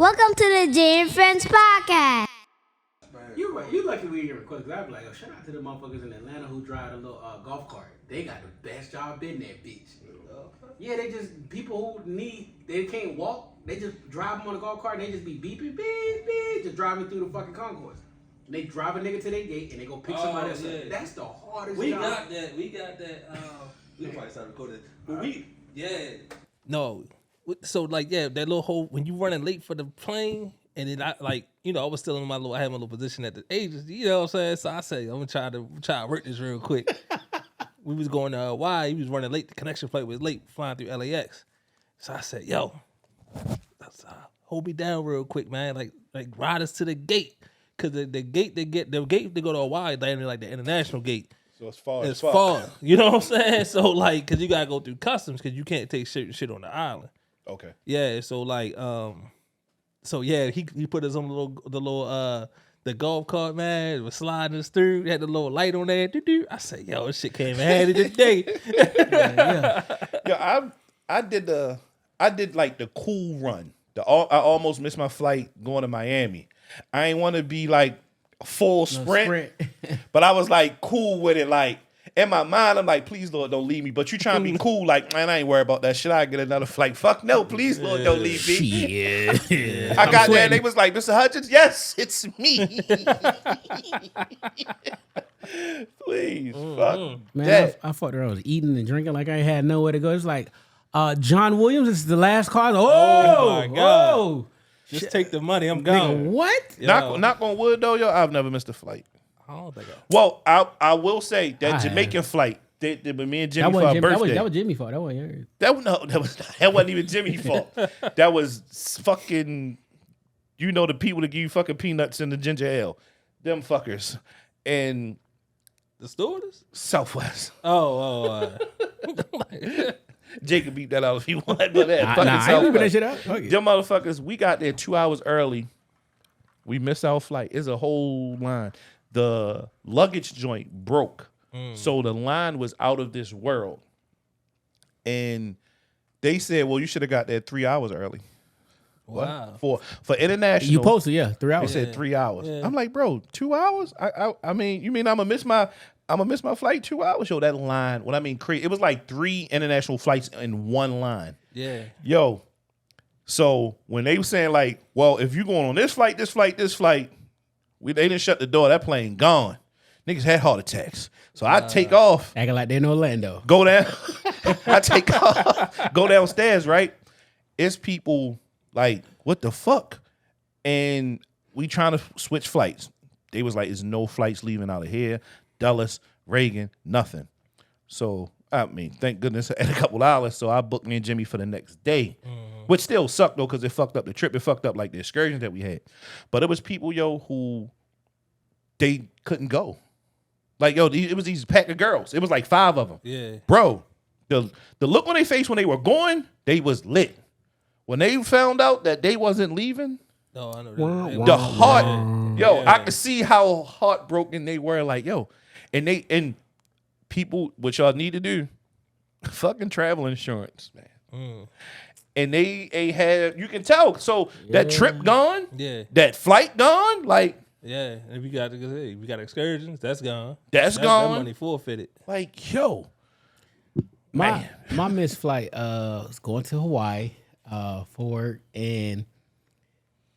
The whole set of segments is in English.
Welcome to the Jay and Friends podcast. You right. You lucky we didn't record. Cause I'd be like, shout out to the motherfuckers in Atlanta who drive a little golf cart. They got the best job in that bitch. Yeah, they just people who they can't walk. They just drive them on a golf cart and they just be beeping, beep, beep, just driving through the fucking concourse. And they drive a nigga to their gate and they go pick somebody else up. That's the hardest We job. got that. We probably started recording. But No. So like that little whole when you running late for the plane and then I I was still in I had my little position at the agency, you know what I'm saying? So I said, I'm gonna try to work this real quick. We was going to Hawaii, he was running late, the connection flight was late, flying through LAX. So I said, hold me down real quick, man. Like ride us to the gate. Cause the gate to go to Hawaii landing like the international gate. So it's far. It's far. You know what I'm saying? So like, cause you gotta go through customs cause you can't take shit on the island. Okay. Yeah, so like he put us on the golf cart, man. It was sliding us through, had the little light on there. Doo-doo. I said, yo, this shit came in handy today. Yeah, I did like the cool run. I almost missed my flight going to Miami. I ain't want to be like full sprint. But I was like cool with it. Like in my mind, I'm like, please, Lord, don't leave me. But you trying to be cool, like, man, I ain't worried about that shit. I get another flight. Fuck no, please, Lord, don't leave me. Yeah. I got there and they was like, Mr. Hudgins, yes, it's me. Please, fuck Man, that. I thought I was eating and drinking like I had nowhere to go. It's like, John Williams is the last car. Oh, my God. Whoa. Just take the money, I'm Nigga, gone. what? Knock on wood, though, yo, I've never missed a flight. I don't think Well, I will say that I Jamaican flight, me and Jimmy That for our wasn't birthday. that was Jimmy's fault. That wasn't yours. That wasn't even Jimmy's fault. That was fucking, the people that give you fucking peanuts in the ginger ale. Them fuckers. And the stewardess? Southwest. Jake can beat that out if he want. But that fucking I ain't that Southwest. shit out. Fuck it. Them motherfuckers, we got there 2 hours early. We missed our flight. It's a whole line. The luggage joint broke. So the line was out of this world. And they said, well, you should have got there 3 hours early. Wow. For international. You posted, 3 They hours. said 3 hours. Yeah. I'm like, bro, 2 hours? I mean, you mean I'm gonna miss my flight 2 hours? Yo, that line, it was like 3 international flights in one line. Yeah. Yo, so when they were saying like, well, if you going on this flight, they didn't shut the door, that plane gone. Niggas had heart attacks. So I take off, Acting like they're in Orlando. go down. I take off, go downstairs, right? It's people like, what the fuck? And we trying to switch flights. They was like, there's no flights leaving out of here. Dulles, Reagan, nothing. So, thank goodness I had a couple dollars. So I booked me and Jimmy for the next day. Which still sucked though, because it fucked up the trip. It fucked up like the excursions that we had. But it was people, who they couldn't go. Like, it was these pack of girls. It was like 5 of them. Yeah. Bro, the look on their face when they were going, they was lit. When they found out that they wasn't leaving, No, I know that. the heart, I could see how heartbroken they were. Like, and people, what y'all need to do, fucking travel insurance, man. And they had, you can tell. So that trip gone, that flight gone, like. Yeah, and we got excursions, that's gone. That's That gone. money forfeited. Like, yo. My missed flight was going to Hawaii for work, and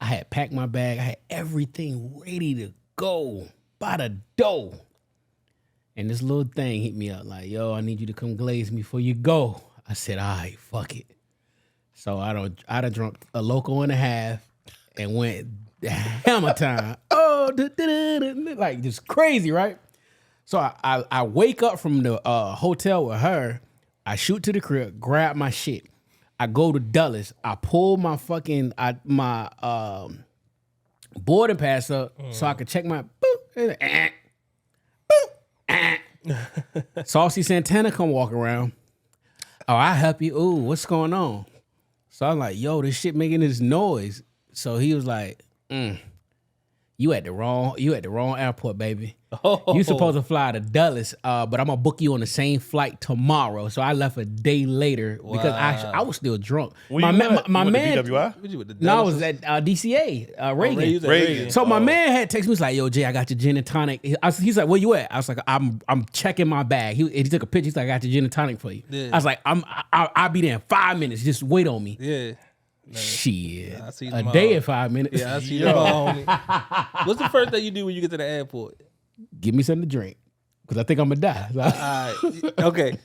I had packed my bag. I had everything ready to go by the door. And this little thing hit me up like, yo, I need you to come glaze me before you go. I said, all right, fuck it. So I done drunk a loco and a half and went hammer time. Like just crazy, right? So I wake up from the hotel with her. I shoot to the crib, grab my shit. I go to Dulles. I pull my fucking boarding pass up so I could check my boop. Saucy Santana come walk around. Oh, I help you. Ooh, what's going on? So I'm like, yo, this shit making this noise. So he was like, You at the wrong airport, baby. Oh. You supposed to fly to Dulles, but I'm gonna book you on the same flight tomorrow. So I left a day later because I was still drunk. My man, What you with the no, I Dallas? was at DCA, Reagan. Ray, you was at Reagan. So my man had texted me, was like, "Yo, Jay, I got your gin and tonic." He's like, "Where you at?" I was like, "I'm checking my bag." He took a picture. He's like, "I got your gin and tonic for you." Yeah. I was like, "I'll be there in 5 minutes. Just wait on me." Yeah. Shit, I see a them day all. in 5 minutes. Yeah, I see you, homie. What's the first thing you do when you get to the airport? Give me something to drink because I think I'm gonna die. So All right. Okay.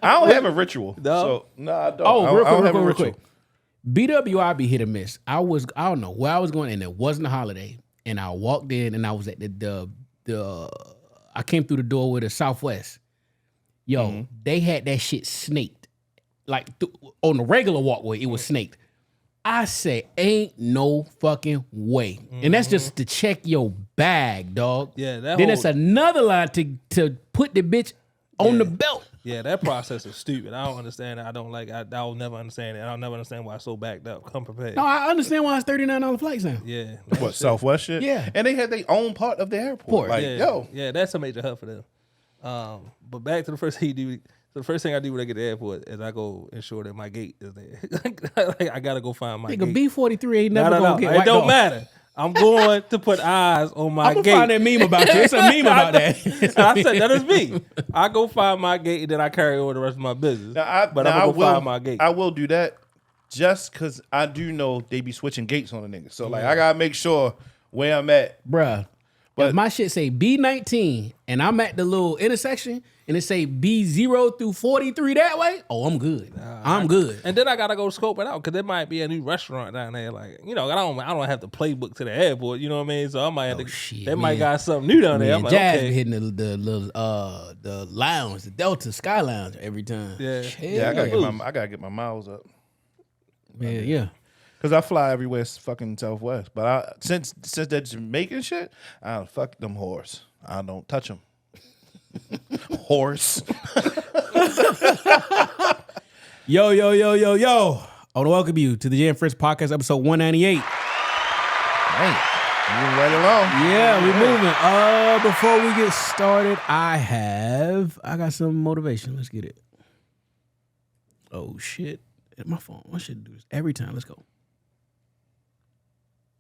I don't have a ritual. No? So, no, I don't. Oh, I real don't have a quick. ritual. BWI be hit or miss. I don't know where I was going, and it wasn't a holiday. And I walked in, and I was at I came through the door with a Southwest. Yo, they had that shit snaked. Like on the regular walkway, it was snaked. I said, ain't no fucking way. And that's just to check your bag, dog. Yeah, that then whole- it's another line to put the bitch on the belt. Yeah, that process is stupid. I don't understand it. I'll never understand it. I'll never understand why it's so backed up. Come prepared. No, I understand why it's $39 flights now. Yeah. What, Southwest shit? Yeah. And they had their own part of the airport. Like, yeah. yo. Yeah, that's a major hub for them. But back to the first thing you do. So the first thing I do when I get to the airport is I go ensure that my gate is there. Like, I gotta go find my Nigga, gate. B-43 ain't never No. gonna get It wiped don't off. matter. I'm going to put eyes on my I'm gate. gonna find that meme about you. It's a meme about that. I said that is me. I go find my gate and then I carry over the rest of my business. But I'm gonna go find my gate. I will do that just because I do know they be switching gates on the niggas. So, like, I gotta make sure where I'm at. Bruh. But- If my shit say B19 and I'm at the little intersection and it say B0 through 43 that way, oh, I'm good. I'm good. And then I gotta go scope it out because there might be a new restaurant down there. Like, I don't have the playbook to the airport. You know what I mean? So I might have to. shit, they might man. got something new down there. Man, I'm like, Jazz okay. be hitting the lounge, the Delta Sky Lounge every time. Yeah. Yeah, I gotta get my miles up. Yeah. Cause I fly everywhere fucking Southwest. But since that Jamaican shit, I don't fuck them whores. I don't touch them. Horse. Yo. I want to welcome you to the Jam Friends Podcast, episode 198. Dang. Moving right along. Yeah, we're moving. Before we get started, I got some motivation. Let's get it. Oh shit. My phone. I should do this every time. Let's go.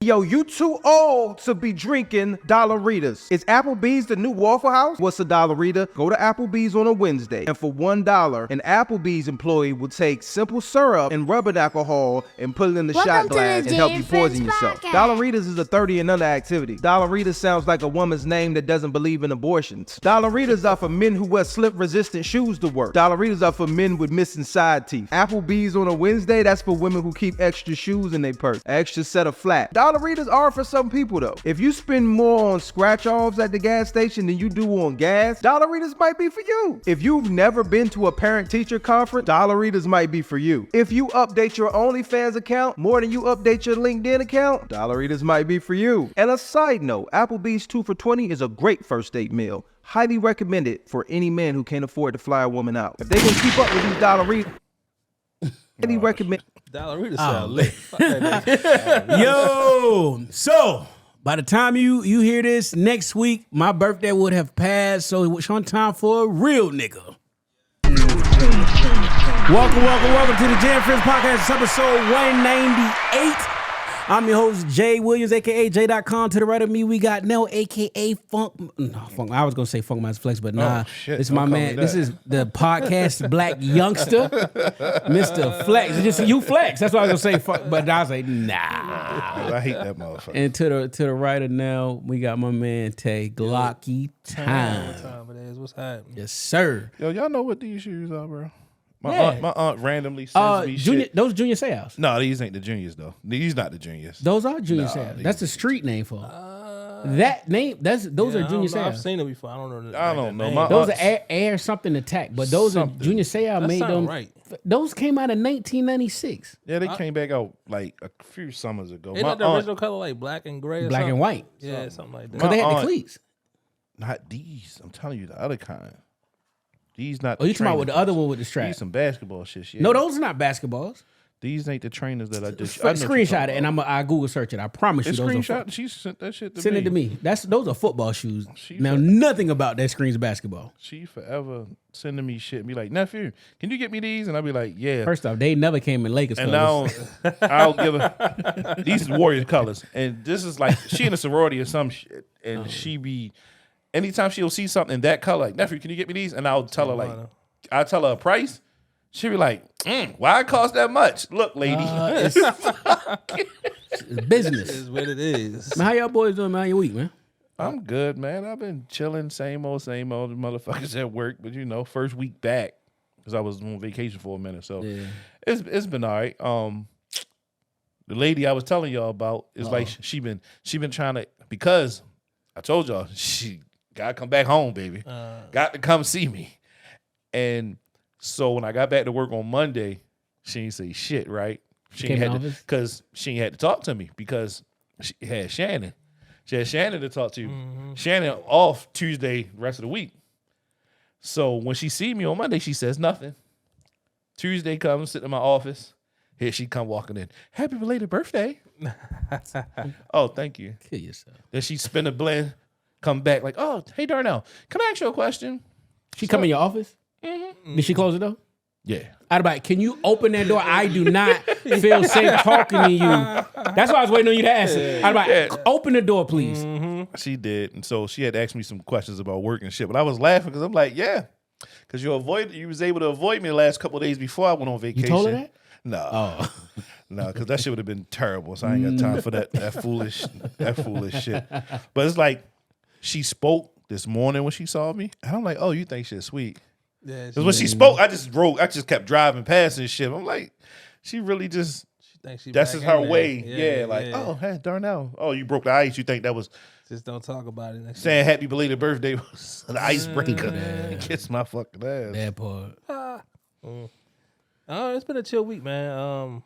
Yo, you too old to be drinking Dollaritas. Is Applebee's the new Waffle House? What's a Dollarita? Go to Applebee's on a Wednesday, and for $1, an Applebee's employee will take simple syrup and rubbing alcohol and put it in the Welcome shot to glass the and help Jay you Friends poison yourself. Podcast. Dollaritas is a 30 and under activity. Dollaritas sounds like a woman's name that doesn't believe in abortions. Dollaritas are for men who wear slip-resistant shoes to work. Dollaritas are for men with missing side teeth. Applebee's on a Wednesday, that's for women who keep extra shoes in their purse, an extra set of flat. Dollaritas are for some people though. If you spend more on scratch-offs at the gas station than you do on gas, Dollaritas might be for you. If you've never been to a parent-teacher conference, Dollaritas might be for you. If you update your OnlyFans account more than you update your LinkedIn account, Dollaritas might be for you. And a side note, Applebee's 2 for $20 is a great first date meal. Highly recommended for any man who can't afford to fly a woman out. If they can keep up with these Dollaritas, highly recommend. Dollarita sound lit. Fuck that nigga. Yo, so by the time you hear this next week, my birthday would have passed, so it's on time for a real nigga. Welcome to the Jam Friends Podcast. It's episode 198. I'm your host, Jay Williams, a.k.a. J.com. To the right of me, we got Nell, a.k.a. Funk. I was going to say Funk Master Flex, but nah. shit, This is don't my call man. me This that. is the podcast black youngster, Mr. Flex. It's just you Flex. That's what I was going to say. But I was like, nah. I hate that motherfucker. And to the right of Nell, we got my man, Tay. Glocky time. Time it is. What's happening? Yes, sir. Yo, y'all know what these shoes are, bro? Yeah. My aunt randomly sends me Junior, shit. those junior sales. No, these ain't the juniors though. These not the juniors. Those are junior sales. That's the street name for them. That name. Those are junior I've sales. seen it before. I don't know. I don't know. name. My Those aunts- are air something attack, but those are Something. junior sale That made sound them. right. Those came out in 1996, Yeah, they came back out like a few summers ago. Isn't My that the aunt, original color, like black and gray? Or black and something? white, Yeah, something like that. because they had the aunt- cleats. not these. I'm telling you, the other kind. These not. Oh, you talking about with the trainers. other one with the strap? These some basketball shit. Yeah. No, those are not basketballs. These ain't the trainers that I just Screenshot it, and I Google search it. I promise you, those are screenshot. She sent that shit to send me. it to me. Those are football shoes. She Now nothing about that screams basketball. She forever sending me shit and be like, nephew, can you get me these? And I'll be like, yeah. First off, they never came in Lakers And colors. I'll give her these is Warriors colors. And this is like she in a sorority or some shit. And she be anytime she'll see something in that color, like, nephew, can you get me these? And I'll tell her I'll tell her a price. She'll be like, why it cost that much? Look, lady. It's business. Is what it is. Man, how y'all boys doing, man? How your week, man? I'm good, man. I've been chilling, same old motherfuckers at work. But first week back because I was on vacation for a minute, so it's been all right. The lady I was telling y'all about is like she been trying to, because I told y'all she gotta come back home, baby. Got to come see me, and so when I got back to work on Monday, she didn't say shit, right? She ain't had because she ain't had to talk to me because she had Shannon. She had Shannon to talk to. Shannon off Tuesday, the rest of the week. So when she see me on Monday, she says nothing. Tuesday comes, sit in my office. Here she come walking in. Happy belated birthday. Oh, thank you. Kill yourself. Then she spin a blend, come back like, oh, hey Darnell, can I ask you a question? She come in your office? Did she close the door? Yeah. I'd be like, can you open that door? I do not feel safe talking to you. That's why I was waiting on you to ask it. I'd be like, open the door, please. She did. And so she had to ask me some questions about work and shit. But I was laughing because I'm like, yeah. Because you was able to avoid me the last couple of days before I went on vacation. You told her that? No. Oh. No, because that shit would have been terrible. So I ain't got time for that foolish shit. But it's like she spoke this morning when she saw me. And I'm like, oh, you think shit's sweet. Yeah, Because when she spoke, I just kept driving past and shit. I'm like, she really just, she thinks that's just her in there. way. Yeah, oh, hey, Darnell. Oh, you broke the ice. You think that was just don't talk about it. saying happy belated birthday was an icebreaker. Kiss my fucking ass. That part. Oh, it's been a chill week, man.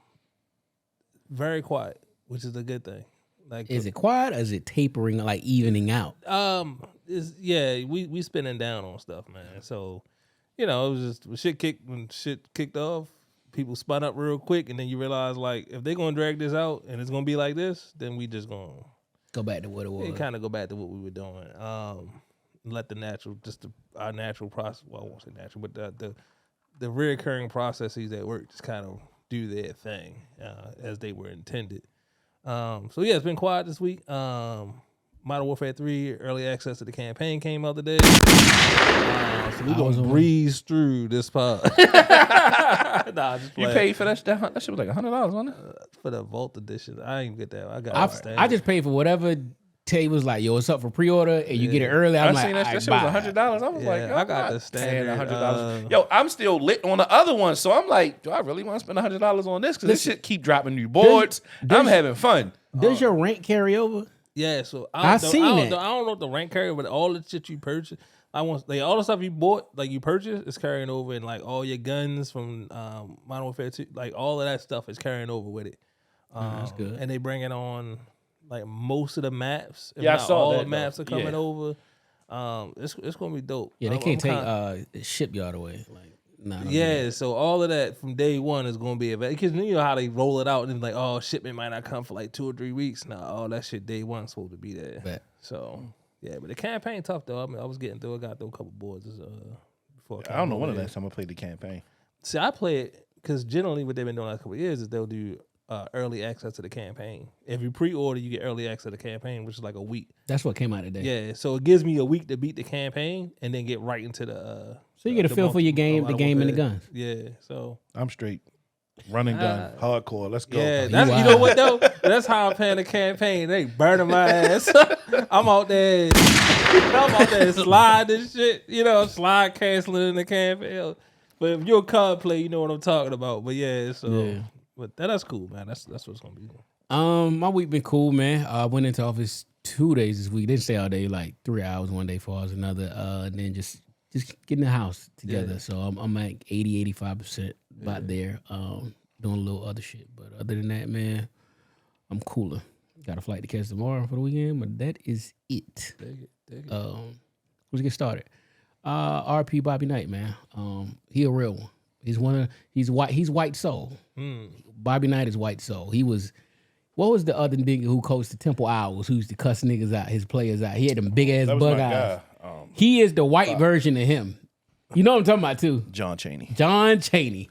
Very quiet, which is a good thing. Like, Is it quiet or is it tapering, like evening out? we spinning down on stuff, man. So, it was just when shit kicked off, people spun up real quick, and then you realize, like, if they're gonna drag this out and it's gonna be like this, then we just gonna Go back to what it was. kind of go back to what we were doing. Let our natural process. Well, I won't say natural, but the reoccurring processes at work just kind of do their thing as they were intended. So yeah, it's been quiet this week. Modern Warfare 3 early access to the campaign came out today. So we're gonna breeze through this part. You paid for that? That shit was like $100, wasn't it? For the Vault edition. I ain't get that. I just paid for whatever Tay was like, yo, it's up for pre-order and you get it early. I'm I seen like, that shit was $100. I was like, yo, I got the standard $100. Yo, I'm still lit on the other one, so I'm like, do I really want to spend $100 on this? Because this shit keep dropping new boards. I'm having fun. Does your rank carry over? Yeah, so I don't know if the rank carry, but all the shit you purchase, all the stuff you bought, like you purchased, is carrying over, and like all your guns from Modern Warfare 2, like all of that stuff is carrying over with it. That's good. And they bring it on like most of the maps. Yeah, I saw all that, the maps though. are coming Yeah. over. It's gonna be dope. Yeah, they can't take shipyard away. Like, Yeah, so all of that from day one is going to be available. Because you know how they roll it out and like, oh, shipment might not come for like 2 or 3 weeks. Nah, all that shit day one is supposed to be there. Bet. So, yeah, but the campaign tough though. I mean, I was getting through it, got through a couple boards before. I don't know when the last time I played the campaign. See, I play it because generally what they've been doing the last couple of years is they'll do early access to the campaign. If you pre-order, you get early access to the campaign, which is like a week. That's what came out today. Yeah, so it gives me a week to beat the campaign and then get right into the. So you get a feel for your game, the game and the guns. Yeah, so I'm straight. Run and gun, hardcore. Let's go. yeah, that's, you know what though? That's how I'm playing the campaign. They burning my ass. I'm out there sliding shit. Slide canceling in the campaign. But if you're a card player, you know what I'm talking about. But yeah, but that's cool, man. That's what it's gonna be. My week been cool, man. I went into office 2 days this week. Didn't stay all day, like 3 hours one day, 4 hours another. And then just getting the house together. Yeah. So I'm like 80-85% about there. Doing a little other shit. But other than that, man, I'm cooler. Got a flight to catch tomorrow for the weekend, but that is it. Dig it. Let's get started. RP Bobby Knight, man. He a real one. He's white. He's white soul. Bobby Knight is white soul. He was. What was the other nigga who coached the Temple Owls who used to cuss niggas out, his players out? He had them big ass That was bug my eyes. guy. He is the white version of him. You know what I'm talking about too? John Chaney. John Chaney.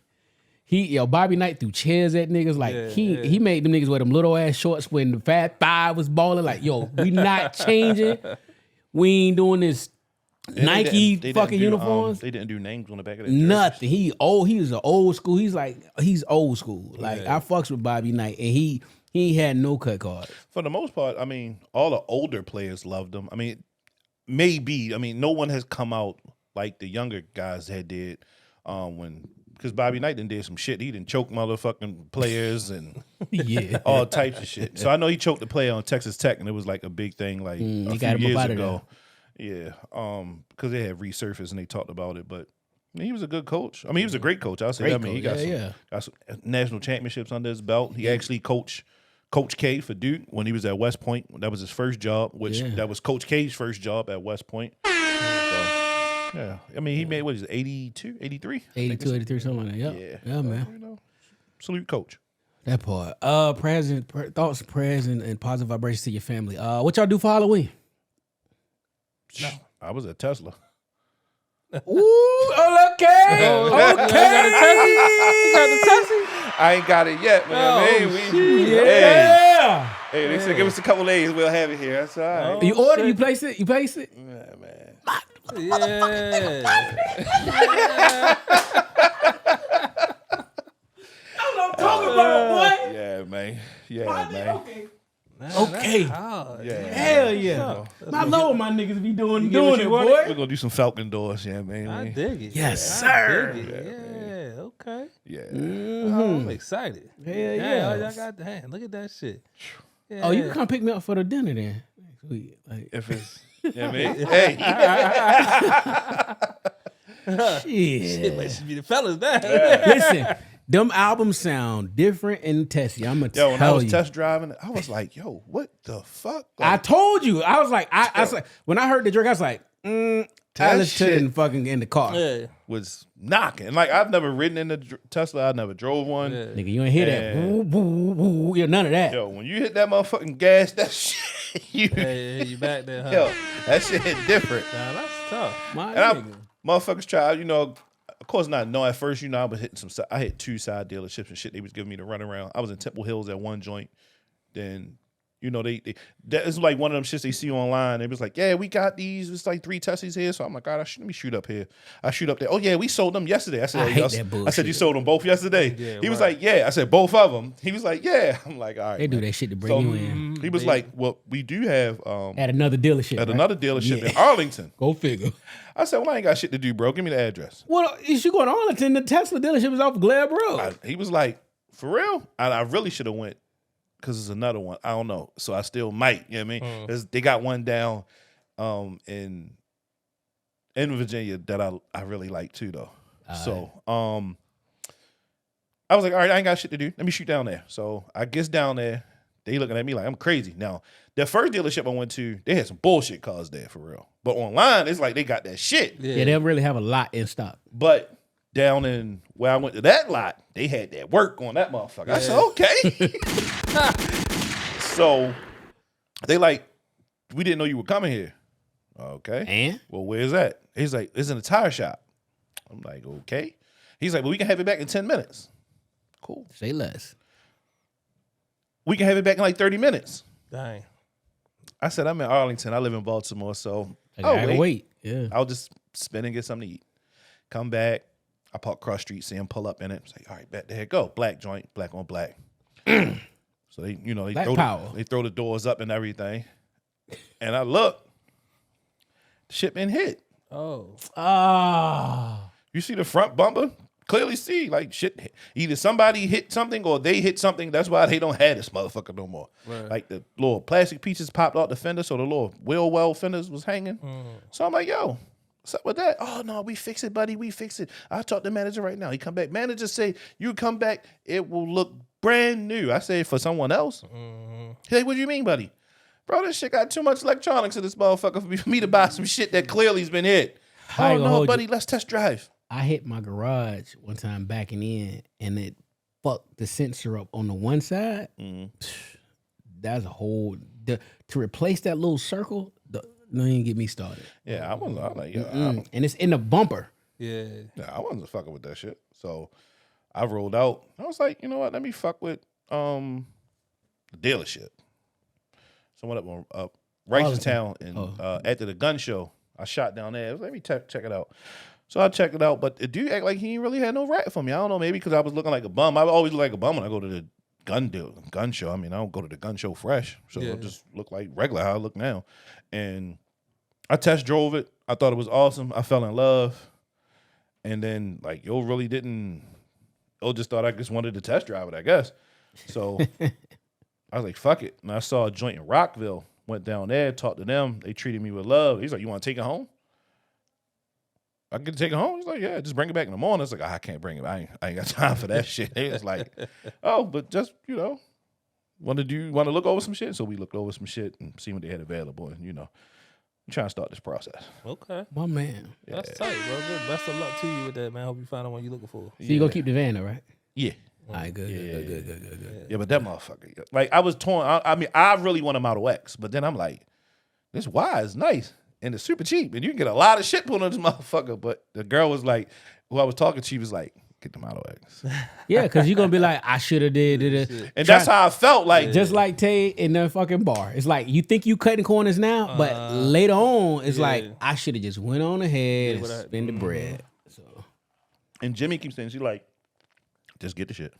Bobby Knight threw chairs at niggas. Like he made them niggas wear them little ass shorts when the Fat Five was balling. Like, yo, we not changing. We ain't doing this Nike They fucking didn't do, uniforms. they didn't do names on the back of that. Nothing. He was an old school. He's old school. Like I fucks with Bobby Knight, and he had no cut card. For the most part, I mean, all the older players loved him. I mean, maybe. I mean, no one has come out like the younger guys had did because Bobby Knight done did some shit. He done choke motherfucking players and all types of shit. So I know he choked the player on Texas Tech, and it was like a big thing like a few years ago. Yeah, because they had resurfaced and they talked about it. But I mean, he was a good coach. I mean, he was a great coach. I'll say that. I mean, he got some national championships under his belt. He actually coached Coach K for Duke when he was at West Point. That was his first job, that was Coach K's first job at West Point. So, yeah. I mean, he made, 82, 83? 82, 83, something like that. Yep. Yeah, man. You know, salute Coach. That part. Thoughts, prayers, and positive vibrations to your family. What y'all do for Halloween? No. I was at Tesla. Ooh, okay. You got the Tessie? I ain't got it yet, man. Hey, they said give us a couple days, we'll have it here. That's all right. You order, you place it? Yeah, man. Yeah. Talking about, boy. Yeah, man. Yeah, man. Okay. Yeah. Hell yeah. My lord, my niggas be doing it, boy. We're gonna do some Falcon doors, yeah, man. I dig it. Yes, I sir. dig it. Yeah, okay. Yeah. Oh, I'm excited. Hell Yeah, yeah. I got the hand. Look at that shit. Yeah. Oh, you can come pick me up for the dinner then. Next week. Like, If it's yeah, man. Hey. shit. It should be the fellas now. Listen, them albums sound different in Tessie. I'm gonna Yo, when I tell was you. test driving, I was like, yo, what the fuck? I Like, told you. I was like, I was like, when I heard the drink, I was like, I That listened to it in the car. Yeah. was knocking. Like, I've never ridden in the Tesla. I never drove one. Yeah. Nigga, you ain't hear that. Woo, woo, woo. Yeah, none of that. Yo, when you hit that motherfucking gas, that shit, You back there, huh? yo, that shit hit different. Nah, that's tough. My And nigga. motherfuckers try, of course not. No, at first, I was hitting I hit 2 side dealerships and shit. They was giving me the runaround. I was in Temple Hills at one joint. Then, that is like one of them shits they see online. They was like, yeah, we got these. It's like 3 Teslas here. So I'm like, God, let me shoot up here. I shoot up there. Oh yeah, we sold them yesterday. I said, I hate that bullshit. I said, you sold them both yesterday. Yeah, he was right. like, yeah. I said, both of them. He was like, yeah. I'm like, all right. They do man. that shit to bring you in. He was like, well, we do have At another dealership. at right? another dealership Yeah. in Arlington. Go figure. I said, well, I ain't got shit to do, bro. Give me the address. Well, if you go to Arlington, the Tesla dealership is off Gleb Road. He was like, for real? I really should have went because it's another one. I don't know. So I still might. You know what I mean? 'Cause they got one down in Virginia that I really like too, though. So I was like, all right, I ain't got shit to do. Let me shoot down there. So I guess down there, they looking at me like I'm crazy. Now, the first dealership I went to, they had some bullshit cars there for real. But online, it's like they got that shit. Yeah, they don't really have a lot in stock. But down in where I went to that lot, they had that work on that motherfucker. I said, okay. So they like, we didn't know you were coming here. Okay. And? Well, where's that? He's like, it's in a tire shop. I'm like, okay. He's like, well, we can have it back in 10 minutes. Cool. Say less. We can have it back in like 30 minutes. Dang. I said, I'm in Arlington. I live in Baltimore. So I gotta wait. Yeah. I'll just spin and get something to eat. Come back. I park cross street, see him pull up in it. Say, all right, bet there you go. Black joint, black on black. So they, they throw the doors up and everything. And I look, shit been hit. Oh. Ah. You see the front bumper? Clearly see, like shit. Either somebody hit something or they hit something. That's why they don't have this motherfucker no more. Right. Like the little plastic pieces popped out the fender, so the little wheel well fenders was hanging. So I'm like, yo, what's up with that? Oh no, we fix it, buddy. We fix it. I'll talk to the manager right now. He come back. Manager say, you come back, it will look brand new. I say, for someone else? He's like, what do you mean, buddy? Bro, this shit got too much electronics in this motherfucker for me to buy some shit that clearly has been hit. I Oh ain't gonna no, hold buddy, let's test drive. I hit my garage one time backing in, and it fucked the sensor up on the one side. That's a whole to replace that little circle. Don't even get me started. Yeah, I'm like, And it's in the bumper. Yeah. I wasn't fucking with that shit. So I rolled out. I was like, you know what? Let me fuck with the dealership. Someone up Wrightstown and after the gun show, I shot down there. Let me check it out. So I checked it out, but the dude act like he ain't really had no rat for me. I don't know, maybe because I was looking like a bum. I always look like a bum when I go to the gun show. I mean, I don't go to the gun show fresh, so I just look like regular how I look now. And I test drove it. I thought it was awesome. I fell in love, and then like yo really didn't. Yo just thought I just wanted to test drive it, I guess. So I was like, fuck it. And I saw a joint in Rockville. Went down there, talked to them. They treated me with love. He's like, you want to take it home? I can take it home. He's like, yeah, just bring it back in the morning. It's like, I can't bring it. I ain't got time for that shit. It's like, oh, but just want to look over some shit. So we looked over some shit and see what they had available, and I'm trying to start this process. Okay. My man. That's tight, bro. Good. Best of luck to you with that, man. Hope you find the one you're looking for. So you gonna keep the van though, right? Yeah. All right, good. Yeah, but that motherfucker, like I was torn. I mean, I really want a Model X, but then I'm like, this Y is nice and it's super cheap, and you can get a lot of shit put on this motherfucker. But the girl was like, who I was talking to, she was like, get the Model X. Yeah, because you're gonna be like, I should have did it. And that's how I felt. Like just like Tay in the fucking bar. It's like you think you cutting corners now, but later on, it's like I should have just went on ahead and spend the bread. So, and Jimmy keeps saying, she like, just get the shit.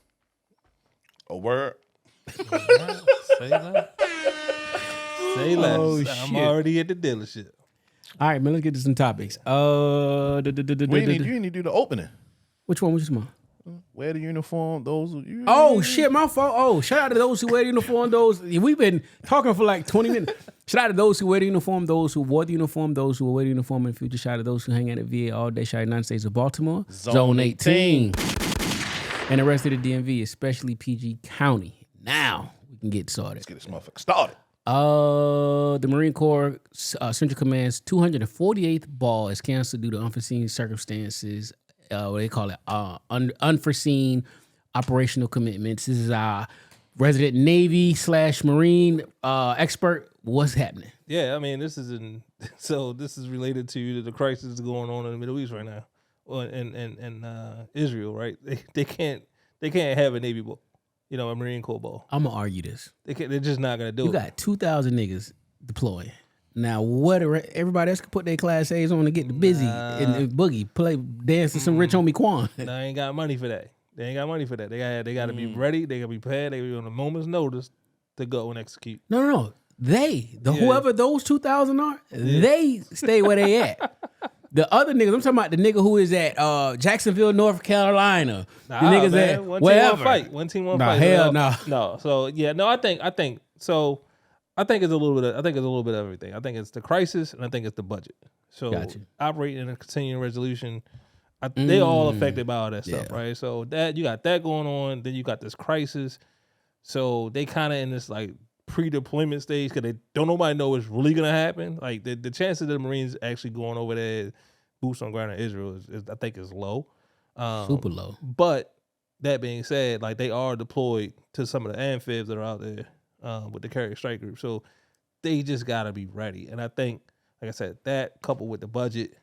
A word. Say that. Say less. Oh, I'm shit. already at the dealership. all right, man, let's get to some topics. You need to do the opening. Which one? Which one? Wear the uniform. Those who you. Oh shit, my fault. Oh, shout out to those who wear the uniform. Those we've been talking for like 20 minutes. Shout out to those who wear the uniform, those who wore the uniform, those who will wear the uniform in the future. Shout out to those who hang out at VA all day. Shout out to the United States of Baltimore, Zone 18, and the rest of the DMV, especially PG County. Now we can get started. Let's get this motherfucker started. The Marine Corps Central Command's 248th ball is canceled due to unforeseen circumstances. What they call it, unforeseen operational commitments. This is our resident Navy / Marine expert. What's happening? Yeah, I mean, this is related to the crisis going on in the Middle East right now, and Israel, right? They can't have a Navy ball, a Marine Corps ball. I'm gonna argue this. They're just not gonna do it. You got 2,000 niggas deployed. Now, what everybody else can put their Class A's on to get the busy and boogie, play, dance to some Rich Homie Quan. I ain't got money for that. They ain't got money for that. They got to be ready. They got to be prepared. They be on a moment's notice to go and execute. No. Whoever those 2,000 are, they stay where they at. The other niggas, I'm talking about the nigga who is at Jacksonville, North Carolina. The niggas at wherever. One team, one fight. Hell no. No. So yeah, no. I think so. I think it's a little bit. I think it's a little bit of everything. I think it's the crisis, and I think it's the budget. So operating in a continuing resolution, they all affected by all that stuff, right? So that you got that going on, then you got this crisis. So they kind of in this like pre-deployment stage because they don't nobody know what's really gonna happen. Like the chances of the Marines actually going over there, boots on ground in Israel, is I think is low, super low. But that being said, like they are deployed to some of the amphibs that are out there. With the carrier strike group. So they just gotta be ready. And I think, like I said, that coupled with the budget,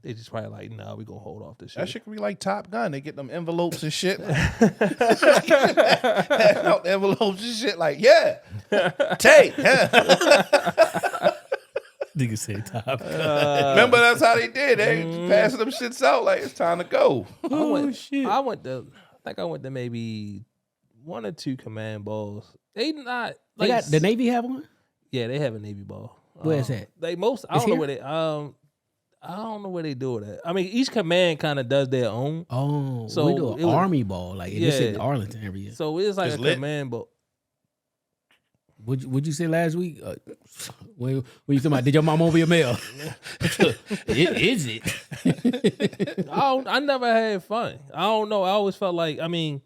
they just probably like, nah, we gonna hold off this shit. That shit could be like Top Gun. They get them envelopes and shit. Out the envelopes and shit. Like, yeah. Take. Nigga say Top Gun. Remember that's how they did. They passing them shits out like it's time to go. I went to maybe 1 or 2 command balls. They not like they got the Navy have one? Yeah, they have a Navy ball. Where's that? I don't know where they I don't know where they do it at. I mean, each command kind of does their own. Oh, so we do an Army ball like this in Arlington every year. So it's like a command ball. Would you say last week? When you talking about, did your mom over your mail? Is it? I never had fun. I don't know. I always felt like, I mean,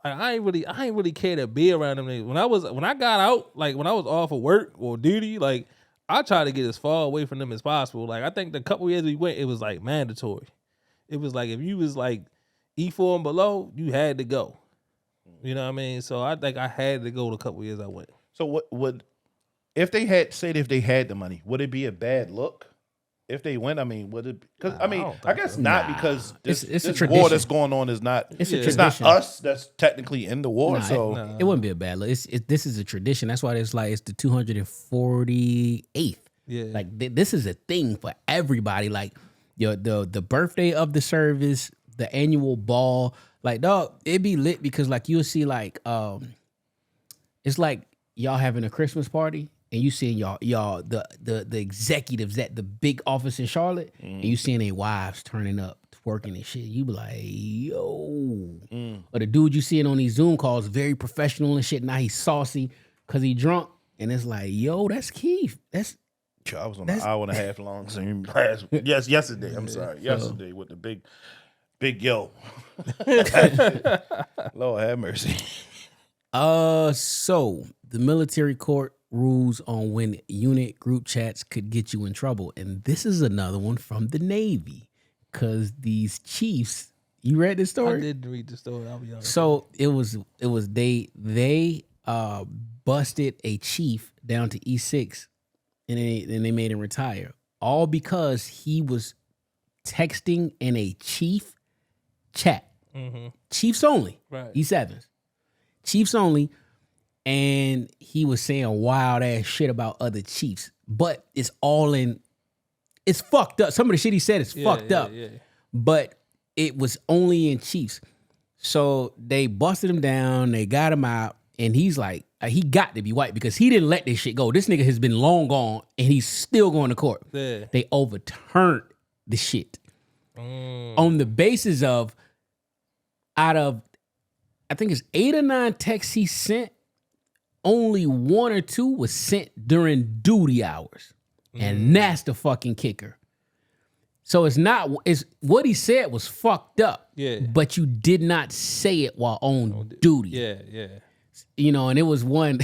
I ain't really care to be around them niggas. When I got out, like when I was off of work or duty, like I tried to get as far away from them as possible. Like I think the couple years we went, it was like mandatory. it was like if you was like E4 and below, you had to go. You know what I mean? So I think I had to go the couple years I went. So what would if they had the money, would it be a bad look? If they win, I mean, would it? Because I mean, I guess so. not because It's a this tradition. war that's going on is not. It's a It's not tradition. us that's technically in the war. It wouldn't be a bad look. This is a tradition. That's why it's like it's the 248th. Yeah. Like this is a thing for everybody. Like the birthday of the service, the annual ball. Like dog, it'd be lit because like you'll see like it's like y'all having a Christmas party and you seeing y'all the executives at the big office in Charlotte and you seeing their wives turning up working and shit. You be like, yo. Or the dude you seeing on these Zoom calls very professional and shit. Now he's saucy because he drunk and it's like, yo, that's Keith. I was on an hour and a half long Zoom class. Yesterday. I'm sorry. Yesterday with the big yo. Lord have mercy. So the military court rules on when unit group chats could get you in trouble. And this is another one from the Navy. Cause these chiefs, you read this story? I did read the story, I'll be honest. So it was they busted a chief down to E6 and they made him retire. All because he was texting in a chief chat. Chiefs only. Right. E7s. Chiefs only. And he was saying wild ass shit about other chiefs. But it's fucked up. Some of the shit he said is fucked up. Yeah. But it was only in chiefs. So they busted him down. They got him out. And he's like, he got to be white because he didn't let this shit go. This nigga has been long gone and he's still going to court. Yeah. They overturned the shit on the basis of out of, I think it's 8 or 9 texts he sent, only 1 or 2 was sent during duty hours. And that's the fucking kicker. So it's what he said was fucked up. Yeah. But you did not say it while on duty. Yeah. You know, and it was one,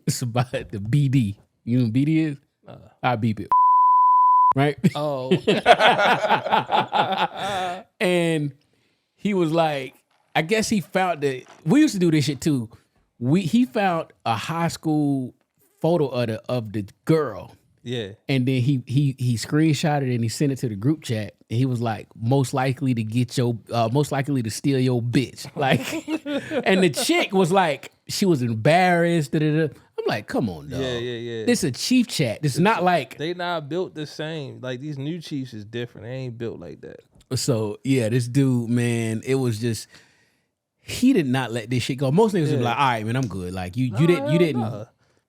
it's about the BD. You know what BD is? I beep it. Right? Oh. And he was like, I guess he found that, we used to do this shit too. He found a high school photo of the girl. Yeah. And then he screenshotted it and he sent it to the group chat. And he was like, most likely to steal your bitch. Like, and the chick was like, she was embarrassed. I'm like, come on, dog. Yeah. This is a chief chat. This is not like. They not built the same. Like these new chiefs is different. They ain't built like that. So yeah, this dude, man, it was just, he did not let this shit go. Most niggas would be like, all right, man, I'm good. Like you didn't. Nah.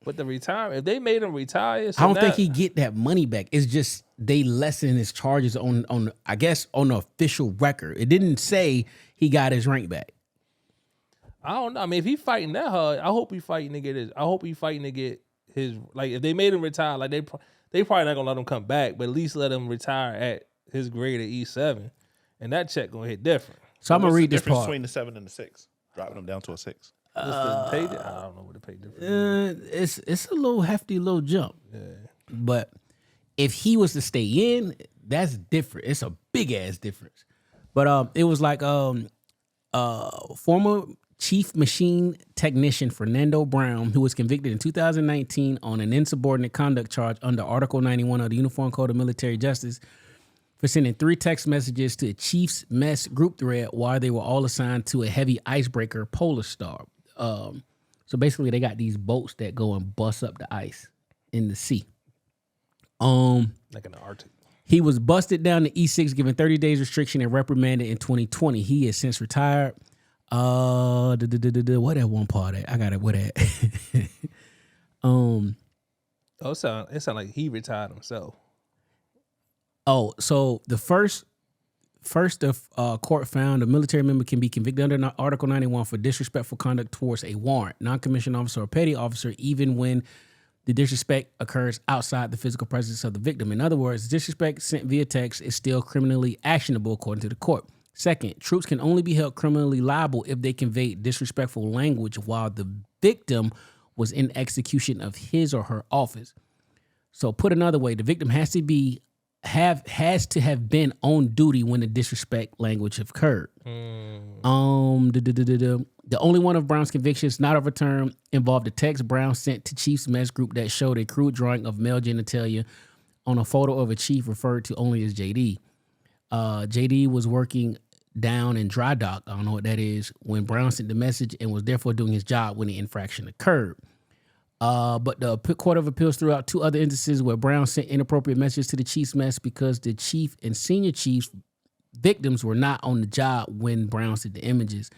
But the retirement, if they made him retire, I don't think he get that money back. It's just they lessen his charges on I guess on the official record. It didn't say he got his rank back. I don't know. I mean, if he fighting that hard, I hope he fighting to get his. I hope he fighting to get his. Like if they made him retire, like they probably not gonna let him come back, but at least let him retire at his grade at E7, and that check gonna hit different. So I'm gonna read this difference part between the 7 and the 6, dropping them down to a 6. I don't know what the pay difference. it's a little hefty little jump. Yeah. But if he was to stay in, that's different. It's a big ass difference. But it was like former chief machine technician Fernando Brown, who was convicted in 2019 on an insubordinate conduct charge under Article 91 of the Uniform Code of Military Justice for sending 3 text messages to a Chiefs Mess group thread while they were all assigned to a heavy icebreaker Polar Star. So basically they got these boats that go and bust up the ice in the sea. Like in the Arctic. He was busted down to E6, given 30 days restriction and reprimanded in 2020. He has since retired. What that one part at? I got it. What at? It sound like he retired himself. Oh, so the first court found a military member can be convicted under Article 91 for disrespectful conduct towards a warrant, non-commissioned officer or petty officer, even when the disrespect occurs outside the physical presence of the victim. In other words, disrespect sent via text is still criminally actionable according to the court. Second, troops can only be held criminally liable if they conveyed disrespectful language while the victim was in execution of his or her office. So put another way, the victim has to be has to have been on duty when the disrespect language occurred. The only one of Brown's convictions not overturned involved a text Brown sent to Chief's mess group that showed a crude drawing of male genitalia on a photo of a chief referred to only as JD. JD was working down in dry dock, I don't know what that is, when Brown sent the message and was therefore doing his job when the infraction occurred. But the Court of Appeals threw out 2 other instances where Brown sent inappropriate messages to the Chief's mess because the chief and senior chief's victims were not on the job when Brown sent the images.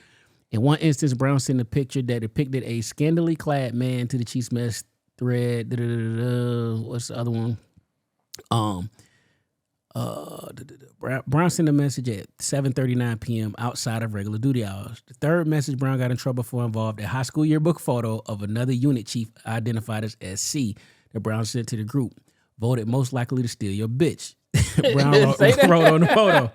In one instance, Brown sent a picture that depicted a scantily clad man to the Chief's mess thread. What's the other one? Brown sent a message at 7:39 p.m. outside of regular duty hours. The third message Brown got in trouble for involved a high school yearbook photo of another unit chief identified as SC that Brown sent to the group. Voted most likely to steal your bitch. Brown wrote on the photo.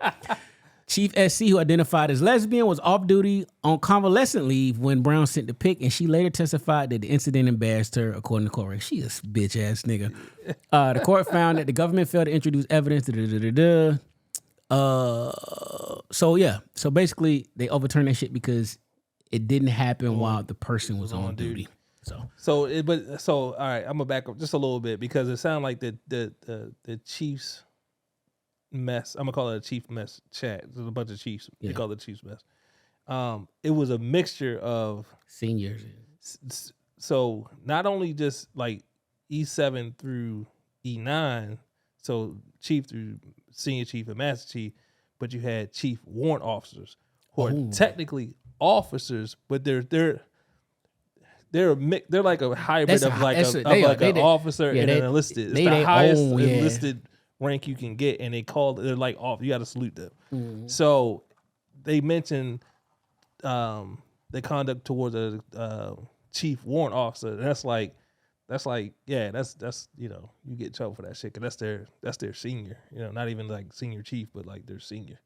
Chief SC, who identified as lesbian, was off duty on convalescent leave when Brown sent the pic, and she later testified that the incident embarrassed her, according to court. She a bitch ass nigga. The court found that the government failed to introduce evidence. So basically, they overturned that shit because it didn't happen while the person was on duty. So all right, I'm gonna back up just a little bit because it sounded like the Chiefs mess. I'm gonna call it a chief mess chat. There's a bunch of chiefs. They call it Chiefs mess. It was a mixture of seniors. So not only just like E7 through E9, so chief through senior chief and master chief, but you had chief warrant officers who are technically officers, but they're like a hybrid of an officer and an enlisted. It's the highest enlisted rank you can get, and they're like off. You got to salute them. Mm-hmm. So they mentioned the conduct towards a chief warrant officer. And that's like you know, you get in trouble for that shit because that's their senior. You know, not even like senior chief, but like their senior.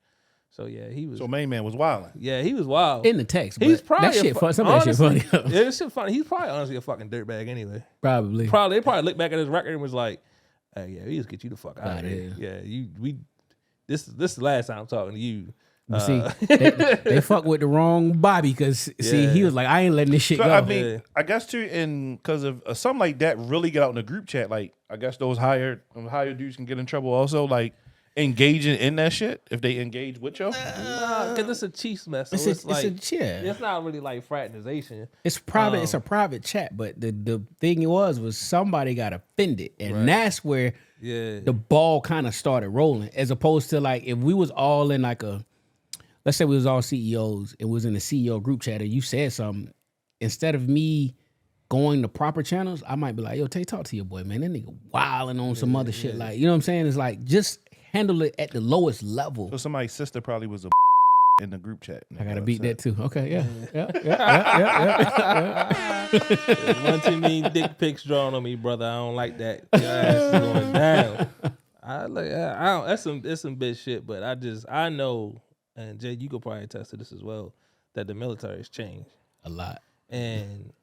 So yeah, he was. So main man was wilding. Yeah, he was wild in the text. He's probably that shit fun. Some of that shit funny. Yeah, this shit funny. He's probably honestly a fucking dirtbag anyway. Probably. They probably looked back at his record and was like, "Hey, yeah, we just get you the fuck out of here. Yeah, This is the last time I'm talking to you." See, they fuck with the wrong Bobby because see, he was like, "I ain't letting this shit go." I mean, I guess too, and because of something like that, really get out in the group chat. Like, I guess those higher dudes can get in trouble also. Like, engaging in that shit if they engage with you. Nah, because it's a Chiefs mess. So it's not really like fraternization. It's private. It's a private chat. But the thing was somebody got offended, and that's where the ball kind of started rolling. As opposed to like if we was all in like let's say we was all CEOs and was in the CEO group chat and you said something, instead of me going to proper channels, I might be like, yo, talk to your boy, man. That nigga wilding on some other shit. Like, you know what I'm saying? It's like, just handle it at the lowest level. So somebody's sister probably was a in the group chat. I gotta beat that too. Okay, yeah. One too many dick pics drawn on me, brother. I don't like that. Your ass is going down. That's some bitch shit, but I know, and Jay, you could probably attest to this as well, that the military has changed a lot. And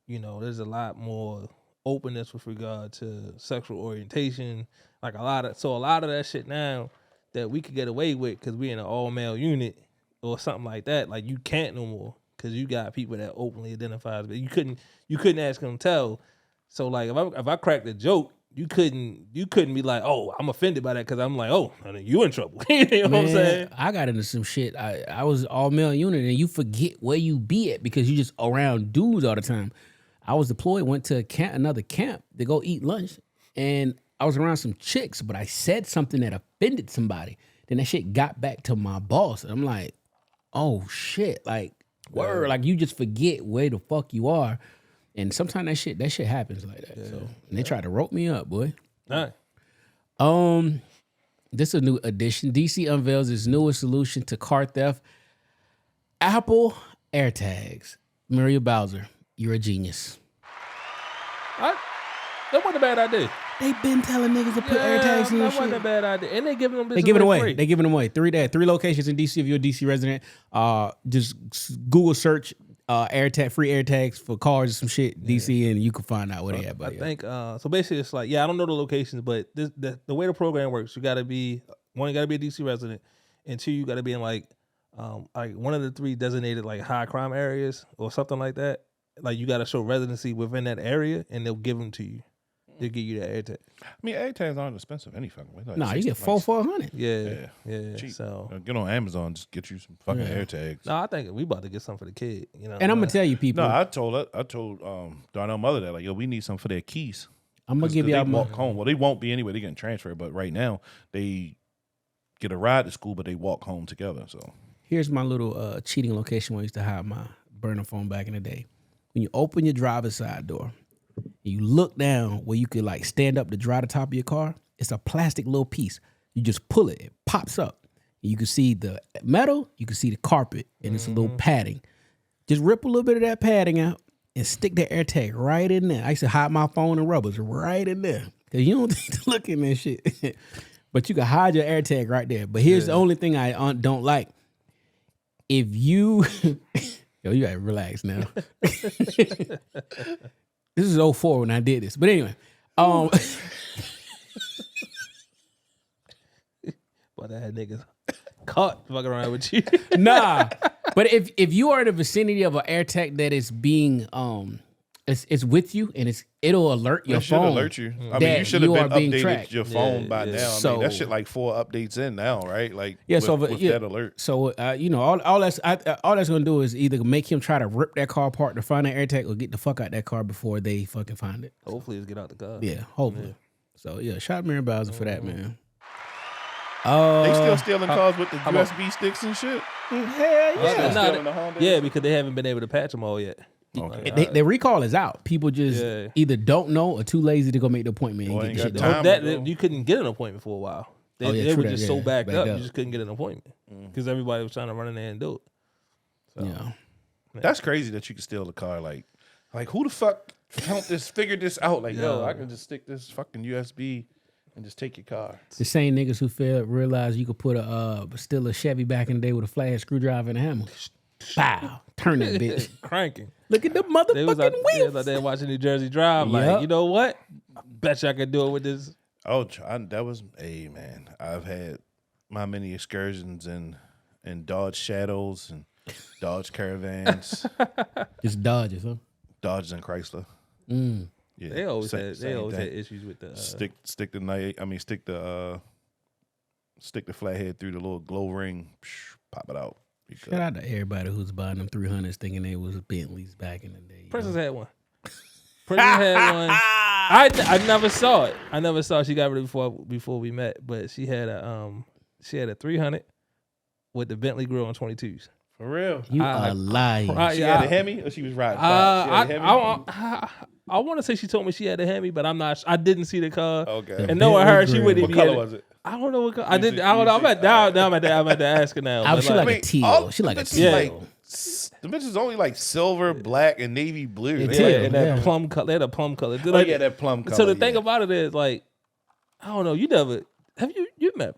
you know, there's a lot more openness with regard to sexual orientation. Like a lot of that shit now that we could get away with because we're in an all male unit or something like that. Like you can't no more because you got people that openly identify as, but you couldn't ask them to tell. So like if I cracked a joke, you couldn't be like, oh, I'm offended by that because I'm like, oh, you in trouble. You know what I'm saying? I got into some shit. I was all male unit and you forget where you be at because you just around dudes all the time. I was deployed, went to another camp to go eat lunch, and I was around some chicks, but I said something that offended somebody. Then that shit got back to my boss. And I'm like, oh shit, like word, like you just forget where the fuck you are. And sometimes that shit happens like that. So and they tried to rope me up, boy. All right. This is a new addition. DC unveils its newest solution to car theft. Apple AirTags. Muriel Bowser, you're a genius. That wasn't a bad idea. They've been telling niggas to put AirTags in your shit. That wasn't a bad idea. And they giving them They giving away. They giving them away. Three locations in DC if you're a DC resident. Just Google search free air tags for cars or some shit, DC, and you can find out where they at. But I think so. Basically, it's like I don't know the locations, but the way the program works, you got to be one, you got to be a DC resident, and two, you got to be in like one of the 3 designated like high crime areas or something like that. Like you got to show residency within that area, and they'll give them to you. They'll give you that air tag. I mean, air tags aren't expensive any fucking way. Like you get 400. Yeah. Cheap. So Get on Amazon, just get you some fucking air tags. no, I think we about to get some for the kid. You know, And I'm gonna tell you, people. No, I told Darnell mother that like, yo, we need some for their keys. I'm gonna give They y'all walk home. Well, they won't be anyway. They getting transferred, but right now they get a ride to school, but they walk home together. So Here's my little cheating location where I used to hide my burner phone back in the day. When you open your driver's side door, you look down where you could like stand up to dry the top of your car. It's a plastic little piece. You just pull it, it pops up. You can see the metal, you can see the carpet, and it's a little padding. Just rip a little bit of that padding out and stick the air tag right in there. I used to hide my phone and rubbers right in there because you don't need to look in that shit. But you can hide your air tag right there. But here's the only thing I don't like. If you, yo, you gotta relax now. This is 04 when I did this. But anyway, but I had niggas caught fucking around with you. nah. But if you are in the vicinity of an air tag that is being it's with you and it'll alert your it should phone. alert you. I mean, that you should have been being updated tracked. your phone by now. I So- mean, that shit like 4 updates in now, right? Like Yeah, with, so with that alert. So all that's gonna do is either make him try to rip that car apart to find that air tag or get the fuck out that car before they fucking find it. Hopefully, it's get out the car. Yeah, hopefully. So yeah, shout out Mary Bowser for that, man. They still stealing cars with the USB sticks and shit. Hell Still Nah, stealing the Honda? yeah, because they haven't been able to patch them all yet. Okay. The recall is out. People just Yeah. either don't know or too lazy to go make the appointment and Or get ain't the shit got done. time. That you couldn't get an appointment for a while. They, Oh, yeah, they true were that, just so yeah. backed Backed up, up. you just couldn't get an appointment because everybody was trying to run in there and do it. Yeah. That's crazy that you can steal the car. Like who the fuck figured this out? Like, yo, I can just stick this fucking USB and just take your car. The same niggas who realized you could put steal a Chevy back in the day with a flat screwdriver and a hammer. Pow. Turn that bitch. Cranking. Look at the They was, motherfucking out, they wheels. was out there watching New Jersey Drive. Like, Yep. you know what? I bet you I could do it with this. Oh, that was man. I've had my many excursions in Dodge Shadows and Dodge Caravans, Just Dodges, huh? Dodge and Chrysler. Mm. Yeah, They always same had thing. issues with the stick the knife. I mean, stick the flathead through the little glow ring. Pop it out. Be good. Shout out to everybody who's buying them 300s thinking they was Bentleys back in the day. you Princess know? had one. Princess had one. I never saw it. I never saw it. She got rid of it before we met, but she had a 300 with the Bentley grill on 22s. For real. You are lying. She had a Hemi, or she was riding? She had a Hemi? I want to say she told me she had a Hemi, but I'm not. I didn't see the car. Okay. And knowing her, she wouldn't What even. color was it? I don't know what color. I didn't. I don't know. I'm at the ask her now. I but she like I a mean, teal. all She like a the bitches teal. like- The bitch is only like silver, black, and navy blue. It They teal. like- and that Yeah. plum color. They had a plum color. Oh yeah, that plum color. So the thing yeah. about it is, like, I don't know. You never have you met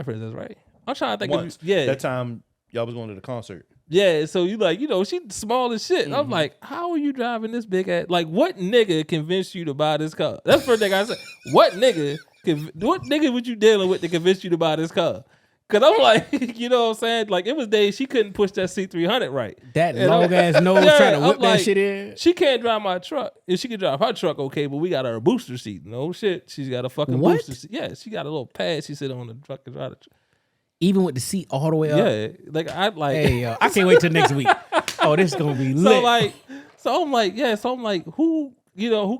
Princess, right? I'm trying to think. Once. Yeah, That time y'all was going to the concert. yeah. So you like, she's small as shit. And Mm-hmm. I'm like, how are you driving this big ass? Like, what nigga convinced you to buy this car? That's the first thing I said. What nigga would you dealing with to convince you to buy this car? Cause I'm like, you know what I'm saying? Like, it was days she couldn't push that C300 right. That And long I'm- ass nose Yeah, trying to I'm whip that like, shit in. She can't drive my truck. If she can drive her truck, okay, but we got her a booster seat. No shit. She's got a fucking What? booster seat. Yeah, she got a little pad. She sit on the truck and drive the truck. Even with the seat all the way up. Yeah. Like, I like. Hey, yo, I can't wait till next week. Oh, this is gonna be lit. So I'm like, who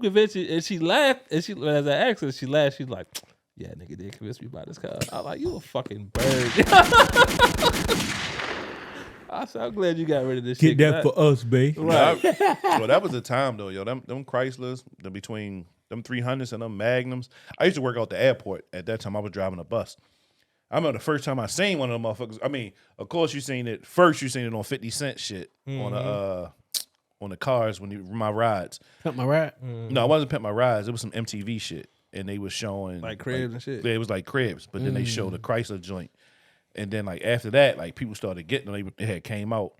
convinced you? And she laughed. And as I asked her, she laughed. She's like, yeah, nigga did convince me to buy this car. I'm like, you a fucking bird. I said, I'm glad you got rid of this shit. Get that for us, babe. Right. Well, that was the time though, yo. Them Chryslers, between them 300s and them Magnums. I used to work out the airport at that time. I was driving a bus. I remember the first time I seen one of them motherfuckers. I mean, of course you seen it first. You seen it on 50 Cent shit on the cars when my rides. Pump my ride. No, it wasn't Pimp My Rides. It was some MTV shit, and they was showing Like cribs and shit. Yeah, it was like cribs, but then they showed the Chrysler joint, and then like after that, like people started getting them. They had came out,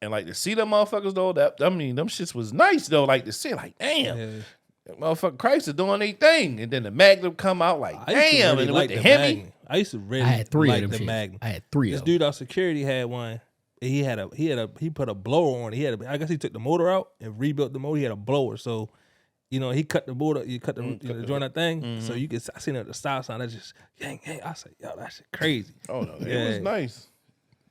And like to see them motherfuckers though, them shits was nice though. Like to see, like damn, that motherfucker Christ is doing their thing, and then the Magnum come out like damn, really and like with the Hemi. Magnum. I used to really I had three like of them the shits. Magnum. I had three This of them. dude out security had one. And he put a blower on it. I guess he took the motor out and rebuilt the motor. He had a blower, so he cut the motor. You cut the joint that thing, so you could. I seen it at the stop sign. I just yang. I said, yo, that shit crazy. Oh no, it was nice.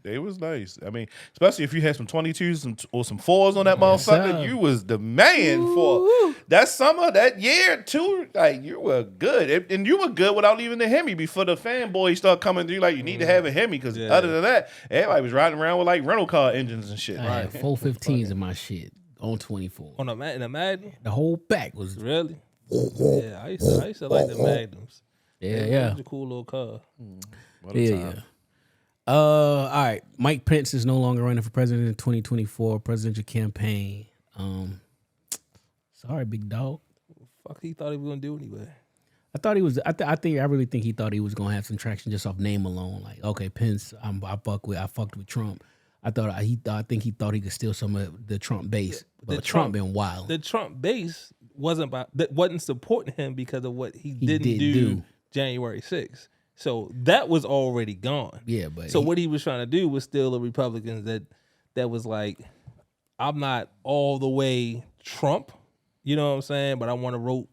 It was nice. I mean, especially if you had some 22s or some 4s on that motherfucker, sir. you was the man for that summer, that year too. Like you were good, and you were good without leaving the Hemi before the fanboys start coming through. Like you need to have a Hemi because other than that, everybody was riding around with like rental car engines and shit. I had 415s in my shit on 24. On the Magnum, The whole back was really. Yeah, I used to like the Magnums. yeah. It was a cool little car. What a time. All right. Mike Pence is no longer running for president in 2024 presidential campaign. Sorry, big dog. Fuck, he thought he was gonna do anyway. I thought he was. I really think he thought he was gonna have some traction just off name alone. Like, okay, Pence, I fucked with Trump. I think he thought he could steal some of the Trump base, but Trump been wild. The Trump base wasn't supporting him because of what he didn't did do January 6th. So that was already gone. Yeah, but what he was trying to do was steal the Republicans that was like, I'm not all the way Trump, you know what I'm saying? But I want to vote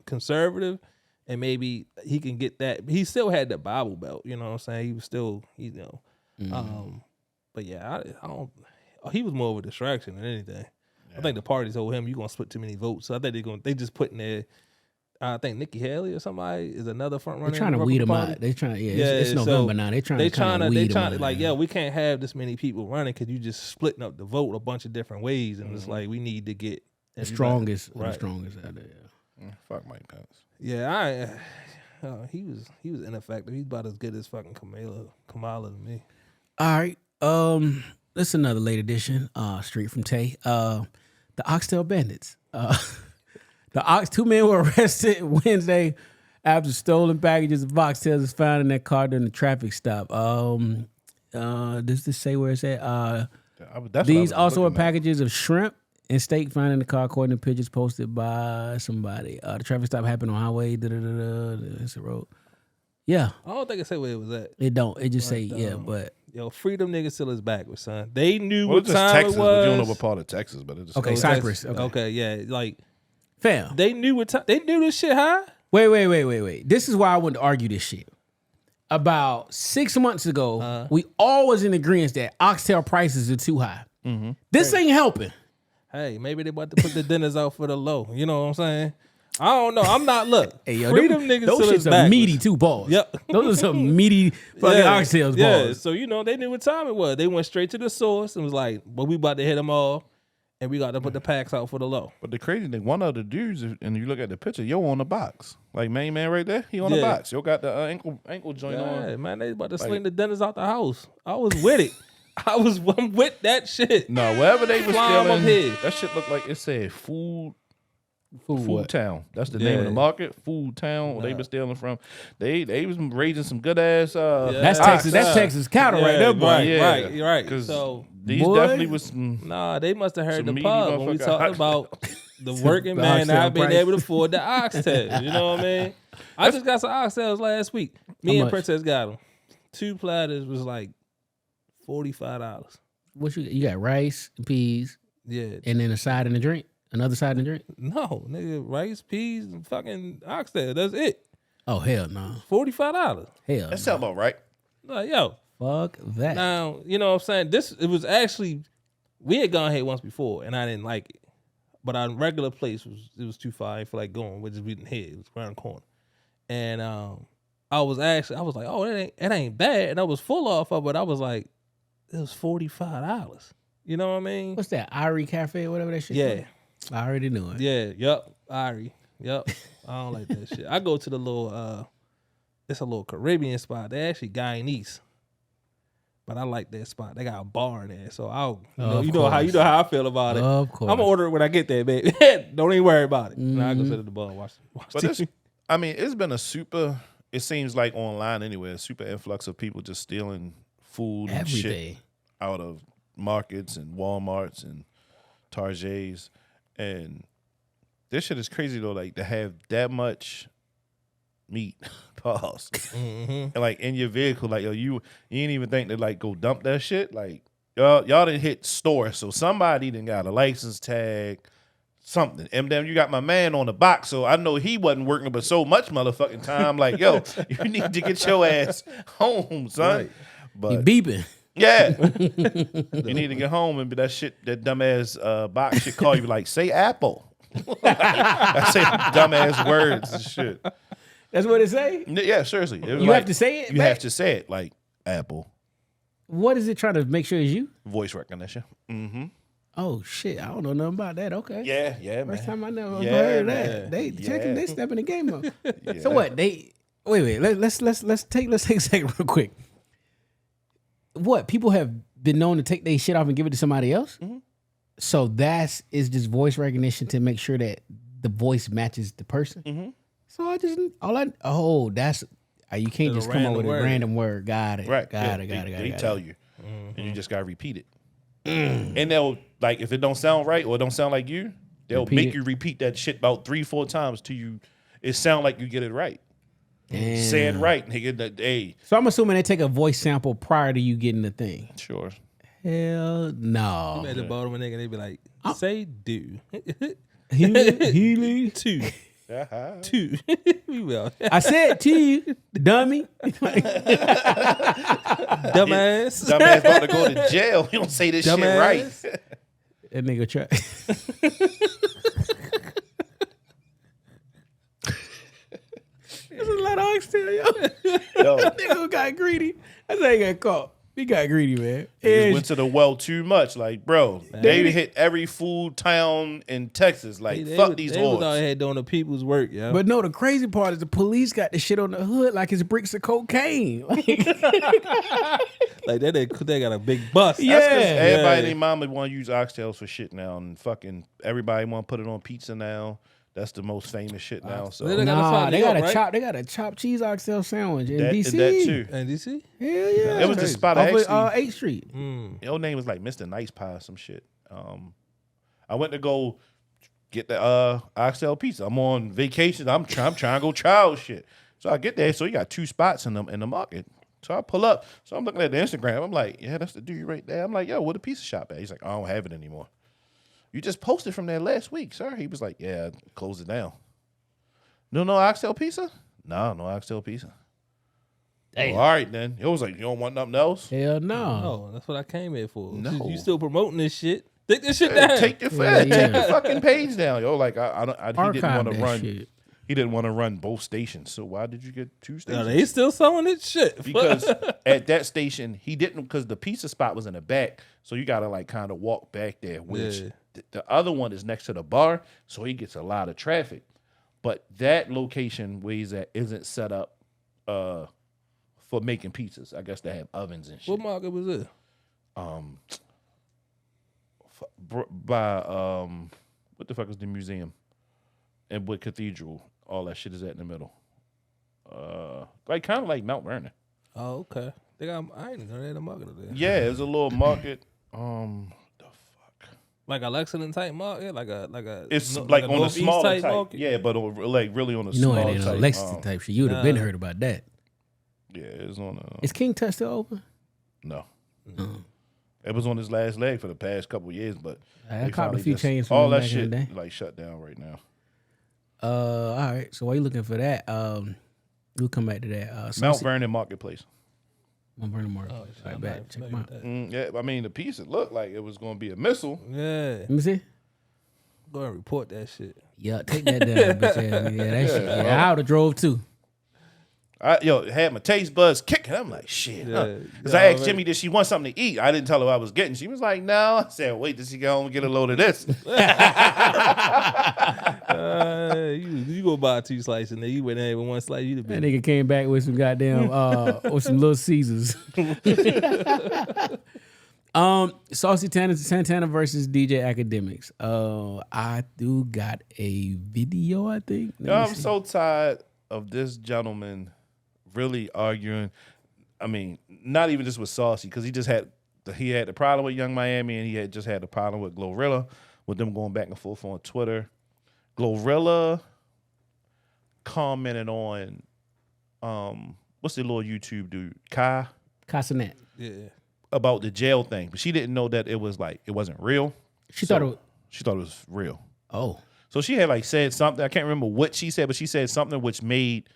conservative, and maybe he can get that. He still had the Bible Belt, you know what I'm saying? He was still, but yeah, I don't. He was more of a distraction than anything. Yeah. I think the party told him, "You're gonna split too many votes." So I think they just put in there. I think Nikki Haley or somebody is another front runner. They're trying to weed them out. They're trying. It's November now. They're trying to weed them out. Like, we can't have this many people running because you just splitting up the vote a bunch of different ways, and it's like we need to get the strongest out there. Yeah. Fuck Mike Pence. Yeah, he was ineffective. He's about as good as fucking Kamala to me. All right. This is another late edition. Straight from Tay. The Oxtail Bandits. Two men were arrested Wednesday after stolen packages of oxtails was found in their car during the traffic stop. Does this say where it's at? These also are packages of shrimp and steak found in the car, according to pictures posted by somebody. The traffic stop happened on highway. It's a road. Yeah. I don't think it say where it was at. It don't. It just say but. Yo, freedom niggas still is back with son. They knew what time Texas, it was. You don't know what part of Texas, but it's okay. Cypress. Okay, yeah, like fam. They knew what time. They knew this shit, huh? Wait. This is why I wanted to argue this shit. About 6 months ago, we all was in agreement that oxtail prices are too high. Mm-hmm. This ain't helping. Hey, maybe they about to put the dinners out for the low. You know what I'm saying? I don't know. I'm not look. Hey, yo, freedom niggas those still shits is are backwards. meaty too, balls. Yep. Those are some meaty fucking oxtails, balls. Yeah, so they knew what time it was. They went straight to the source and was like, well, we about to hit them all, and we got to put the packs out for the low. But the crazy thing, one of the dudes, and you look at the picture, yo on the box. Like main man right there, he on the box. Yo got the ankle joint on. Yeah, man, they about to sling the dinners out the house. I was with it. I'm with that shit. No, wherever they was Climb up stealing, here. that shit looked like it said Food what? Town. That's the name of the market. Food Town. Where they been stealing from. They was raising some good ass. That's Texas. That's Texas cattle right there, boy. Right. Because so these definitely was some. Nah, they must have heard the meaty pub when we talked about the working man not being able to afford the oxtails. You know what I mean? I just got some oxtails last week. Me and Princess got them. 2 platters was like $45. What you got? Rice, peas, Yeah. and then a side and a drink. Another side and a drink. No, nigga, rice, peas, and fucking oxtail. That's it. Oh hell no. $45. Hell. That sound about right. Like, yo. Fuck that. Now, you know what I'm saying? It was actually, we had gone here once before and I didn't like it. But our regular place was too far. I didn't feel like going, which is we didn't hit. It was around the corner. And I was like, oh, it ain't bad. And I was full off of it. I was like, it was $45. You know what I mean? What's that? Irie Cafe or whatever that shit Yeah. called? I already knew it. Yeah, yup. Irie. Yup. I don't like that shit. I go to the little it's a little Caribbean spot. They actually Guyanese. But I like that spot. They got a bar in there. So you know how I feel about it. Of course. I'm gonna order it when I get there, baby. Don't even worry about it. Now I go sit at the bar and watch But TV. it's been a super. It seems like online anyway, a super influx of people just stealing food and shit Everything. out of markets and Walmarts and Targets, and this shit is crazy though. Like to have that much meat, pause, and like in your vehicle, like yo, you ain't even think to like go dump that shit. Like y'all didn't hit store, so somebody didn't got a license tag, something. And then you got my man on the box, so I know he wasn't working but so much motherfucking time. Like yo, you need to get your ass home, son. He But beeping. yeah, you need to get home and be that shit. That dumbass box should call you like say Apple. I say dumbass words and shit. That's what it say? Yeah, seriously. It was You like, have to say it You back? have to say it like Apple. What is it trying to make sure it's you? Voice recognition. Mm-hmm. Oh shit, I don't know nothing about that. Okay. Yeah, man. First time I never Yeah, heard man. that. They checking, they stepping the game up. Yeah. So what? Wait. Let's take a second real quick. What, people have been known to take their shit off and give it to somebody else? Mm-hmm. So is just voice recognition to make sure that the voice matches the person. Mm-hmm. So that's you can't It's a just come up with random word. a random word. Got it. Right. Got yeah, it. They tell you, and you just gotta repeat it. And they'll like if it don't sound right or it don't sound like you, they'll Repeat make it. you repeat that shit about 3-4 times till you it sound like you get it right. Damn. Say it right, nigga. That hey, So I'm assuming they take a voice sample prior to you getting the thing. sure. Hell no. At the bottom of a nigga, they be like, say do. Healy. Two. Two. We will. I said to you, dummy. Dumbass. Dumbass about to go to jail. You don't say this shit Dumbass. right. That nigga try. There's a lot of oxtail, yo. Yo, That nigga got greedy. That's how he got caught. He got greedy, man. they just And went to the well too much. Like, bro, they hit every food town in Texas. Like, fuck these They was out whores. here doing the people's work, yo. but no, the crazy part is the police got the shit on the hood like it's bricks of cocaine. Like, Like they got a big bust. Yeah. That's 'cause everybody Yeah. and their mama want to use oxtails for shit now, and fucking everybody want to put it on pizza now. That's the most famous shit now. So They got nah, to they New got York, a right? chop. They got a chopped cheese oxtail sandwich in that, DC. that too. And DC? Hell yeah. It was the spot I Off of, actually. 8th Street. Your name was like Mr. Nice Pie or some shit. I went to go get the oxtail pizza. I'm on vacation. I'm trying to go child shit. So I get there. So you got 2 spots in the market. So I pull up. So I'm looking at the Instagram. I'm like, yeah, that's the dude right there. I'm like, yo, where the pizza shop at? He's like, I don't have it anymore. You just posted from there last week, sir. He was like, yeah, close it down. No oxtail pizza? No oxtail pizza. Oh, all right then. It was like, you don't want nothing else? Hell no. Oh, that's what I came here for. No. You still promoting this shit? Take this shit Hey, down. take your Yeah, take yeah. your fucking page down, yo. Like he didn't Archive want to that run. shit. He didn't want to run both stations. So why did you get 2 No, stations? they still selling this shit. Because at that station he didn't because the pizza spot was in the back, so you gotta like kind of walk back there. Which Yeah. the other one is next to the bar, so he gets a lot of traffic. But that location where he's at isn't set up for making pizzas. I guess they have ovens and shit. What market was it? By what the fuck is the museum and what cathedral? All that shit is at in the middle. Like kind of like Mount Vernon. Oh, okay. I ain't know they had a market over there. Yeah, it was a little market. The fuck. Like a Lexington type market, like a. It's no- like a on the Northeast smaller type. market? Yeah, but like really on the You know smaller it ain't no type. Lexington type shit. You would have been heard about that. Yeah, it was on Is King Tut still open? no. It was on his last leg for the past couple years, but I they copped a finally few just- chains from all them that back in shit the day. like shut down right now. All right. So while you looking for that, we'll come back to that. Mount Vernon Marketplace. Mount Vernon Market. Oh, shit, Right I'm back. not Check familiar them with out. that. Yeah, I mean the piece it looked like it was going to be a missile. Yeah, Let me see. go and report that shit. Yeah, take that down, bitch ass nigga. Yeah, that shit. Yeah, I would have drove too. I had my taste buds kicking. I'm like, shit. Yeah. Because Yeah, I asked already. Jimmy, did she want something to eat? I didn't tell her what I was getting. She was like, no. I said, wait till she get home and get a load of this. You go buy 2 slices and then you went in with 1 slice. You'd have That been. nigga came back with some goddamn with some Little Caesars. Saucy Santana versus DJ Academics. I do got a video, I think. Let me I'm see. so tired of this gentleman really arguing. I mean, not even just with Saucy, because he just had he had the problem with Young Miami, and he had just had the problem with Glorilla, with them going back and forth on Twitter. Glorilla commented on what's the little YouTube dude, Kai, Casanet. Yeah. about the jail thing, but she didn't know that it wasn't real. She thought it was real. Oh. So she had like said something. I can't remember what she said, but she said something which made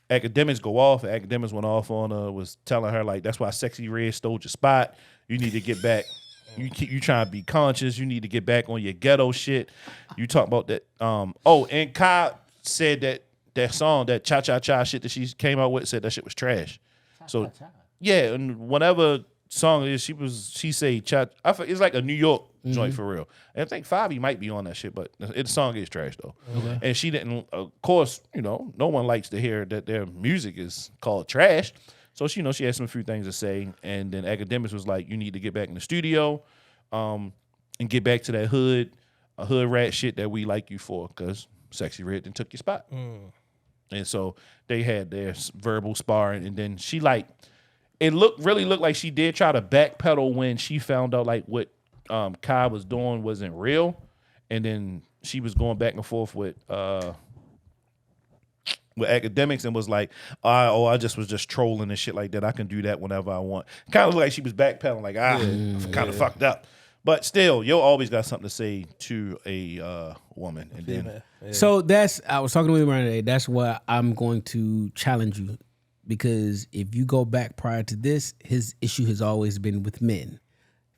Academics go off. Academics went off on her, was telling her like, that's why Sexy Red stole your spot. You need to get back. You trying to be conscious. You need to get back on your ghetto shit. You talk about that. And Kai said that song, that Cha Cha Cha shit that she came out with, said that shit was trash. So yeah, and whatever song it is, she say cha. It's like a New York joint for real. And I think Fabi might be on that shit, but the song is trash though. Okay. And she didn't. Of course, no one likes to hear that their music is called trash. So she had some few things to say, and then Academics was like, you need to get back in the studio, and get back to that hood rat shit that we like you for, because Sexy Red then took your spot. And so they had their verbal sparring, and then she it really looked like she did try to backpedal when she found out like what Kai was doing wasn't real, and then she was going back and forth with Academics and was like, I was just trolling and shit like that. I can do that whenever I want. Kind of like she was backpedaling, like I'm kind of fucked up. But still, you always got something to say to a woman. And then, So I was talking to him today. That's why I'm going to challenge you, because if you go back prior to this, his issue has always been with men.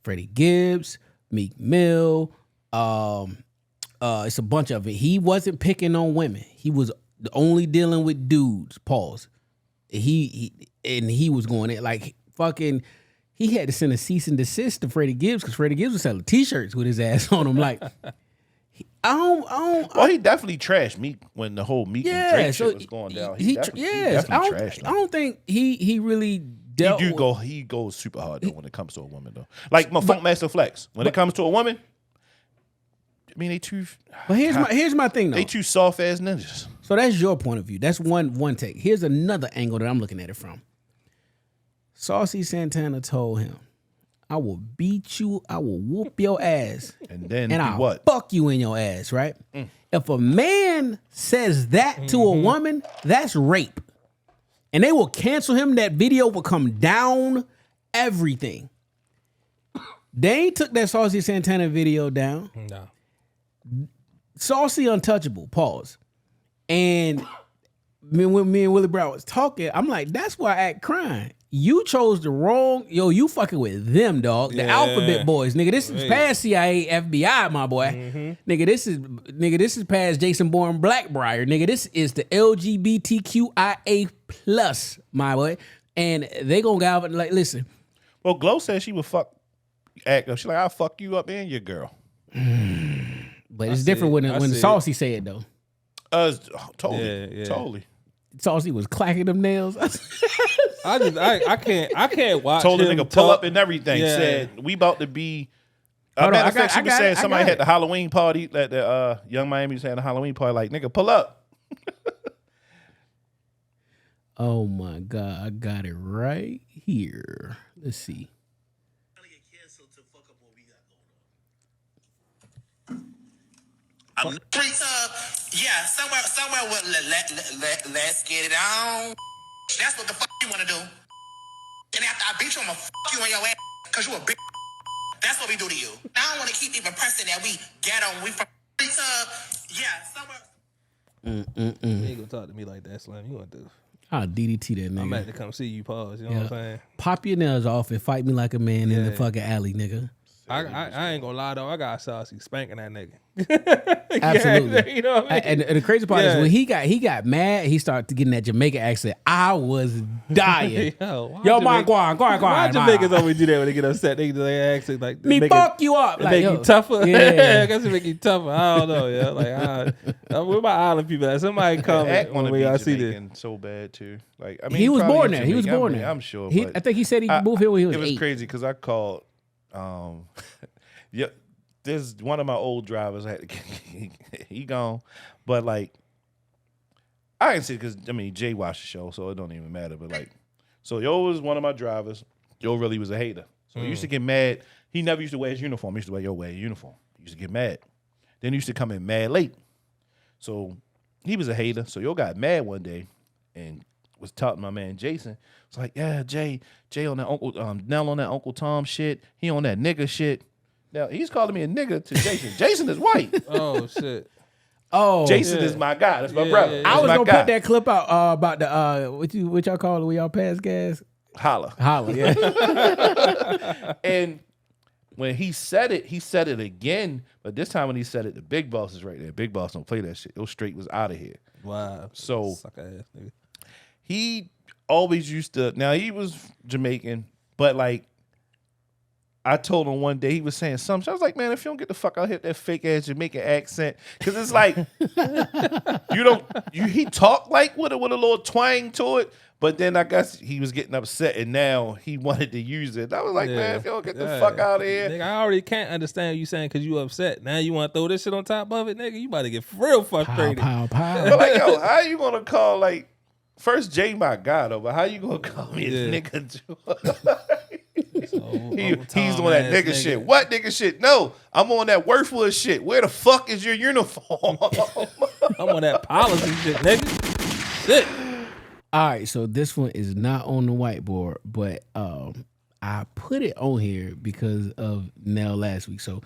Freddie Gibbs, Meek Mill, it's a bunch of it. He wasn't picking on women. He was only dealing with dudes. Pause. He was going it like fucking. He had to send a cease and desist to Freddie Gibbs because Freddie Gibbs was selling T-shirts with his ass on them. Like, Well, he definitely trashed Meek when the whole Meek and Drake shit was going down. He definitely trashed him. I don't think he really dealt. He goes super hard though when it comes to a woman though. Like my Funk Master Flex. When it comes to a woman, I mean they too. But here's my thing though. They too soft ass ninjas. So that's your point of view. That's one take. Here's another angle that I'm looking at it from. Saucy Santana told him, I will beat you, I will whoop your ass. And then I'll what? Fuck you in your ass, right? If a man says that to a woman, that's rape. And they will cancel him. That video will come down, everything. They ain't took that Saucy Santana video down. No. Saucy untouchable, pause. And when me and Willie Brown was talking, I'm like, that's why I act crying. You chose the wrong, you fucking with them, dog. The alphabet boys, nigga. This is past CIA, FBI, my boy. Nigga, this is past Jason Bourne Blackbriar. Nigga, this is the LGBTQIA plus, my boy. And they gonna go out like, listen. Well, Glow said she would act up. She's like, I'll fuck you up and your girl. But it's different when Saucy said it though. Totally. Totally. Saucy was clacking them nails. I can't watch. Told the him nigga pull talk. up and everything. Yeah. Said we about to be. Hold on, matter of fact, she was saying somebody had it. the Halloween party. That the Young Miami was having a Halloween party. Like nigga, pull up. Oh my God, I got it right here. Let's see. Somewhere with let's get it on. That's what the fuck you wanna do. And after I beat you, I'ma fuck you on your ass, cause you a bitch. That's what we do to you. I don't wanna keep even pressing that we get on. We from somewhere. You ain't gonna talk to me like that, Slim. You gonna do? I'll DDT that nigga. I'm about to come see you. Pause. You know what I'm saying? Pop your nails off and fight me like a man in the fucking alley, nigga. I ain't gonna lie though. I got Saucy spanking that nigga. Absolutely. You know what I mean? And the crazy part is when he got mad, he started getting that Jamaican accent. I was dying. Yo, man, go on. Why Jamaicans always do that when they get upset? They accent like me fuck you up. It like, make yo. you tougher. Yeah. I guess it make you tougher. I don't know. Yeah, like with my island people, like, somebody come when y'all see this. So bad too. Like I mean, he was born there. I'm sure. I think he said he moved here when he was 8. It was crazy because I called. Yeah, there's one of my old drivers. He gone, but like I can see because I mean Jay watched the show, so it don't even matter. But like, so yo was one of my drivers. Yo really was a hater. So he used to get mad. He never used to wear his uniform. He used to wear your uniform. He used to get mad. Then he used to come in mad late. So he was a hater. So yo got mad one day and was talking to my man Jason. It's like, yeah, Jay on that Nell on that Uncle Tom shit. He on that nigga shit. Now he's calling me a nigga to Jason. Jason is white. Oh shit. Oh, Jason is my guy. That's my brother. yeah. That's I was my gonna guy. put that clip out about the what y'all call it when y'all pass gas. Holla. Yeah. And when he said it again. But this time when he said it, the big boss is right there. Big boss don't play that shit. Those straight was out of here. Wow. So Sucker ass nigga. he always used to. Now he was Jamaican, but like I told him one day he was saying something. I was like, man, if you don't get the fuck out here with that fake ass Jamaican accent, because it's like he talked like with a little twang to it. But then I guess he was getting upset, and now he wanted to use it. I was like, man, if you don't get the fuck out of here. Nigga, I already can't understand you saying because you upset. Now you want to throw this shit on top of it, nigga? You about to get real frustrated. Pow. But like, yo, how you gonna call like first Jay my guy though, but how you gonna call me a nigga too? He's on that nigga shit. What nigga shit? No, I'm on that worthless shit. Where the fuck is your uniform? I'm on that policy shit, nigga. Shit. All right, so this one is not on the whiteboard, but I put it on here because of Nell last week. So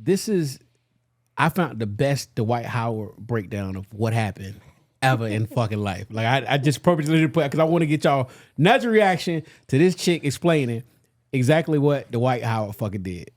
I found the best Dwight Howard breakdown of what happened ever in fucking life. Like I just purposely put because I want to get y'all natural reaction to this chick explaining exactly what Dwight Howard fucking did.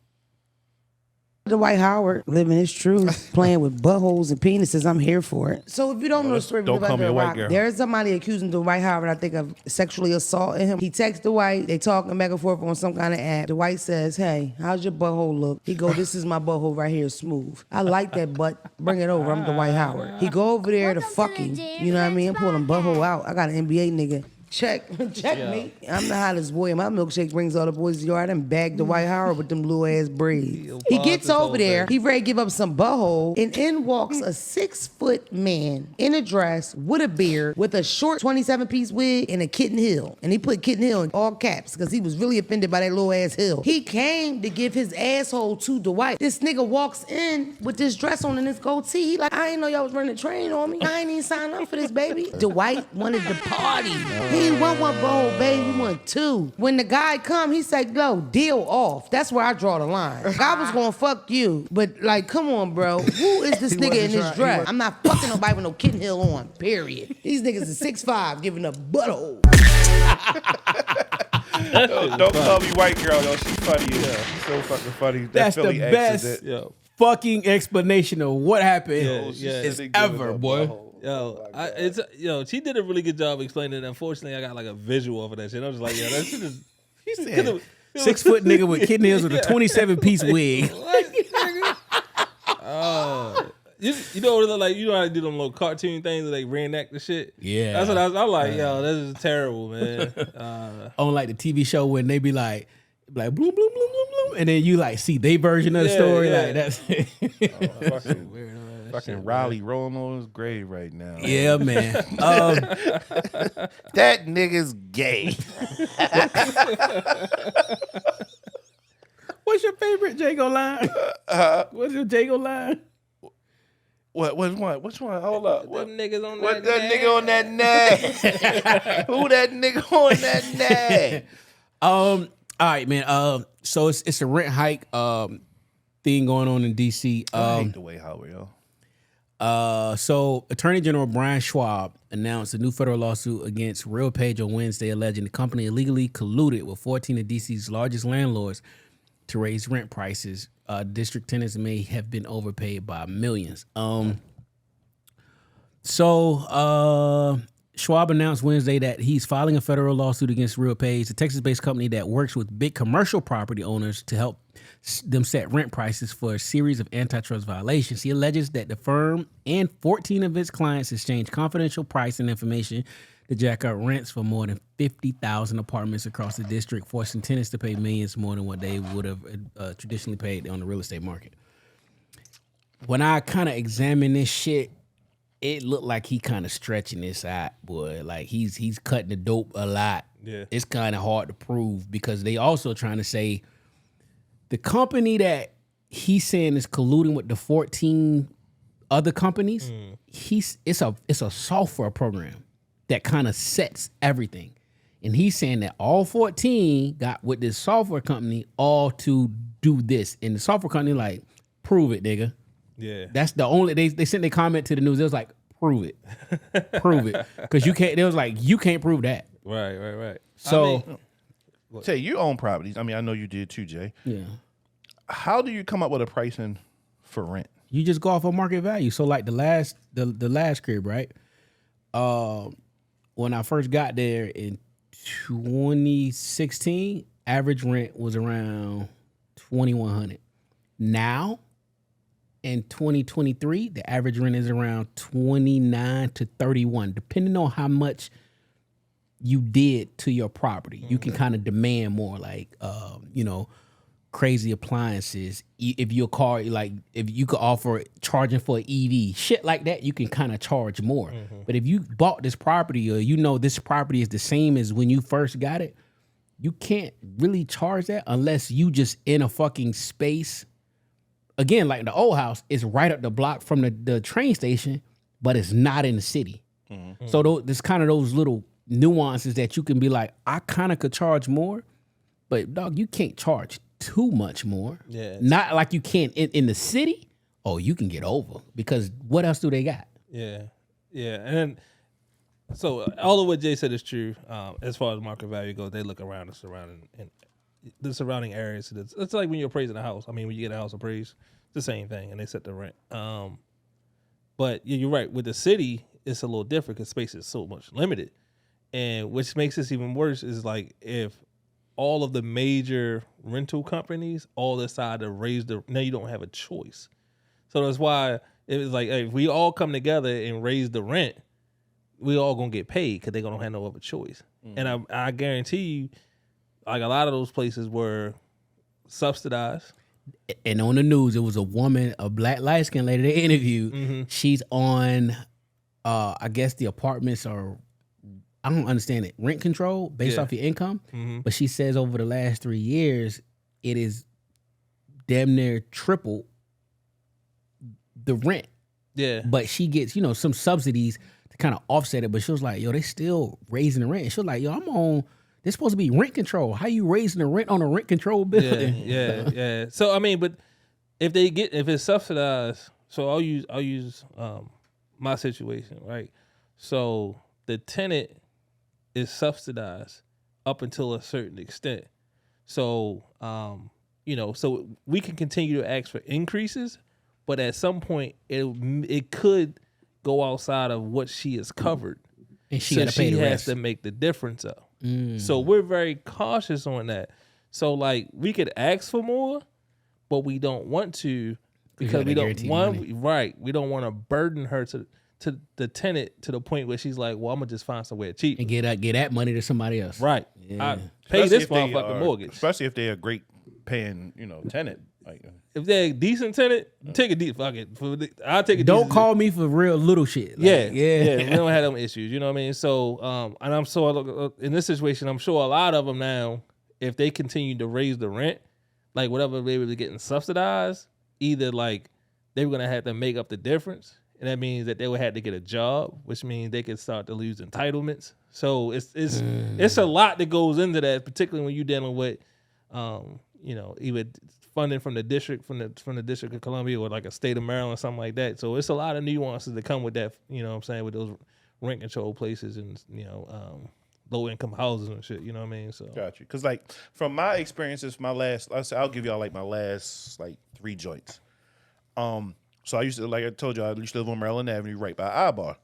Dwight Howard living his truth, playing with buttholes and penises. I'm here for it. So if you don't know the story, don't call me a white girl. There's somebody accusing Dwight Howard, I think, of sexually assaulting him. He texts Dwight. They talking back and forth on some kind of app. Dwight says, "Hey, how's your butthole look?" He go, "This is my butthole right here, smooth. I like that butt. Bring it over. I'm Dwight Howard." He go over there to fucking, you know what I mean? I'm pulling butthole out. I got an NBA nigga. Check me. I'm the hottest boy. My milkshake brings all the boys to the yard. I done bagged the White Howard with them little ass braids. He gets over there. He ready to give up some butthole. And in walks a 6-foot man in a dress with a beard with a short 27-piece wig and a Kitten Hill. And he put Kitten Hill in all caps because he was really offended by that little ass hill. He came to give his asshole to Dwight. This nigga walks in with this dress on and this goatee. He like, I ain't know y'all was running a train on me. I ain't even signed up for this, baby. Dwight wanted to party. He ain't want one bowl, baby. He want two. When the guy come, he said, "Go, deal off." That's where I draw the line. I was gonna fuck you, but like, come on, bro. Who is this nigga in this dress? I'm not fucking nobody with no Kitten Hill on. Period. These niggas is 6'5", giving up butthole. Don't call me white girl, yo. She's funny. Yeah, she's so fucking funny. That's Philly the best accident. fucking explanation of what happened Yeah, ever, boy. She did a really good job explaining it. Unfortunately, I got like a visual of that shit. I was like, that shit is. He said 6-foot nigga with Kitten Hills with a 27-piece wig. What, nigga? You know what it look like? You know how they do them little cartoon things where they reenact the shit? Yeah. That's what I'm like, yo, this is terrible, man. On like the TV show when they be like bloom, bloom, bloom, bloom, bloom, and then you like see their version of the story. Like that's Fucking Riley rolling on his grave right now. Yeah, man. That nigga's gay. What's your favorite Jago line? What's your Jago line? What? Which one? Which one? Hold up. What niggas on What that nigga on that neck? Who that nigga on that neck? All right, man. So it's a rent hike thing going on in DC. I hate the way Howard, yo. So Attorney General Brian Schwab announced a new federal lawsuit against RealPage on Wednesday, alleging the company illegally colluded with 14 of DC's largest landlords to raise rent prices. District tenants may have been overpaid by millions. So Schwab announced Wednesday that he's filing a federal lawsuit against RealPage, a Texas-based company that works with big commercial property owners to help them set rent prices for a series of antitrust violations. He alleges that the firm and 14 of its clients exchanged confidential pricing information to jack up rents for more than 50,000 apartments across the district, forcing tenants to pay millions more than what they would have traditionally paid on the real estate market. When I kind of examine this shit, it looked like he kind of stretching this out, boy. Like he's cutting the dope a lot. Yeah. it's kind of hard to prove because they also trying to say the company that he's saying is colluding with the 14 other companies. It's a software program that kind of sets everything, and he's saying that all 14 got with this software company all to do this, and the software company like prove it, nigga. Yeah. That's the only they sent their comment to the news. It was like prove it, because you can't. They was like you can't prove that. Right. So Say you own properties. I mean, I know you did too, Jay. yeah. How do you come up with a pricing for rent? You just go off of market value. So like the last crib, right? When I first got there in 2016, average rent was around $2,100. Now, in 2023, the average rent is around $29 to $31, depending on how much you did to your property. You can kind of demand more, like crazy appliances. If your car, like if you could offer charging for an EV, shit like that, you can kind of charge more. But if you bought this property or this property is the same as when you first got it, you can't really charge that unless you just in a fucking space. Again, like the old house is right up the block from the train station, but it's not in the city. So there's kind of those little nuances that you can be like, I kind of could charge more, but dog, you can't charge too much more. Yeah. Not like you can in the city. Oh, you can get over because what else do they got? Yeah. And then, so all of what Jay said is true. As far as market value goes, they look around the surrounding areas. It's like when you're appraising a house. I mean, when you get a house appraised, it's the same thing, and they set the rent. But you're right. With the city, it's a little different because space is so much limited. And which makes this even worse is like if all of the major rental companies all decide to raise now you don't have a choice. So that's why it was like, hey, if we all come together and raise the rent, we all gonna get paid because they're gonna have no other choice. And I guarantee you, like a lot of those places were subsidized. And on the news, it was a woman, a black light-skinned lady they interviewed. She's on, I guess the apartments are, I don't understand it, rent control based off your income. But she says over the last 3 years, it is damn near triple the rent. Yeah. But she gets, some subsidies to kind of offset it. But she was like, yo, they still raising the rent. And she was like, yo, there's supposed to be rent control. How you raising the rent on a rent control building? Yeah. So I mean, but if it's subsidized, so I'll use my situation, right? So the tenant is subsidized up until a certain extent. So so we can continue to ask for increases, but at some point it could go outside of what she is covered. And she got to pay the has rest. to make the difference up. So we're very cautious on that. So like we could ask for more, but we don't want to because we don't want we don't want to burden her to the tenant to the point where she's like, well, I'm gonna just find somewhere cheap and get that money to somebody else. Right. Yeah. I pay this Especially if they motherfucking mortgage. Especially if they're a great paying, tenant. Like, if they're a decent tenant, take a deep fuck it. I'll take a Don't decent call me for real little shit. Like, yeah. We don't have them issues. You know what I mean? So, and I'm so in this situation, I'm sure a lot of them now, if they continue to raise the rent, like whatever they were getting subsidized, either like they were gonna have to make up the difference, and that means that they would have to get a job, which means they could start to lose entitlements. So it's a lot that goes into that, particularly when you're dealing with, either funding from the district, from the District of Columbia or like a state of Maryland, something like that. So it's a lot of nuances that come with that, you know what I'm saying, with those rent control places and, low income houses and shit, you know what I mean? So got you. Because like from my experiences, I'll give y'all like my last like 3 joints. So I used to, like I told you, I used to live on Maryland Avenue right by I-Bar.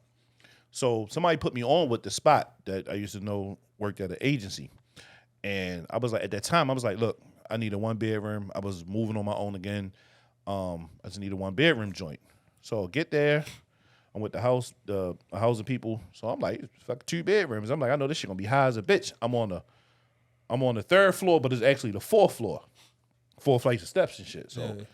So somebody put me on with the spot that I used to know worked at an agency. And I was like, at that time, I was like, look, I need a 1-bedroom. I was moving on my own again. I just need a 1-bedroom joint. So I get there. I'm with the housing people. So I'm like, it's like 2 bedrooms. I'm like, I know this shit gonna be high as a bitch. I'm on the 3rd floor, but it's actually the 4th floor. 4 flights of steps and shit. So I'm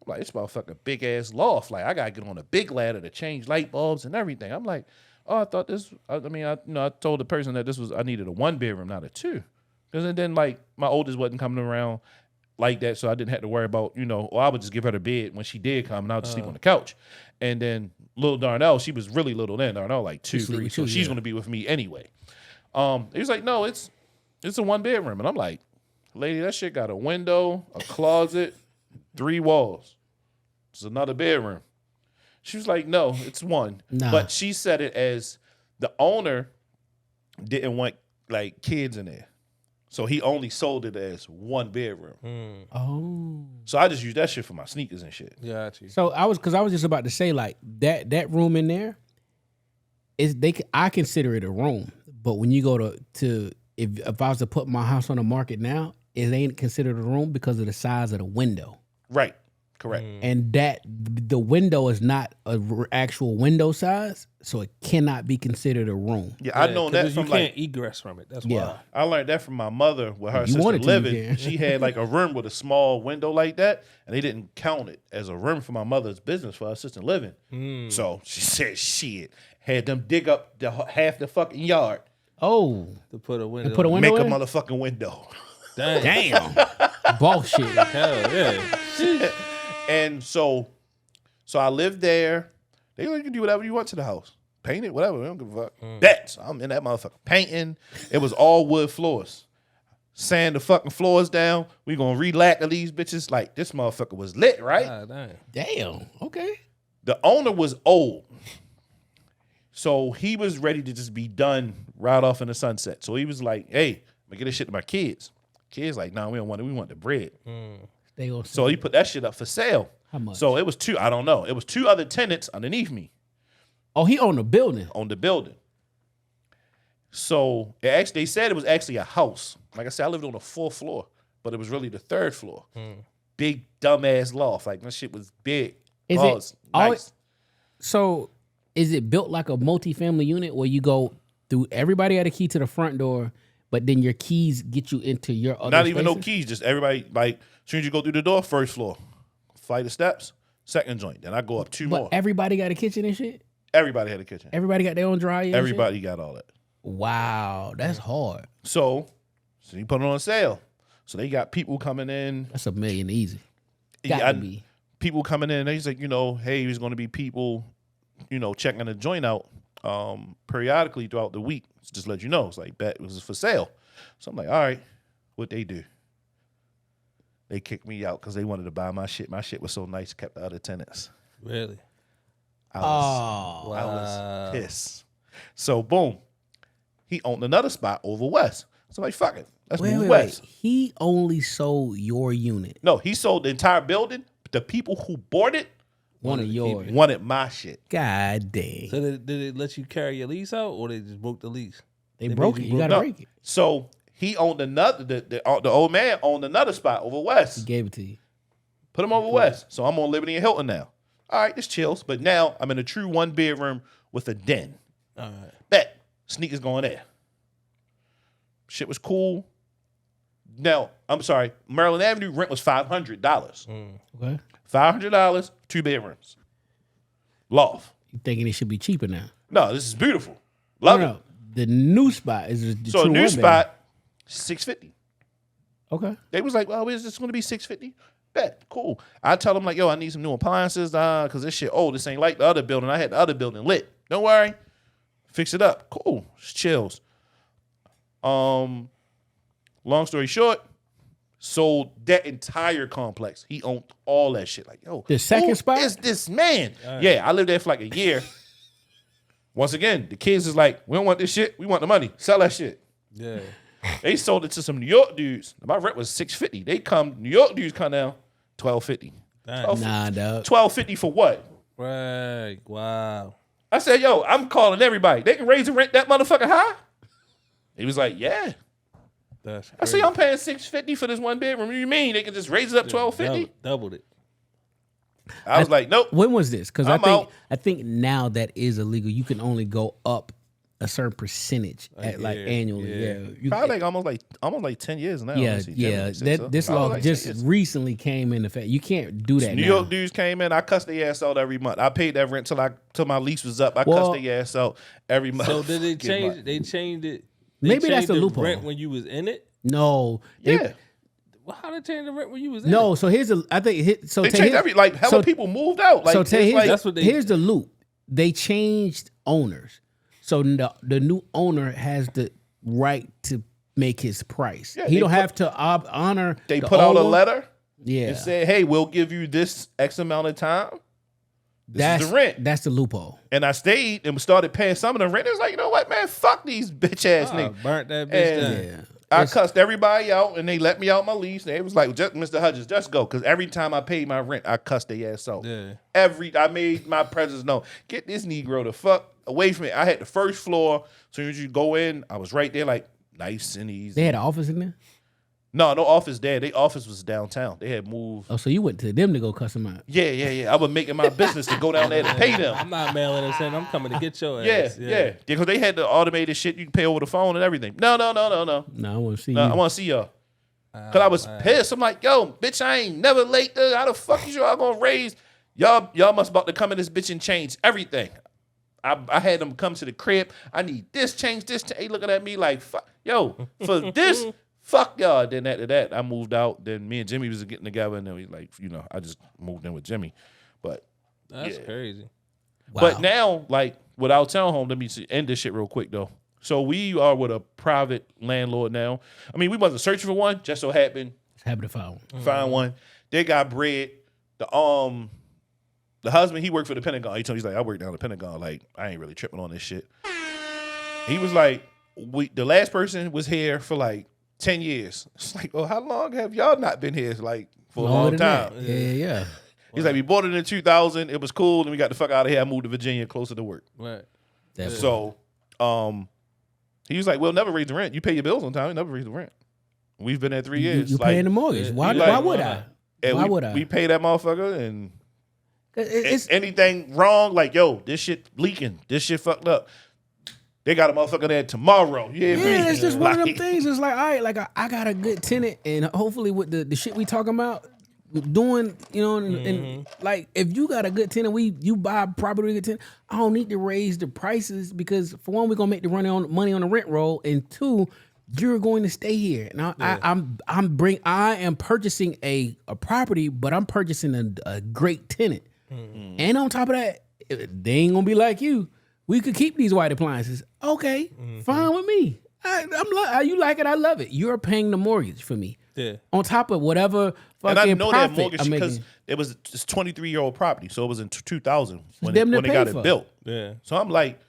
like, it's about fucking big ass loft. Like I gotta get on a big ladder to change light bulbs and everything. I'm like, oh, I thought this. I mean, I told the person that I needed a 1 bedroom, not a 2. Because then like my oldest wasn't coming around like that, so I didn't have to worry about, or I would just give her the bed when she did come, and I would just sleep on the couch. And then little Darnell, she was really little then. Darnell like 2, 3, so she's gonna be with me anyway. He was like, no, it's a 1 bedroom, and I'm like, lady, that shit got a window, a closet, 3 walls. It's another bedroom. She was like, no, it's 1. Nah. But she said it as the owner didn't want like kids in there. So he only sold it as 1 bedroom. Oh. So I just use that shit for my sneakers and shit. Got you. So I was just about to say like that room in there I consider it a room, but when you go to if I was to put my house on the market now, it ain't considered a room because of the size of the window. Right. Correct. And that the window is not a actual window size, so it cannot be considered a room. Yeah, I know that from you can't egress from it. That's why. I learned that from my mother with her You sister wanted to, you living. can. She had like a room with a small window like that, and they didn't count it as a room for my mother's business for her sister living. So she said, shit, had them dig up half the fucking yard. Oh, To put a window. window Make in? a motherfucking window. Damn. Bullshit. Hell yeah. And so I lived there. They let you do whatever you want to the house. Paint it, whatever. I don't give a fuck. So I'm in that motherfucker painting. It was all wood floors. Sand the fucking floors down. We gonna re-lacquer these bitches. Like, this motherfucker was lit, right? God damn. Damn. Okay. The owner was old. So he was ready to just be done right off in the sunset. So he was like, hey, I'm gonna get this shit to my kids. Kids like, nah, we don't want it. We want the bread. They gonna So he put that shit up for sale. How much? So it was 2, I don't know. It was 2 other tenants underneath me Oh, he owned the building. on the building. So they said it was actually a house. Like I said, I lived on the 4th floor, but it was really the 3rd floor. Big dumbass loft. Like, that shit was big. Is Oh, it it's all- nice. So is it built like a multi-family unit where you go through everybody had a key to the front door, but then your keys get you into your other Not even no spaces? keys. Just everybody, like, as soon as you go through the door, 1st floor. Flight of steps, 2nd joint. Then I go up 2 But more. everybody got a kitchen and shit? Everybody had a kitchen. Everybody got their own dryer and shit? Everybody got all that. Wow, that's hard. So you put it on sale. So they got people coming in. That's $1 million easy. Got to be. People coming in. They like, hey, there's going to be people, checking the joint out periodically throughout the week. Just let you know. It's like, bet it was for sale. So I'm like, all right, what they do? They kicked me out because they wanted to buy my shit. My shit was so nice, kept the other tenants. Really? I was pissed. So boom, he owned another spot over west. So I'm like, fuck it, let's move west. He only sold your unit. No, he sold the entire building. But the people who bought it One of yours. wanted my shit. God dang. So did it let you carry your lease out, or they just broke the lease? They broke it. You got to No. break it. So he owned another. The old man owned another spot over west. He gave it to you. Put him over west. So I'm on Liberty and Hilton now. All right, this chills. But now I'm in a true 1 bedroom with a den. All right. Bet. Sneakers going there. Shit was cool. Now, I'm sorry, Maryland Avenue rent was $500. Okay. $500, 2 bedrooms. Loft. You thinking it should be cheaper now? No, this is beautiful. Love No. The new spot is the it. So true a new one spot, $650. Okay. They was like, well, is this going to be $650? Bet. Cool. I tell them like, yo, I need some new appliances because this shit, this ain't like the other building. I had the other building lit. Don't worry. Fix it up. Cool. Just chills. Long story short, sold that entire complex. He owned all that shit. Like, yo, The second who spot? is this man? Yeah, I lived there for like a year. Once again, the kids is like, we don't want this shit. We want the money. Sell that shit. Yeah. They sold it to some New York dudes. My rent was $650. New York dudes come down $1,250. Nah, dog. $1,250 for what? Right. Wow. I said, yo, I'm calling everybody. They can raise the rent that motherfucker high? He was like, yeah. That's I say I'm paying $650 for this 1 bedroom. What do you mean they can just raise it up $1,250? Doubled it. I was like, nope. When was this? Because I'm out. I think now that is illegal. You can only go up a certain percentage at like annually. Yeah, You- Probably like almost like 10 years now. yeah, Let me see, yeah. Jimmy, six, so This probably law like 10 just years. recently came into effect. You can't do that New now. York dudes came in. I cussed their ass out every month. I paid that rent till my lease was up. I Well, cussed their ass out every month. So did they Get change? my- They changed it. Maybe that's changed the the loophole. rent when you was in it. No, Yeah, Well, how they change the rent when you was in no. it? So here's a. I think so. they to changed his- hella so- people moved out. Like, so it's to his, like, that's what they- here's the loop. They changed owners, so the new owner has the right to make his price. Yeah, he they don't put- have to honor. they the put out old a one. letter Yeah, and said, "Hey, we'll give you this X amount of time. This is the rent." That's the loophole. And I stayed and started paying some of the rent. It was like, you know what, man? Fuck these bitch ass Oh, niggas. burnt that bitch And down. I cussed everybody out, and they let me out my lease. They was like, just, Mr. Hudgins, just go. Because every time I paid my rent, I cussed their ass out. Yeah. I made my presence known. Get this Negro the fuck away from me. I had the first floor. As soon as you go in, I was right there, like, nice and easy. They had an office in there. No office there. Their office was downtown. They had moved. Oh, so you went to them to go cuss them out? Yeah. I was making my business to go down there to pay them. I'm not mailing this in. I'm coming to get your Yeah, ass. yeah. Because they had the automated shit you can pay over the phone and everything. No. No, I want to see No, you. I want to see y'all. Because I was pissed. I'm like, yo, bitch, I ain't never late. How the fuck is y'all going to raise? Y'all must about to come in this bitch and change everything. I had them come to the crib. I need this change, this change. They looking at me like, fuck. Yo, for this, fuck y'all. Then after that, I moved out. Then me and Jimmy was getting together. And then we like, I just moved in with Jimmy. But That's yeah. crazy. Wow. But now, like, with our townhome, let me end this shit real quick, though. So we are with a private landlord now. I mean, we wasn't searching for one. Just so happened, Happy to find one. find one. They got bread. The husband, he worked for the Pentagon. He told me, he's like, I work down the Pentagon. Like, I ain't really tripping on this shit. He was like, the last person was here for like 10 years. It's like, oh, how long have y'all not been here? It's like, for a long Longer than time. that. Yeah. He's like, we bought it in 2000. It was cool. Then we got the fuck out of here. I moved to Virginia closer to work. Right. Definitely. So, he was like, we'll never raise the rent. You pay your bills on time. We never raise the rent. We've been there 3 years. You like, paying the mortgage. Why like- would I? and Why we, would I? We pay that motherfucker and It's anything wrong, like, yo, this shit leaking. This shit fucked up. They got a motherfucker there tomorrow. You hear me? yeah, it's just one of them Like, things. It's like, all right, like I got a good tenant, and hopefully with the shit we talking about doing, and like if you got a good tenant, you buy property with a good tenant. I don't need to raise the prices because for one, we're gonna make the money on the rent roll, and two, you're going to stay here. Now I am purchasing a property, but I'm purchasing a great tenant, and on top of that, they ain't gonna be like you. We could keep these white appliances. Okay, fine with me. You like it, I love it. You're paying the mortgage for me. Yeah. On top of whatever and fucking I know that profit mortgage I'm because making. it's 23-year-old property, so it was in 2000 when damn near they got paid it for. built. Yeah. So I'm like,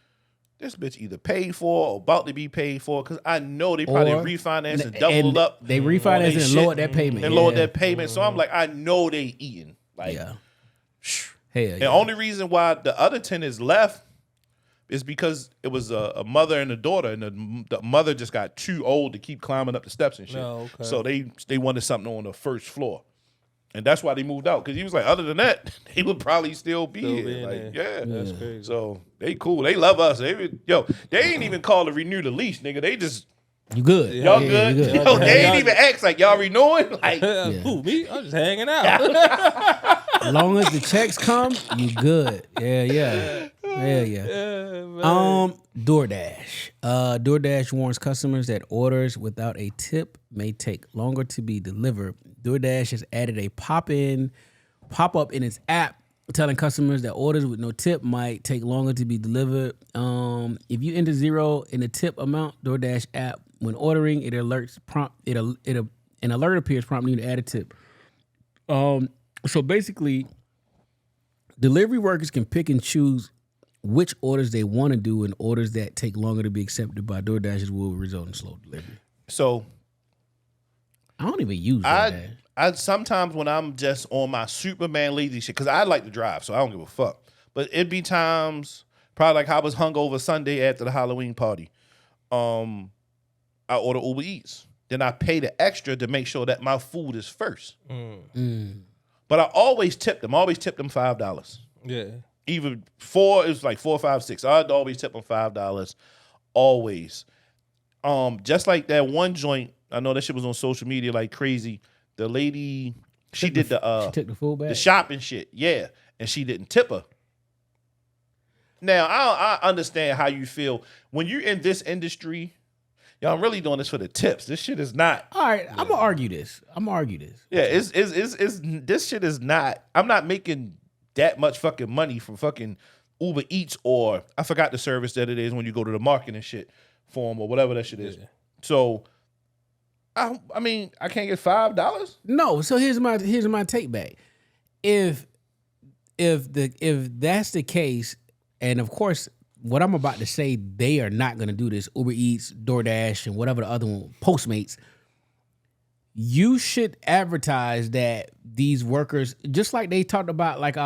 this bitch either paid for or about to be paid for because I know they probably Or- refinanced and and doubled up. They on refinanced they and shit lowered that payment. and lowered that payment. So I'm like, I know they eating. Like, Yeah. shh. Hell The only reason why the other tenants left is because it was a mother and a daughter, and the mother just got too old to keep climbing up the steps and shit. Oh, okay. So they wanted something on the first floor, and that's why they moved out. Because he was like, other than that, they would probably still be Still here. be in Like, there. yeah, That's crazy. So they cool. They love us. They ain't even called to renew the lease, nigga. They just You good? y'all Yeah, good. you good. Yo, they ain't even ask like y'all renewing. Like, Who, me? I'm just hanging out. As long as the checks come, you good. Yeah. DoorDash. DoorDash warns customers that orders without a tip may take longer to be delivered. DoorDash has added a pop-up in its app telling customers that orders with no tip might take longer to be delivered. If you enter zero in the tip amount, DoorDash app, when ordering, an alert appears prompting you to add a tip. So basically, delivery workers can pick and choose which orders they want to do, and orders that take longer to be accepted by DoorDashers will result in slow delivery. so I don't even use DoorDash. I sometimes when I'm just on my Superman lazy shit, because I like to drive, so I don't give a fuck. But it be times, probably like I was hungover Sunday after the Halloween party. I order Uber Eats. Then I pay the extra to make sure that my food is first. But I always tip them. I always tip them $5. Yeah. Even 4, it was like 4, 5, 6. I'd always tip them $5. always. Just like that one joint, I know that shit was on social media like crazy. The lady, she took the food bag, the shopping shit, yeah, and she didn't tip her. Now I understand how you feel when you're in this industry. Y'all, I'm really doing this for the tips. This shit is not. All right, I'm gonna argue this. Yeah, it's this shit is not. I'm not making that much fucking money from fucking Uber Eats, or I forgot the service that it is when you go to the market and shit for them or whatever that shit is. So, I mean, I can't get $5. No. So here's my take back. If that's the case, and of course, what I'm about to say, they are not going to do this. Uber Eats, DoorDash, and whatever the other one, Postmates. You should advertise that these workers, just like they talked about, like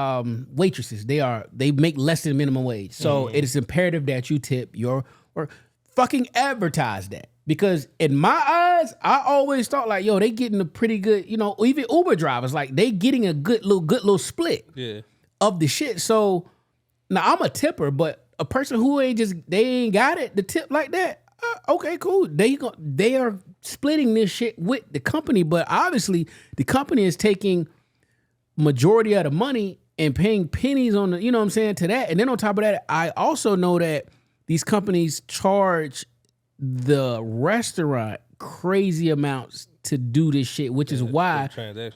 waitresses, they make less than minimum wage. So it is imperative that you tip your or fucking advertise that. Because in my eyes, I always thought like, yo, they getting a pretty good, even Uber drivers, like they getting a good little split of the shit. So now I'm a tipper, but a person who they ain't got it, the tip like that, okay, cool. They are splitting this shit with the company, but obviously the company is taking majority of the money and paying pennies on the, to that. And then on top of that, I also know that these companies charge the restaurant crazy amounts to do this shit, which is why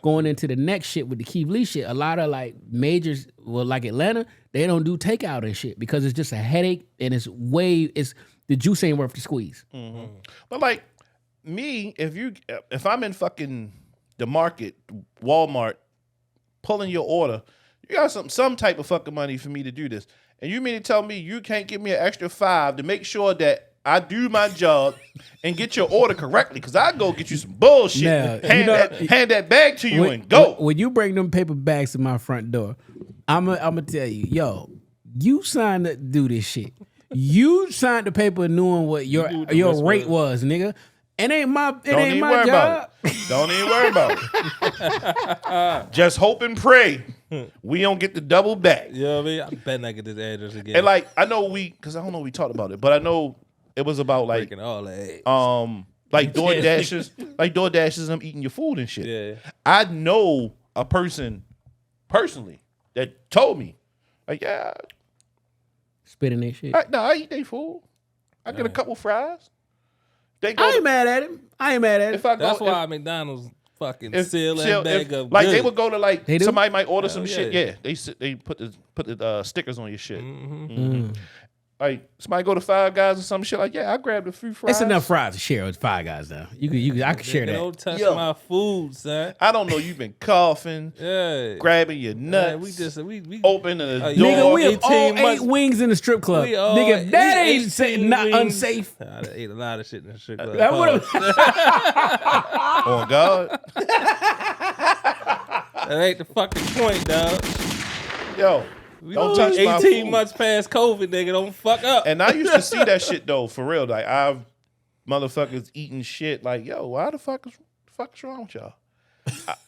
going into the next shit with the Keith Lee shit, a lot of like majors, well, like Atlanta, they don't do takeout and shit because it's just a headache and it's the juice ain't worth the squeeze. Mm-hmm. But like me, if I'm in fucking the market, Walmart, pulling your order, you got some type of fucking money for me to do this. And you mean to tell me you can't give me an extra $5 to make sure that I do my job and get your order correctly? Because I go get you some bullshit, now, hand that bag to you and go. When you bring them paper bags to my front door, I'm gonna tell you, yo, you signed to do this shit. You signed the paper knowing what your rate was, nigga. It ain't my job. Don't even worry about it. Just hope and pray we don't get the double back. You know what I mean? I bet I get this address again. And like I know because I don't know we talked about it, but I know it was about like all that. like DoorDashes, I'm eating your food and shit. Yeah. I know a person personally that told me, like, yeah, spitting that shit. I eat their food. I get a couple fries. I ain't mad at him. That's why McDonald's fucking seal that bag up. Like good. they would go to like somebody might order some shit. Yeah, they put the stickers on your shit. Mm-hmm. Like somebody go to Five Guys or some shit. Like I grabbed a few fries. It's enough fries to share with Five Guys now. I can share that. Don't touch my food, son. I don't know. You've been coughing, grabbing your nuts. We open the door. Nigga, we have all 8 wings in the strip club. Nigga, that ain't not unsafe. I ate a lot of shit in the strip club. Oh God, that ain't the fucking point, dog. Yo. Don't touch 18 my food. months past COVID, nigga. Don't fuck up. And I used to see that shit though, for real. Like I've motherfuckers eating shit. Like yo, why the fuck is wrong with y'all?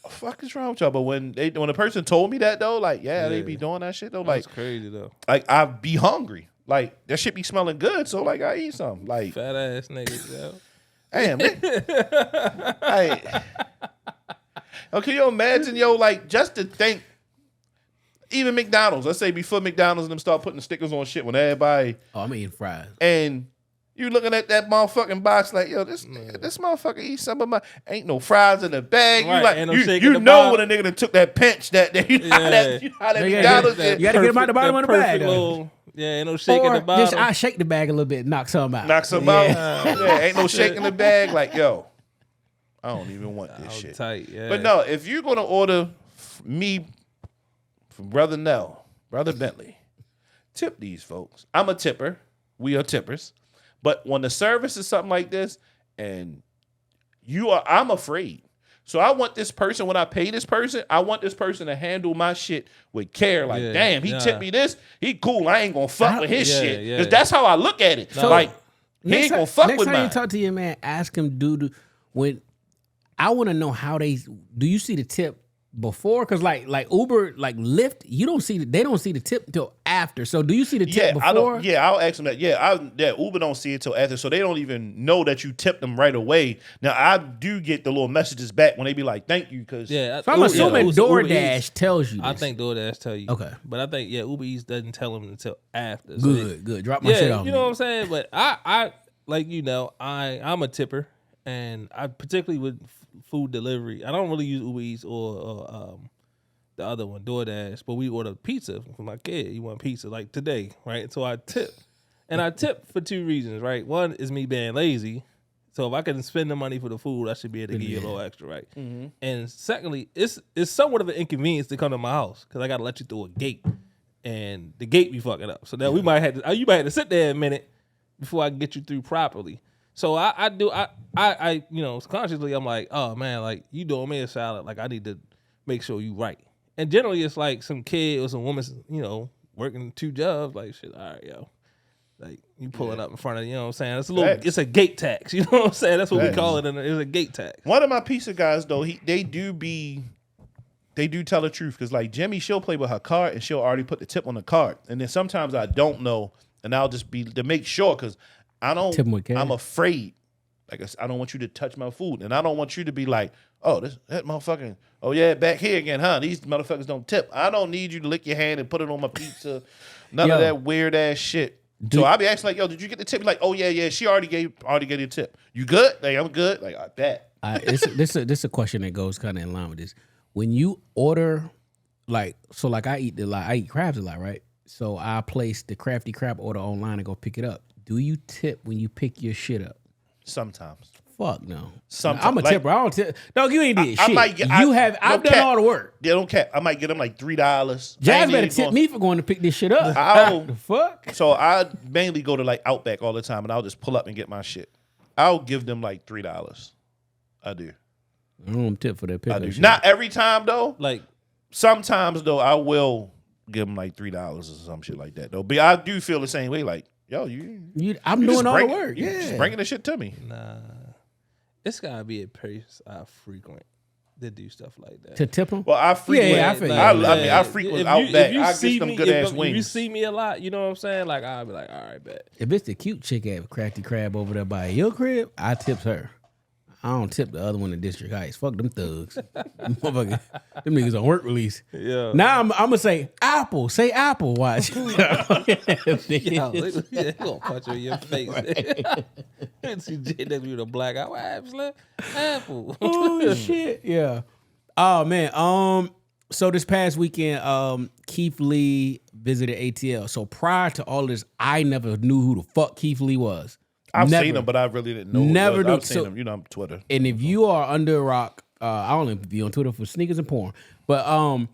Fuck is wrong with y'all? But when a person told me that though, like they be doing that shit though. Like that's crazy though. Like I be hungry. Like that shit be smelling good, so like I eat something. Like fat ass niggas, yo. Damn, man. Hey. Oh, can you imagine, yo? Like just to think. Even McDonald's, let's say before McDonald's and them start putting the stickers on shit when everybody. Oh, I'm eating fries. And you looking at that motherfucking box like, yo, this motherfucker eat some of my. Ain't no fries in the bag. Right, you like, you know when a nigga that took that pinch that you know how that McDonald's. You gotta get him out the bottom of the bag. Ain't no shaking the bottom. Just I shake the bag a little bit, knock some out. Ain't no shaking the bag. Like, yo, I don't even want this shit. Tight, yeah. But no, if you're gonna order me. From Brother Nell, Brother Bentley, tip these folks. I'm a tipper. We are tippers. But when the service is something like this, and I'm afraid. So I want this person, when I pay this person, I want this person to handle my shit with care. Like, damn, he tipped me this. He cool. I ain't gonna fuck with his shit. Because that's how I look at it. So like, he ain't gonna fuck with mine. Next time you talk to your man, ask him, when I want to know how do you see the tip before? Because like Uber, like Lyft, they don't see the tip until after. So do you see the tip before? I don't. Yeah, I'll ask them that. Yeah, Uber don't see it till after, so they don't even know that you tipped them right away. Now I do get the little messages back when they be like, "Thank you," because so I'm assuming DoorDash tells you this. I think DoorDash tell you. Okay, but I think Uber Eats doesn't tell them until after. So good. Drop my shit off. You know what I'm saying? But I like I'm a tipper, and I particularly with food delivery. I don't really use Uber Eats or the other one, DoorDash, but we order pizza for my kid. You want pizza like today, right? So I tip. And I tip for two reasons, right? One is me being lazy. So if I can spend the money for the food, I should be able to give you a little extra, right? Mm-hmm. And secondly, it's somewhat of an inconvenience to come to my house because I got to let you through a gate. And the gate be fucking up. So now you might have to sit there a minute before I can get you through properly. So I consciously I'm like, oh man, like you doing me a salad. Like I need to make sure you right. And generally, it's like some kid or some woman, working 2 jobs. Like, shit, all right, yo. Like, you pulling up in front of, you know what I'm saying? It's a gate tax. You know what I'm saying? That's what we call it. It's a gate tax. One of my pizza guys, though, they do tell the truth. Because, like, Jimmy, she'll play with her card, and she'll already put the tip on the card. And then sometimes I don't know, and I'll just be, to make sure, because I'm afraid. Like, I don't want you to touch my food. And I don't want you to be like, oh, that motherfucking, oh, yeah, back here again, huh? These motherfuckers don't tip. I don't need you to lick your hand and put it on my pizza. None of that weird-ass shit. So I'll be asking, like, yo, did you get the tip? Like, oh, yeah, she already gave you a tip. You good? Like, I'm good. Like, I bet. This a question that goes kind of in line with this. When you order, I eat crabs a lot, right? So I place the Crafty Crab order online and go pick it up. Do you tip when you pick your shit up? Sometimes. Fuck no. Sometimes. I'm a tipper. I don't tip. No, you ain't did shit. I've done all the work. Yeah, don't cap. I might get them like $3. Jazz better tip me for going to pick this shit up. The fuck? So I mainly go to like Outback all the time, and I'll just pull up and get my shit. I'll give them like $3. I do. I don't tip for that pickup. I do. Not every time though. Like sometimes though, I will give them like $3 or some shit like that though. But I do feel the same way. Like, yo, I'm doing all the work. You just bringing the shit to me. Nah. It's gotta be a place I frequent to do stuff like that. To tip them? Well, I frequent. Yeah, I feel I frequent Outback. I get some good ass wings. If you see me a lot, you know what I'm saying? Like I'll be like, all right, bet. If it's the cute chick at Crafty Crab over there by your crib, I tips her. I don't tip the other one in District Heights. Fuck them thugs. Motherfucker, them niggas on work release. Yeah. Now I'm gonna say Apple. Say Apple. Watch. They gonna punch you in your face. See Jay with a black eye. What happened? Apple. Oh shit. Yeah. Oh man. So this past weekend, Keith Lee visited ATL. So prior to all this, I never knew who the fuck Keith Lee was. I've seen him, but I really didn't know. Never knew. I've seen him. On Twitter. And if you are under a rock, I only be on Twitter for sneakers and porn. But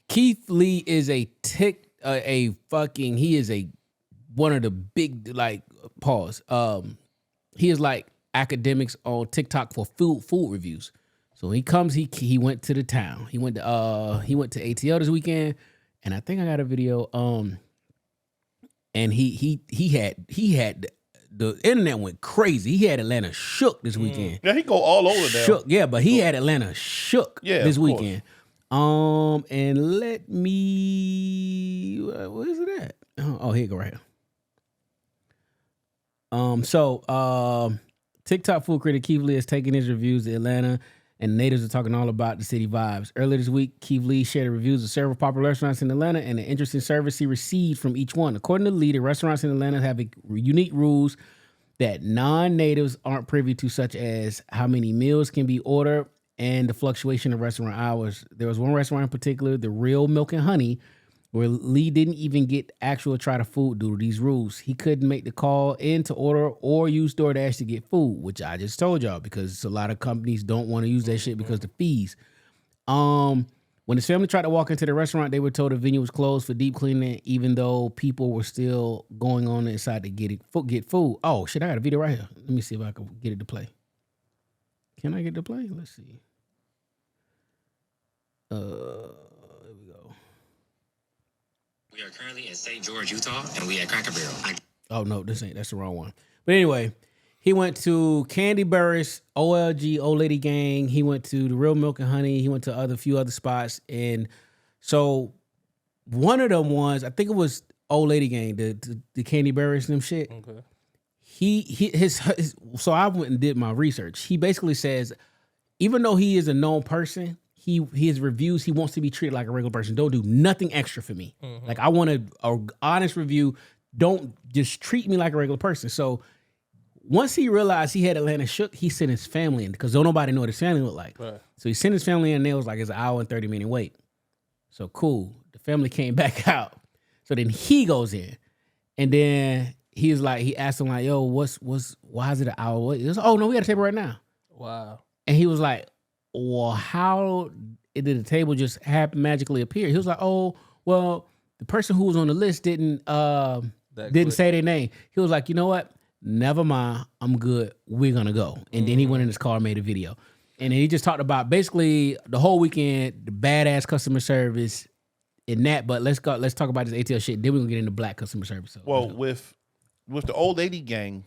Keith Lee is he is one of the big pause. He is like academics on TikTok for food reviews. So he comes, he went to the town. He went to ATL this weekend, and I think I got a video. And he had the internet went crazy. He had Atlanta shook this weekend. Yeah, he go all over there. Shook, yeah, but he had Atlanta shook this weekend. And let me, what is it at? Oh, here you go right here. So TikTok food critic Keith Lee is taking his reviews to Atlanta, and natives are talking all about the city vibes. Earlier this week, Keith Lee shared the reviews of several popular restaurants in Atlanta and the interesting service he received from each one. According to Lee, the restaurants in Atlanta have unique rules that non-natives aren't privy to, such as how many meals can be ordered and the fluctuation of restaurant hours. There was one restaurant in particular, the Real Milk and Honey, where Lee didn't even get actual try the food due to these rules. He couldn't make the call in to order or use DoorDash to get food, which I just told y'all, because a lot of companies don't want to use that shit because of the fees. When his family tried to walk into the restaurant, they were told the venue was closed for deep cleaning, even though people were still going on inside to get food. Oh shit, I got a video right here. Let me see if I can get it to play. Can I get it to play? Let's see. There we go. We are currently in St. George, Utah, and we at Cracker Barrel. Oh no, that's the wrong one. But anyway, He went to Candy Burris, OLG, Old Lady Gang. He went to the Real Milk and Honey. He went to few other spots. And so one of them ones, I think it was Old Lady Gang, the Candy Burris and them shit. Okay. His so I went and did my research. He basically says, even though he is a known person, his reviews, he wants to be treated like a regular person. Don't do nothing extra for me. Like I want a honest review. Don't just treat me like a regular person. So once he realized he had Atlanta shook, he sent his family in because don't nobody know what his family looked like. Right. So he sent his family in and it was like it's an hour and 30-minute wait. So cool. The family came back out. So then he goes in. And then he was like, he asked him like, yo, why is it an hour wait? He was, oh no, we got a table right now. Wow. And he was like, well, how did the table just magically appear? He was like, oh, well, the person who was on the list didn't say their name. He was like, you know what? Never mind. I'm good. We're going to go. And then he went in his car and made a video. And then he just talked about basically the whole weekend, the badass customer service in that. But let's talk about this ATL shit. Then we're going to get into black customer service. So, Well, with the Old Lady Gang,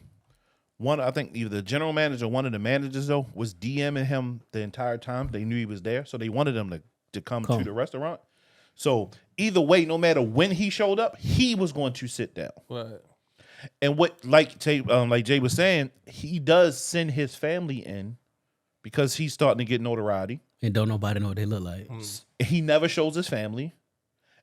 I think either the general manager or one of the managers, though, was DMing him the entire time. They knew he was there. So they wanted him to come to the restaurant. So either way, no matter when he showed up, he was going to sit down. Right. And what, like Jay was saying, he does send his family in because he's starting to get notoriety. And don't nobody know what they look like. He never shows his family,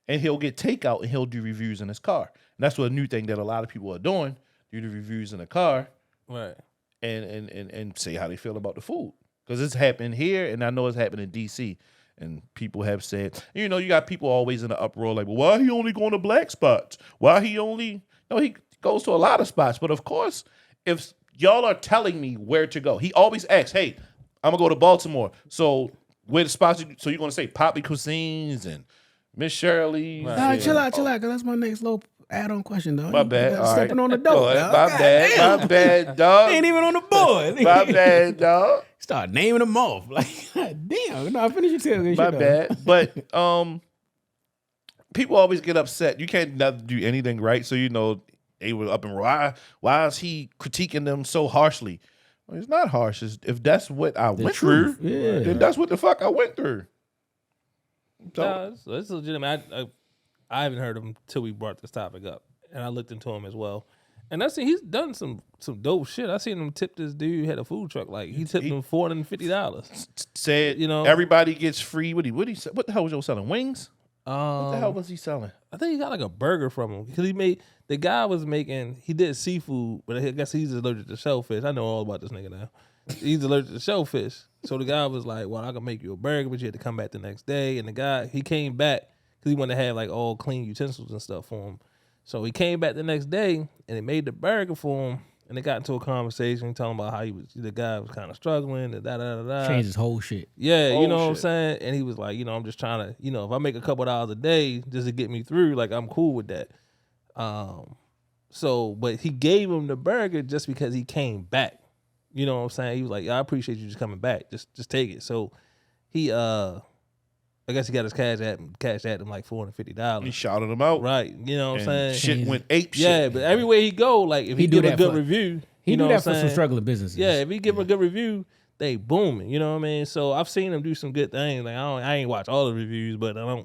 and he'll get takeout and he'll do reviews in his car. And that's what a new thing that a lot of people are doing: do the reviews in the car, right? And say how they feel about the food because it's happening here, and I know it's happening in DC. And people have said, you got people always in the uproar like, well, why he only going to black spots? Why he only? No, he goes to a lot of spots. But of course, if y'all are telling me where to go, he always asks, hey, I'm gonna go to Baltimore. So where the spots? So you're gonna say Poppy Cuisines and Miss Shirley's? Right. Nah, chill out, because that's my next little add-on question, though. My bad. All stepping right. on the door. My bad, dog. Ain't even on the board. My bad, dog. Start naming them off. Like, damn. No, finish your tail. My bad. But people always get upset. You can't never do anything right. So they were up and why is he critiquing them so harshly? Well, it's not harsh. If that's what I went through, then that's what the fuck I went through. So it's legitimate. I haven't heard him till we brought this topic up, and I looked into him as well. And he's done some dope shit. I seen him tip this dude who had a food truck. Like he tipped him $450. Said everybody gets free. What the hell was you selling? Wings? What the hell was he selling? I think he got like a burger from him because the guy was making. He did seafood, but I guess he's allergic to shellfish. I know all about this nigga now. He's allergic to shellfish. So the guy was like, well, I can make you a burger, but you had to come back the next day. And the guy, he came back because he wanted to have like all clean utensils and stuff for him. So he came back the next day and they made the burger for him. And they got into a conversation talking about how the guy was kind of struggling and Changed his whole shit. Yeah, you know what I'm saying? And he was like, I'm just trying to, if I make a couple $1 a day just to get me through, like I'm cool with that. But he gave him the burger just because he came back. You know what I'm saying? He was like, I appreciate you just coming back. Just take it. So he I guess he got his cash at him like $450. He shouted him out. Right. You know what I'm saying? Shit went ape shit. Yeah, but everywhere he go, like if he give a good review, he do that for some saying? struggling businesses. Yeah, if he give him a good review, they booming. You know what I mean? So I've seen him do some good things. Like I ain't watch all the reviews, but I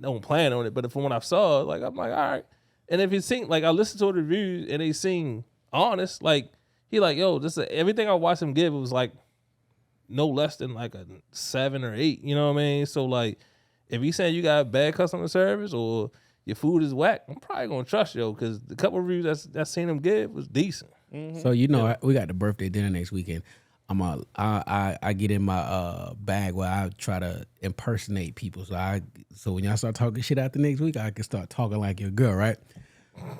don't plan on it. But from what I saw, like I'm like, all right. And if it seemed like I listened to the reviews and they seem honest, like he like, yo, everything I watched him give, it was like no less than like a 7 or 8. You know what I mean? So like, if he's saying you got bad customer service or your food is whack, I'm probably gonna trust you because the couple of reviews I seen him give was decent. Mm-hmm. So we got the birthday dinner next weekend. I get in my bag where I try to impersonate people. So when y'all start talking shit after next week, I can start talking like your girl, right?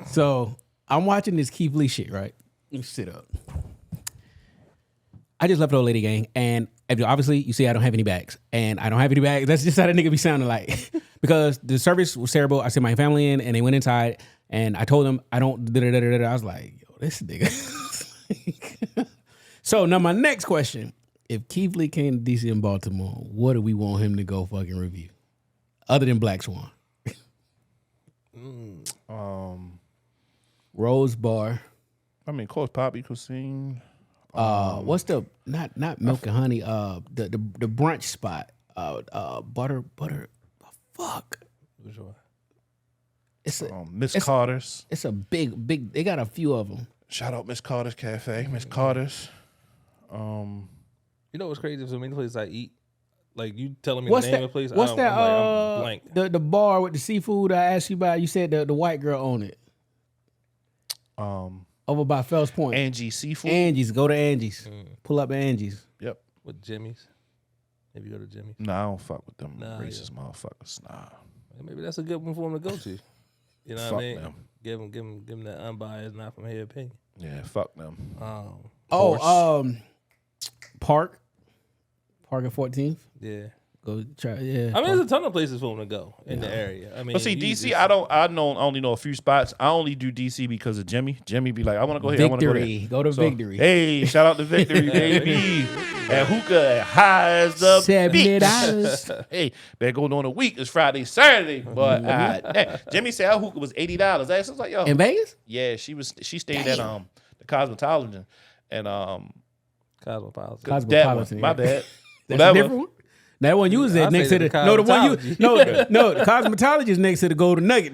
So I'm watching this Keith Lee shit, right? Let me sit up. I just left the Old Lady Gang, and obviously you see I don't have any bags, and I don't have any bags. That's just how that nigga be sounding like. Because the service was terrible. I sent my family in, and they went inside, and I told them I don't. I was like, yo, this nigga. So now my next question: if Keith Lee came to DC and Baltimore, what do we want him to go fucking review, other than Black Swan? Um, Rose Bar. I mean, of course, Poppy Cuisine. What's the not milk and honey? The brunch spot. Butter. Fuck. Which one? It's a Miss Carter's. It's a big. They got a few of them. Shout out Miss Carter's Cafe. Miss Carter's. You know what's crazy? So many places I eat. Like you telling me What's the name that? of the place. What's that? I'm blank. The bar with the seafood I asked you about. You said the white girl owned it. Over by Fells Point. Angie Seafood. Angie's. Go to Angie's. Pull up at Angie's. Yep. With Jimmy's. Maybe go to Jimmy's. Nah, I don't fuck with them Nah, racist motherfuckers. Nah. Maybe that's a good one for them to go to. You know Fuck what I mean? them. Give them that unbiased, not from here opinion. Yeah, fuck them. Park at 14th. Yeah. Go try. Yeah. I mean, there's a ton of places for them to go in the area. I mean, But see, you DC, just- I only know a few spots. I only do DC because of Jimmy. Jimmy be like, I want to go here. I want to go there. Victory. Go to Victory. Hey, shout out to Victory, baby. And hookah high as the $70. bitch. Hey, better go on a week. It's Friday, Saturday. But Jimmy said our hookah was $80. I was like, yo. In Vegas? Yeah, she stayed at the Cosmetology and Cosmopolitan. My bad. That's a different one. That one you was at next to the no, the one you no, the cosmetologist next to the Golden Nugget.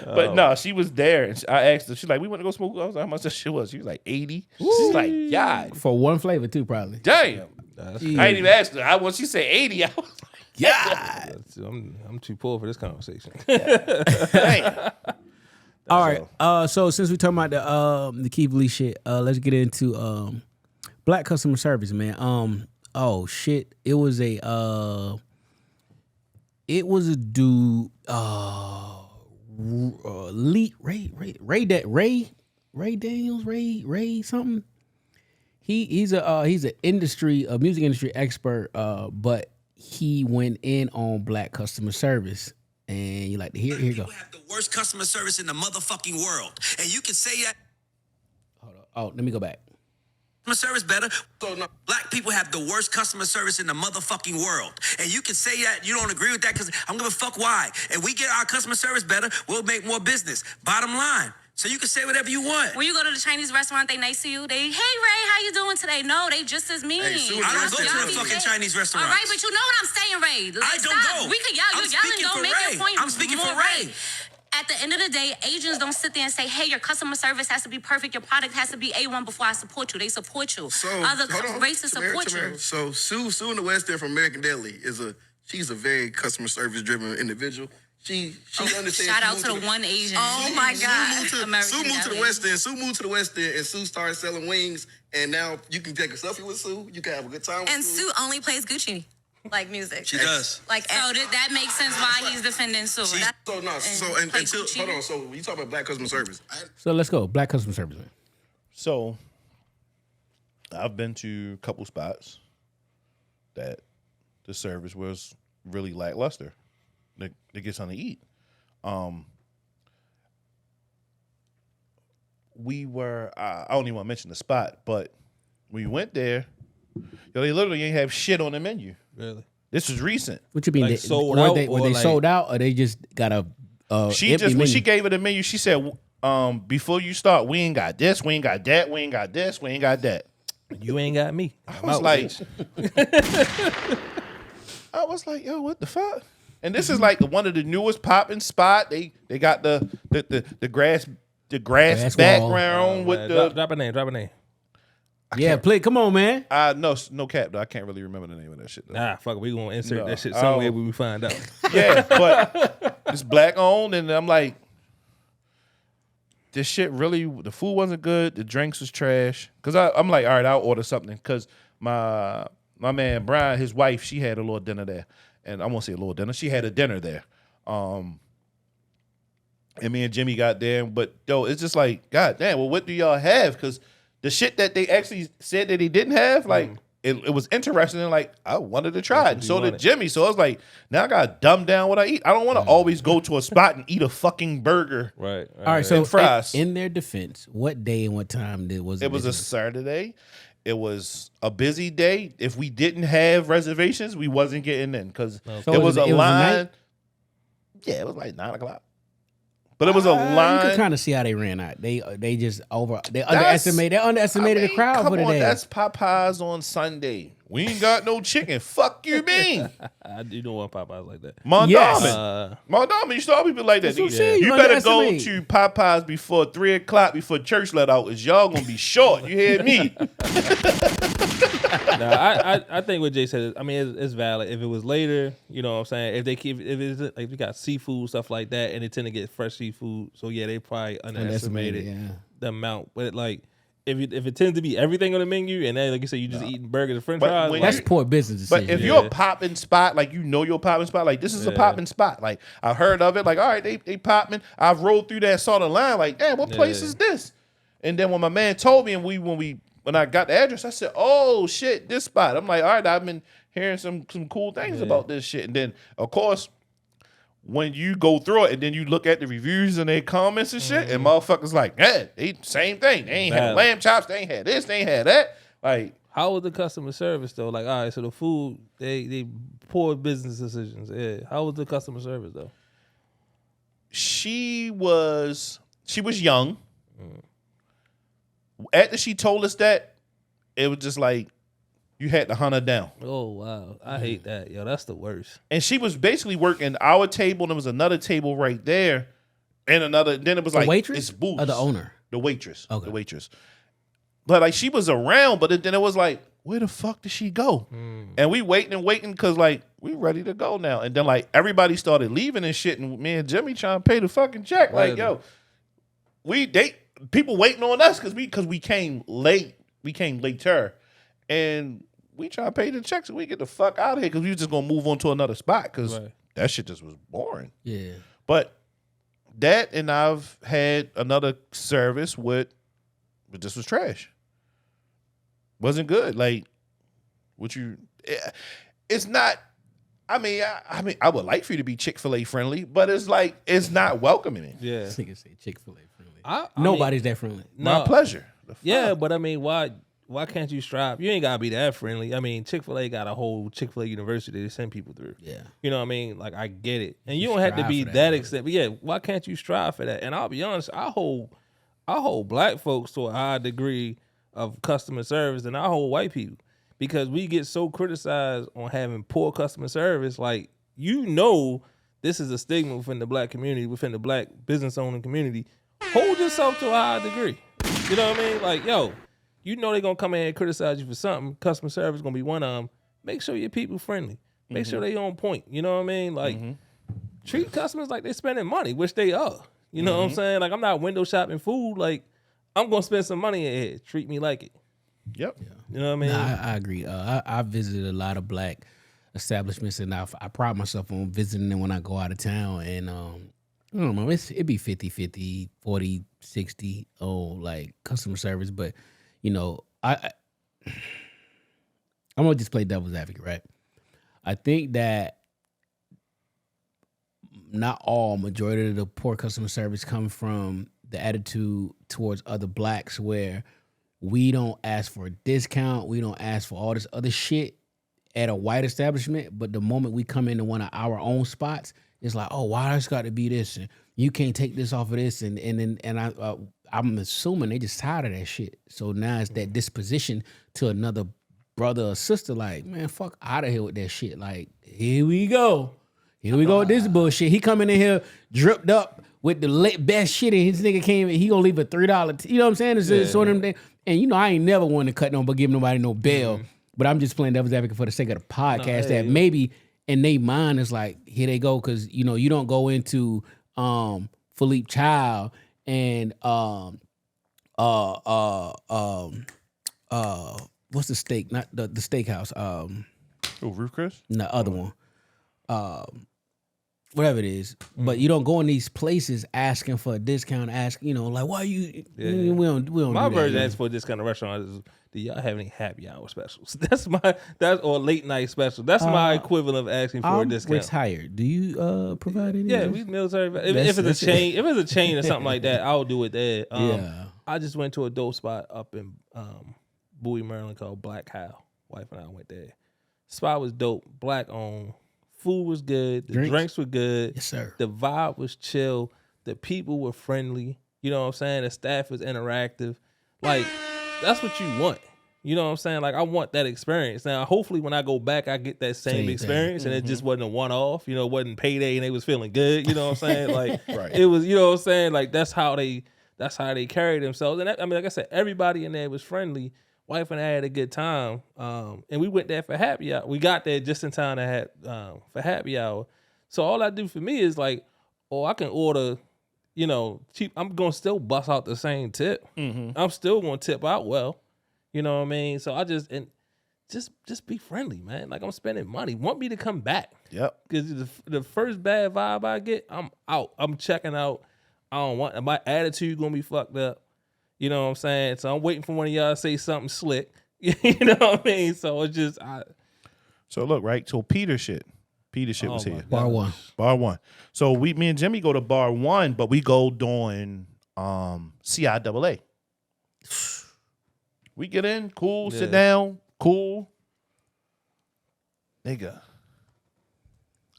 But no, she was there, and I asked her. She's like, "We want to go smoke." I was like, "How much that shit was?" She was like, $80. She's like, "Yeah, for one flavor too, probably." Damn. I didn't even ask her. When she said 80, I was like, "Yeah." I'm too poor for this conversation. All right. So since we talking about the Keith Lee shit, let's get into black customer service, man. Oh shit. It was a dude, Ray Daniels, Ray something. He's a music industry expert, but he went in on black customer service. And you like to hear you go. People have the worst customer service in the motherfucking world. And you can say that. Hold on. Oh, let me go back. Customer service better. So no, black people have the worst customer service in the motherfucking world. And you can say that you don't agree with that because I'm gonna fuck why. If we get our customer service better, we'll make more business. Bottom line. So you can say whatever you want. When you go to the Chinese restaurant, they nice to you. They, hey Ray, how you doing today? No, they just as mean. I don't go to the fucking Chinese restaurant. All right, but you know what I'm saying, Ray. Like, I don't stop. go. We could yell. I'm You're yelling. speaking Don't for make Ray. your point. I'm speaking more for Ray. At the end of the day, agents don't sit there and say, hey, your customer service has to be perfect. Your product has to be A1 before I support you. They support you. So, Other hold on. races Tamara, support Tamara. you. So Sue in the West End from American Deli she's a very customer service driven individual. She understands. Shout out to the one Asian. Oh my God. Sue American moved to the Deli. West End. Sue moved to the West End, and Sue started selling wings. And now you can take a selfie with Sue. You can have a good time with And Sue. Sue only plays Gucci like music. She does. Like So that makes sense why he's defending Sue. So hold on. So when you talk about black customer service, So let's go. Black customer service, man. So I've been to a couple spots that the service was really lackluster. They get something to eat. We were I don't even want to mention the spot, but we went there. They literally ain't have shit on the menu. Really? This was recent. What you mean? Like They sold were out they, or were they like- sold out, or they just got a She empty just when menu? she gave her the menu, she said, before you start, we ain't got this, we ain't got that, we ain't got this, we ain't got that. You ain't got me. I was like, yo, what the fuck? And this is like one of the newest popping spot. They got the grass Grass background with the drop a name. Yeah, play. Come on, man. no cap though. I can't really remember the name of that shit though. Nah, fuck it. We gonna insert No. that shit somewhere when we find out. Yeah, but it's black owned, and I'm like, this shit really. The food wasn't good. The drinks was trash. Cause I'm like, all right, I'll order something. Cause my man Brian, his wife, she had a little dinner there, and I won't say a little dinner. She had a dinner there. And me and Jimmy got there, but yo, it's just like, God damn. Well, what do y'all have? Cause the shit that they actually said that he didn't have, like. It was interesting and like I wanted to try it. And so did Jimmy. So I was like, now I gotta dumb down what I eat. I don't want to always go to a spot and eat a fucking burger. Right. All right. So and fries. in their defense, what day and what time was it? It was a Saturday. It was a busy day. If we didn't have reservations, we wasn't getting in because So it was a it was a line. night? Yeah, it was like 9:00. But it was a You line. could kind of see how they ran out. They underestimated the crowd for the day. That's Popeyes on Sunday. We ain't got no chicken. Fuck you mean? I do know one Popeyes like that. Mondawmin, you saw people like that. You better go to Popeyes before 3 o'clock before church let out, is y'all gonna be short. You hear me? I think what Jay said is, I mean, it's valid. If it was later, you know what I'm saying? If you got seafood, stuff like that, and they tend to get fresh seafood, so yeah, they probably underestimated the amount. But like, if it tends to be everything on the menu, and then like you said, you just eating burgers and French fries, that's poor business decision. But if you're a popping spot, like your popping spot, like this is a popping spot. Like I heard of it, like all right, they popping. I've rolled through that sort of line, like damn, what place is this? And then when my man told me, and when I got the address, I said, oh shit, this spot. I'm like, all right, I've been hearing some cool things about this shit. And then of course, when you go through it and then you look at the reviews and their comments and shit, and motherfuckers like, yeah, they same thing. They ain't had lamb chops, they ain't had this, they ain't had that. Like, how was the customer service though? Like, all right, so the food, they poor business decisions. Yeah. How was the customer service though? She was young. After she told us that, it was just like you had to hunt her down. Oh wow, I hate that. Yo, that's the worst. And she was basically working our table, and there was another table right there, and another. Then it was like waitress, it's booths. or the owner, the waitress, okay. The waitress. But like she was around, but then it was like, where the fuck did she go? And we waiting because like we ready to go now. And then like everybody started leaving and shit, and me and Jimmy trying to pay the fucking check. Like yo, people waiting on us because we came late. We came later, and we try to pay the check so we get the fuck out of here because we was just gonna move on to another spot because that shit just was boring. Yeah. But that, and I've had another service but this was trash. Wasn't good. Like, it's not. I mean, I would like for you to be Chick-fil-A friendly, but it's like it's not welcoming. Yeah, this nigga say Chick-fil-A friendly. Nobody's that friendly. My pleasure. Yeah, but I mean, why can't you strive? You ain't gotta be that friendly. I mean, Chick-fil-A got a whole Chick-fil-A university to send people through. Yeah, you know what I mean. Like I get it, and you don't have to be that extent. But yeah, why can't you strive for that? And I'll be honest, I hold black folks to a higher degree of customer service than I hold white people. Because we get so criticized on having poor customer service, like this is a stigma within the black community, within the black business owning community. Hold yourself to a higher degree. You know what I mean? Like, yo, they're gonna come in and criticize you for something. Customer service is gonna be one of them. Make sure your people friendly. Make sure they on point. You know what I mean? Like, treat customers like they're spending money, which they are. You know what I'm saying? Like, I'm not window shopping food. Like, I'm gonna spend some money in here. Treat me like it. Yep. Yeah. You know what I mean? I agree. I visited a lot of black establishments, and I pride myself on visiting them when I go out of town. And I don't know, it'd be 50-50, 40-60 on like customer service. But I'm gonna just play devil's advocate, right? I think that not all, majority of the poor customer service come from the attitude towards other blacks where we don't ask for a discount. We don't ask for all this other shit at a white establishment. But the moment we come into one of our own spots, it's like, oh, why it's got to be this? And you can't take this off of this. And I'm assuming they just tired of that shit. So now it's that disposition to another brother or sister. Like, man, fuck out of here with that shit. Like, here we go. Here we go with this bullshit. He coming in here dripped up with the best shit, and his nigga came in, he gonna leave a $3. You know what I'm saying? It's sort of them things. And I ain't never wanted to cut no, but give nobody no bail. But I'm just playing devil's advocate for the sake of the podcast that maybe in their mind is like, here they go, because you don't go into Philippe Child and what's the steak? Not the steakhouse. Ruth Chris? No, other one. Whatever it is, but you don't go in these places asking for a discount. Like, why you? We don't. My do version that, asks for this kind of restaurant is, do y'all have any happy hour specials? Or late night special. That's my equivalent of asking for a discount. Retired. Do you provide any? Yeah, we military. If it's a chain, if it's a chain or something like that, I'll do it there. I just went to a dope spot up in Bowie, Maryland called Black Cow. Wife and I went there. Spot was dope. Black owned. Food was good. The drinks were good. Yes, sir. The vibe was chill. The people were friendly. You know what I'm saying? The staff was interactive. Like, that's what you want. You know what I'm saying? Like, I want that experience. Now, hopefully when I go back, I get that same experience and it just wasn't a one-off. You know, it wasn't payday and they was feeling good. You know what I'm saying? Like, it was, you know what I'm saying? Like, that's how they carried themselves. And that, I mean, like I said, everybody in there was friendly. Wife and I had a good time. And we went there for happy hour. We got there just in time to have for happy hour. So all I do for me is like, I can order, you know, cheap. I'm going to still bust out the same tip. I'm still going to tip out well. You know what I mean? So I just be friendly, man. Like, I'm spending money. Want me to come back. Yep. Because the first bad vibe I get, I'm out. I'm checking out. I don't want, my attitude going to be fucked up. You know what I'm saying? So I'm waiting for one of y'all to say something slick. You know what I mean? So it's just, So look, right? So Peter shit was here. Bar one. So me and Jimmy go to bar one, but we go during CIAA. We get in, cool, sit down, cool. Nigga,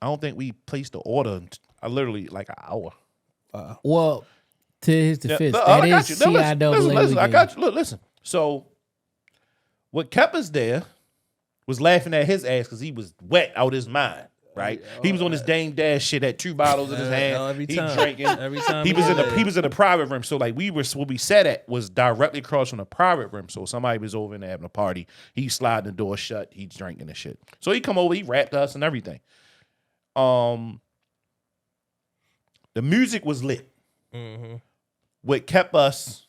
I don't think we placed the order. I literally like an hour. Well, to his defense, I that got is you. No, CIAA. listen, I got you. Look, listen. So what kept us there was laughing at his ass because he was wet out his mind. Right, he was on his Dame Dash shit, had 2 bottles in his hand. He drinking. Every time he was in the private room. So like where we sat at was directly across from the private room. So somebody was over in there having a party. He sliding the door shut. He's drinking and shit. So he come over. He rapped us and everything. The music was lit. What kept us?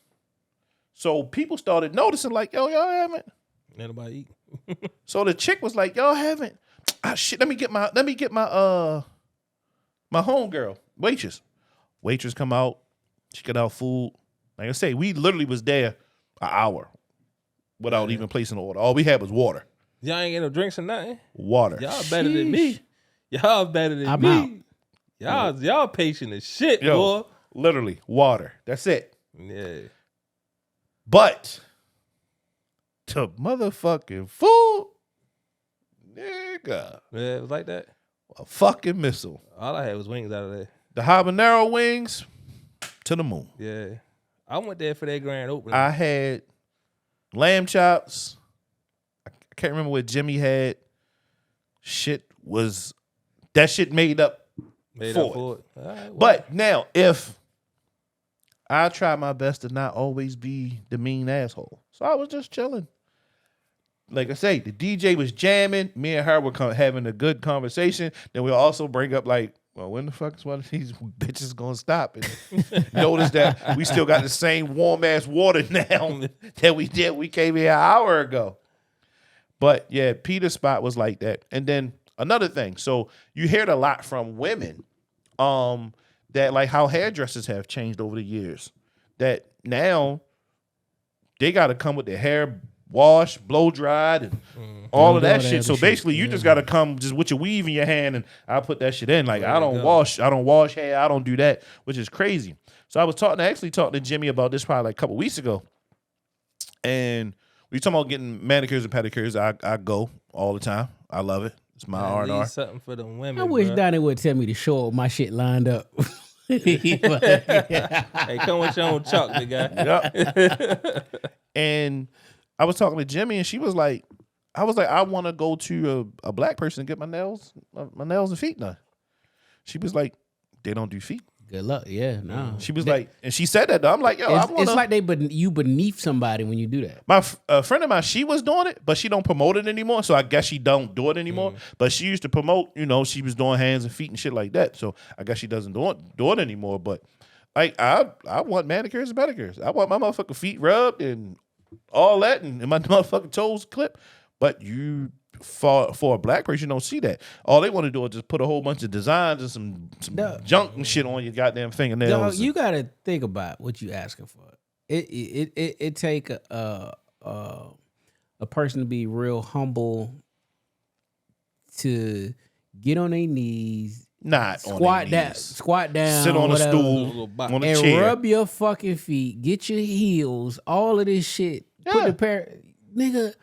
So people started noticing like, yo, y'all haven't. Nobody eat. So the chick was like, y'all haven't. Shit, let me get my my homegirl, waitress. Waitress come out, she got out food. Like I say, we literally was there an hour without even placing an order. All we had was water. Y'all ain't get no drinks or nothing. Water. Y'all better than me. Y'all better than I'm me. Y'all patient as shit, boy. Literally water. That's it. Yeah. But to motherfucking food. Nigga. Yeah, it was like that. A fucking missile. All I had was wings out of there. The habanero wings to the moon. Yeah. I went there for that grand opening. I had lamb chops. I can't remember what Jimmy had. That shit made up for it. All right, well. But now, if I try my best to not always be the mean asshole. So I was just chilling. Like I say, the DJ was jamming. Me and her were having a good conversation. Then we'll also bring up like, well, when the fuck is one of these bitches gonna stop? And notice that we still got the same warm ass water now that we did. We came here an hour ago. But yeah, Peter's spot was like that. And then another thing. So you heard a lot from women, that like how hairdressers have changed over the years. That now they got to come with their hair washed, blow dried, and all of that shit. So basically, you just got to come just with your weave in your hand, and I put that shit in. Like I don't wash hair. I don't do that, which is crazy. So I was actually talking to Jimmy about this probably like a couple weeks ago, and we talking about getting manicures and pedicures. I go all the time. I love it. It's my R&R. Something for the women. I wish bro. Donnie would tell me to show up my shit lined up. Hey, come with your own chalk, big guy. Yep. And I was talking to Jimmy, and she was like, I want to go to a black person and get my nails and feet done. She was like, they don't do feet. Good luck. Yeah, no. She was like, and she said that though. I'm like, yo, it's like you beneath somebody when you do that. My friend of mine, she was doing it, but she don't promote it anymore. So I guess she don't do it anymore. But she used to promote, she was doing hands and feet and shit like that. So I guess she doesn't do it anymore. But like, I want manicures and pedicures. I want my motherfucking feet rubbed and all that, and my motherfucking toes clipped. But for a black person, you don't see that. All they want to do is just put a whole bunch of designs and some junk and shit on your goddamn fingernails. Dog, you got to think about what you asking for. It take a person to be real humble to get on their knees, squat down, sit on a stool, on a and chair, rub your fucking feet, get your heels, all of this shit. Yeah. Put the pair, nigga.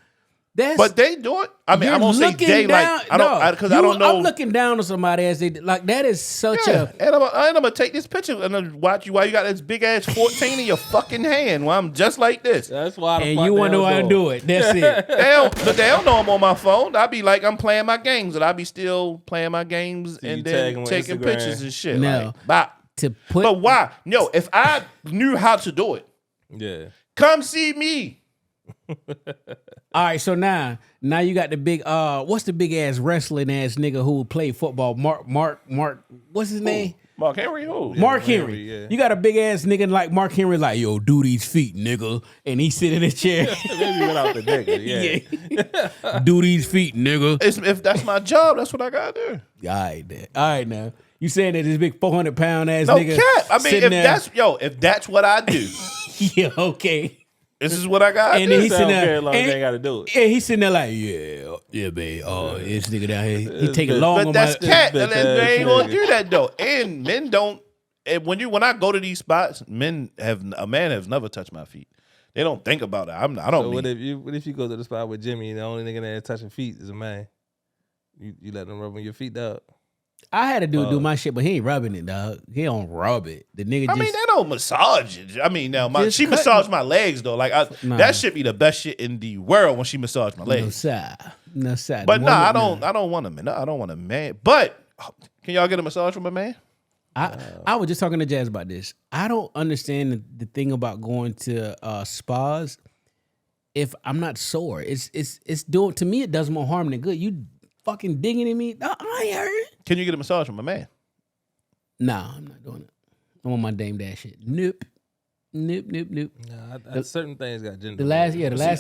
But they do it. I mean, You're I'm gonna say looking they down- like I don't because I don't know. I'm looking down on somebody as they like that is such a. And I'm gonna take this picture and then watch you while you got this big ass 14 in your fucking hand while I'm just like this. That's why. And you wonder why I do it. That's it. But they don't know I'm on my phone. I'll be like I'm playing my games, and I'll be still playing my games So and you then tag 'em on taking Instagram. pictures and shit. No. Like, bop. But why? No, if I knew how to do it, Yeah. come see me. All right, so now you got the big what's the big ass wrestling ass nigga who played football? Mark, what's his name? Mark Henry, who? Mark Henry. Yeah. You got a big ass nigga like Mark Henry, like, yo, do these feet, nigga. And he sit in a chair. Maybe without the nigga. Yeah. Do these feet, nigga. If that's my job, that's what I gotta do. All right, now. You saying that this big 400-pound ass No nigga? cap. I mean, sitting if that's what I do, yeah, okay. this is what I got. And then he's sitting Care there, as long as they got to do it. and he's sitting there like, yeah, babe. Oh, this nigga down here, he taking long But on that's my. cat. bitch They ain't ass gonna nigga. do that though. And men don't. And when I go to these spots, a man has never touched my feet. They don't think about it. I don't. So what mean, if you go to the spot with Jimmy and the only nigga that touching feet is a man? You let them rub on your feet, dog. I had to do my shit, but he ain't rubbing it, dog. He don't rub it. The nigga I just. mean, they don't massage it. I mean, now Just she cut- massaged my legs though. Like Nah. that should be the best shit in the world when she massaged my no legs. side. No side. But The no, I woman- don't. I don't want a man. No, I don't want a man. But can y'all get a massage from a man? I was just talking to Jazz about this. I don't understand the thing about going to spas if I'm not sore. It's doing to me. It does more harm than good. You fucking digging in me? I ain't hurt. Can you get a massage from a man? Nah, I'm not doing it. I'm on my Dame Dash shit. Nope. Nah, certain things got gender. The last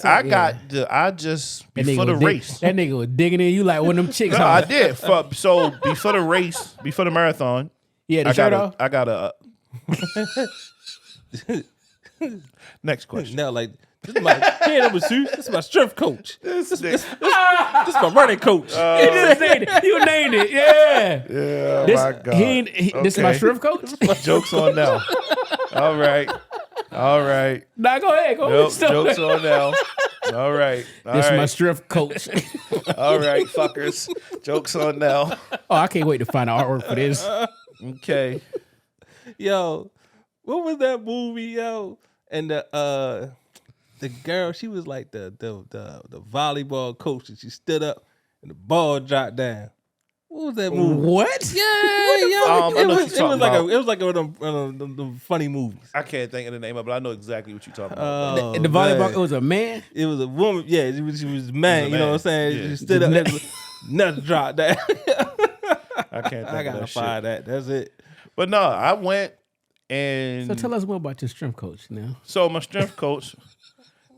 I just That nigga before the was race. That nigga was digging in you like one of them chicks. No, huh? I did. So before the race, before the marathon, Yeah, the I shirt got off. I got a. Next question. Now, like, this is my this is my strength coach. This my running coach. You just named it. You named it. Yeah. Yeah, This, my God. This is my Okay. strength coach. Jokes on now. All right. Nah, go ahead. Go Nope, ahead. jokes on now. All right. This is my strength coach. All right, fuckers. Jokes on now. Oh, I can't wait to find the artwork for this. Okay. Yo, what was that movie, yo? And the girl, she was like the volleyball coach, and she stood up and the ball dropped down. What was that movie? What? Yeah, I know what you're talking it was like one of them funny movies. I can't think of the name of it, but I know exactly what you're talking about. The volleyball, man. it was a man. It was a woman. Yeah, she was a man. You know what I'm saying? Yeah. She stood up, nothing dropped down. I can't think I of gotta that find that. That's it. But no, I went and So tell us more about your strength coach now. So my strength coach,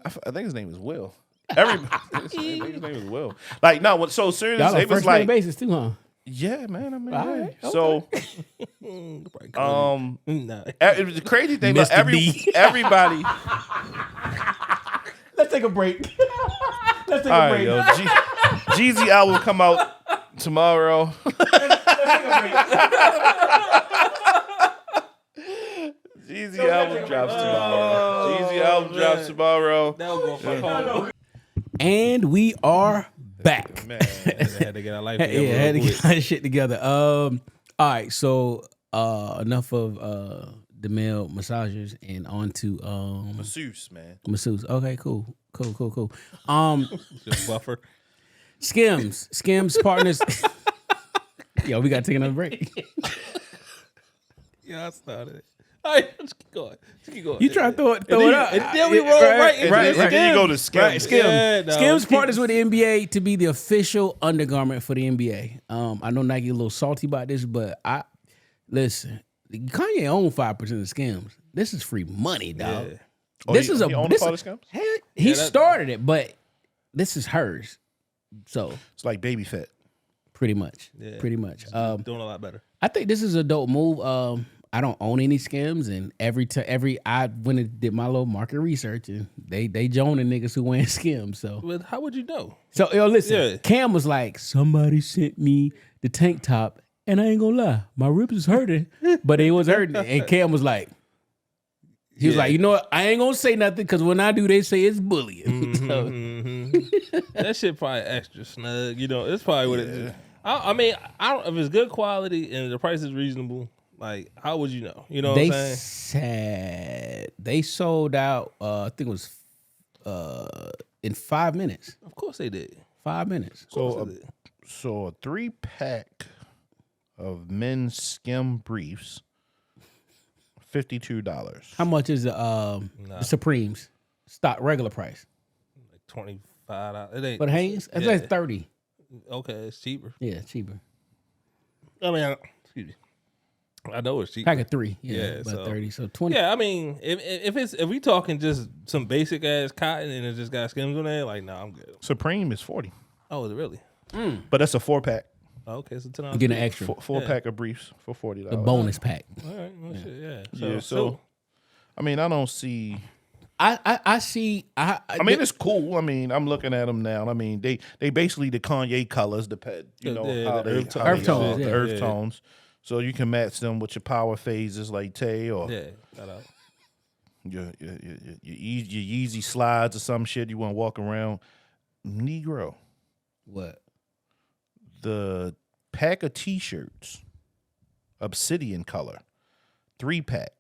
I think his name is Will. His name is Will. Like no, so soon Y'all as on it was first name like, basis too, huh? yeah, man. I mean, All yeah. right, okay. So No. it was the crazy thing about Mr. D. everybody. Let's take a break. Let's take All right, yo, Jeezy album come out tomorrow. Jeezy album drops tomorrow. Jeezy album drops tomorrow. And we are back. Man, Had to get our life Yeah, together. had to real get quick. our shit together. All right, so enough of the male massagers and on to masseuse, man. masseuse. Okay, cool. Just buffer. Skims partners. Yo, we gotta take another break. Yeah, I started it. All right, just keep going. You try to throw it up. And then we roll right into Right. Then you go to Skims. Right, Skims. Yeah, no, Skims keep- partners with the NBA to be the official undergarment for the NBA. I know Nike a little salty about this, but listen. Kanye owns 5% of Skims. This is free money, dog. Yeah. Oh, This he- is a he own a this part is- of Skims? hell, he started it, but this is hers. So It's like baby fat. pretty much, Yeah. pretty much. Doing a lot better. I think this is a dope move. I don't own any Skims, and I went and did my little market research, and they joining niggas who wearing Skims. So But how would you know? yo, listen. Yeah. Cam was like, somebody sent me the tank top, and I ain't gonna lie, my ribs is hurting, but it was hurting. And Cam was like, He was like, you know what? I ain't gonna say nothing because when I do, they say it's bullying. So- That shit probably extra snug. You know, it's probably what it is. I mean, I don't. If it's good quality and the price is reasonable, like, how would you know? You know what they I'm saying? said they sold out. I think it was in 5 minutes. Of course they did. 5 minutes. So a 3-pack of men's skim briefs, $52. How much is the Supremes stock regular price? Like $25. It ain't. But Hanes, it's like 30. Okay, it's cheaper. Yeah, cheaper. I mean, excuse me. I know it's cheaper. Pack of 3. Yeah, about so 30. So 20. Yeah, I mean, if we talking just some basic ass cotton and it just got skims on there, like, I'm good. Supreme is $40. Oh, is it really? But that's a 4-pack. Okay, so $10. You get an extra. Four pack of briefs for $40. The bonus pack. All right, well, shit, Yeah. So, I mean, I don't see. I see. I mean, it's cool. I mean, I'm looking at them now. I mean, they basically the Kanye colors, the earth tones, the earth tones. So you can match them with your power phases like Tay or shout out. your Yeezy slides or some shit you want to walk around. Negro. What? The pack of T-shirts, obsidian color, 3-pack,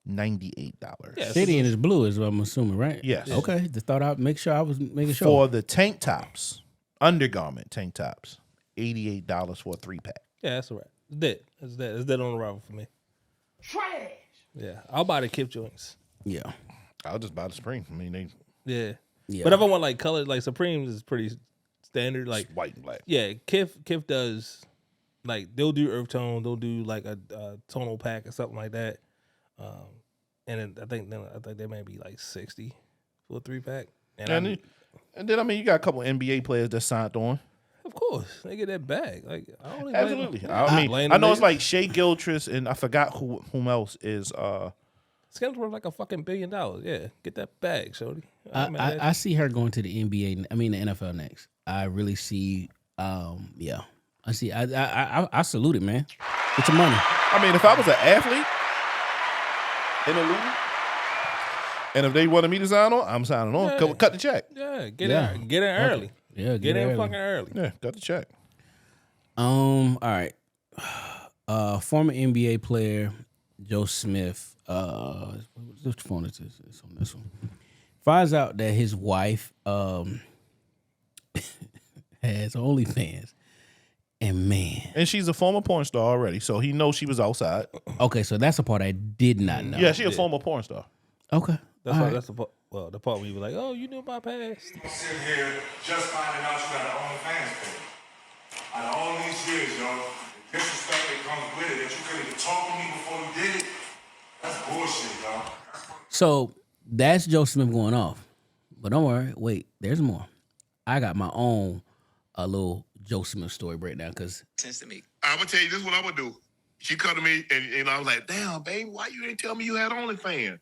$98. Obsidian is blue, is what I'm assuming, right? Yes. Okay. Just thought I'd make sure I was making sure. For the tank tops, undergarment tank tops, $88 for a 3-pack. Yeah, that's all right. It's dead on arrival for me. Trash. Yeah, I'll buy the Kip joints. Yeah. I'll just buy the Supreme. I mean, Yeah. Yeah. But if I want like colors, like Supremes is pretty standard. Like white and black. Yeah, Kif does like they'll do earth tone, they'll do like a tonal pack or something like that. And then I think they may be like 60 for a 3-pack. And then I mean you got a couple NBA players that signed on. Of course, they get that bag. Like I don't even Absolutely. I know it's like Shea Gilchrist and I forgot whom else is. Skims worth like a fucking $1 billion. Yeah, get that bag, shorty. I see her going to the NBA. I mean the NFL next. I really see. Yeah, I see. I salute it, man. Get your money. I mean, if I was an athlete in a league, and if they wanted me to sign on, I'm signing on. Yeah. Cut the check. Yeah, get in early. Yeah, get in fucking early. Yeah, cut the check. All right. Former NBA player Joe Smith. Which phone is this? It's on this one. Finds out that his wife has OnlyFans, and man, and she's a former porn star already, so he knows she was outside. Okay, so that's the part I did not know. Yeah, she's a former porn star. Okay, That's the part. Well, the part where you were like, "Oh, you knew my past." I'm sitting here just finding out you got an OnlyFans page. Out of all these years, yo, the disrespect that comes with it, that you couldn't even talk to me before you did it, that's bullshit, yo. So that's Joe Smith going off. But don't worry, wait, there's more. I got my own little Joe Smith story breakdown because Tends to me. I'm gonna tell you this is what I'm gonna do. She come to me and I was like, damn, baby, why you didn't tell me you had OnlyFans?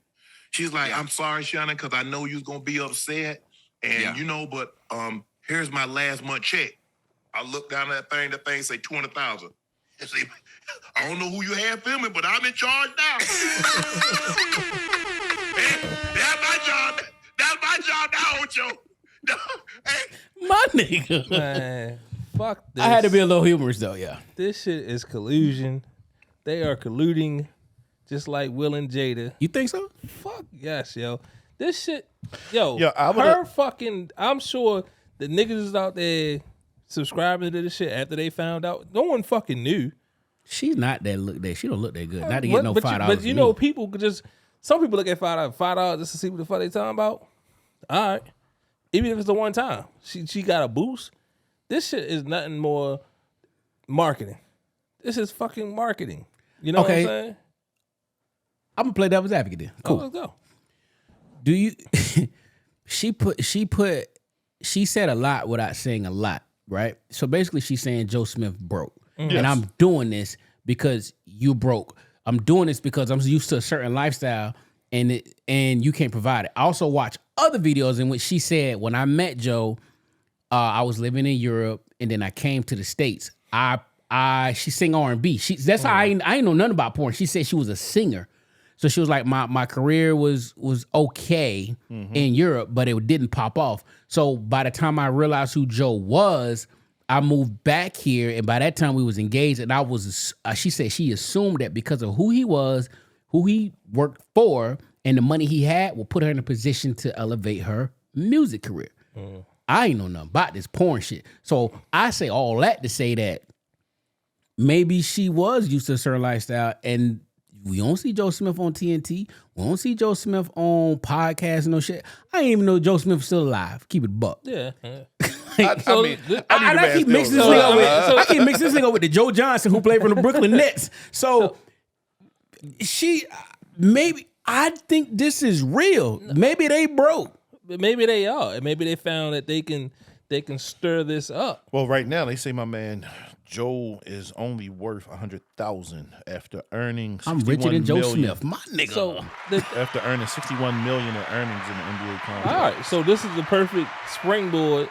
She's like, I'm sorry, Shannon, because I know you was gonna be upset. And you know, but here's my last month check. I look down at that thing say 200,000. I don't know who you had filming, but I'm in charge now. That's my job. That's my job now, Ocho. my nigga. Man, fuck this. I had to be a little humorous though, yeah. This shit is collusion. They are colluding, just like Will and Jada. You think so? Fuck yes, yo. This shit, yo. I'm sure the niggas is out there subscribing to this shit after they found out. No one fucking knew. She's not that look that. She don't look that good. Not to get no $5. But you know, people could just. Some people look at $5 just to see what the fuck they talking about. All right, even if it's the one time she got a boost. This shit is nothing more marketing. This is fucking marketing. You know what I'm saying? I'm gonna play devil's advocate then. Cool. Let's go. Do you? She said a lot without saying a lot, right? So basically, she's saying Joe Smith broke, and I'm doing this because you broke. I'm doing this because I'm used to a certain lifestyle, and you can't provide it. I also watch other videos in which she said, when I met Joe, I was living in Europe, and then I came to the States. She sing R&B. That's how I ain't know nothing about porn. She said she was a singer. So she was like, my career was okay in Europe, but it didn't pop off. So by the time I realized who Joe was, I moved back here, and by that time we was engaged, and I was. She said she assumed that because of who he was, who he worked for, and the money he had, will put her in a position to elevate her music career. I ain't know nothing about this porn shit. So I say all that to say that maybe she was used to a certain lifestyle, and we don't see Joe Smith on TNT. We don't see Joe Smith on podcasts and no shit. I didn't even know Joe Smith was still alive. Keep it a buck. Yeah. I keep mixing this nigga up I keep mixing this nigga up with the Joe Johnson who played for the Brooklyn Nets. So I think this is real. Maybe they broke. Maybe they are. And maybe they found that they can stir this up. Well, right now they say my man Joe is only worth $100,000 after earning. I'm richer than Joe million. Smith, my nigga. So after earning $61 million in earnings in the NBA contract. All right, so this is the perfect springboard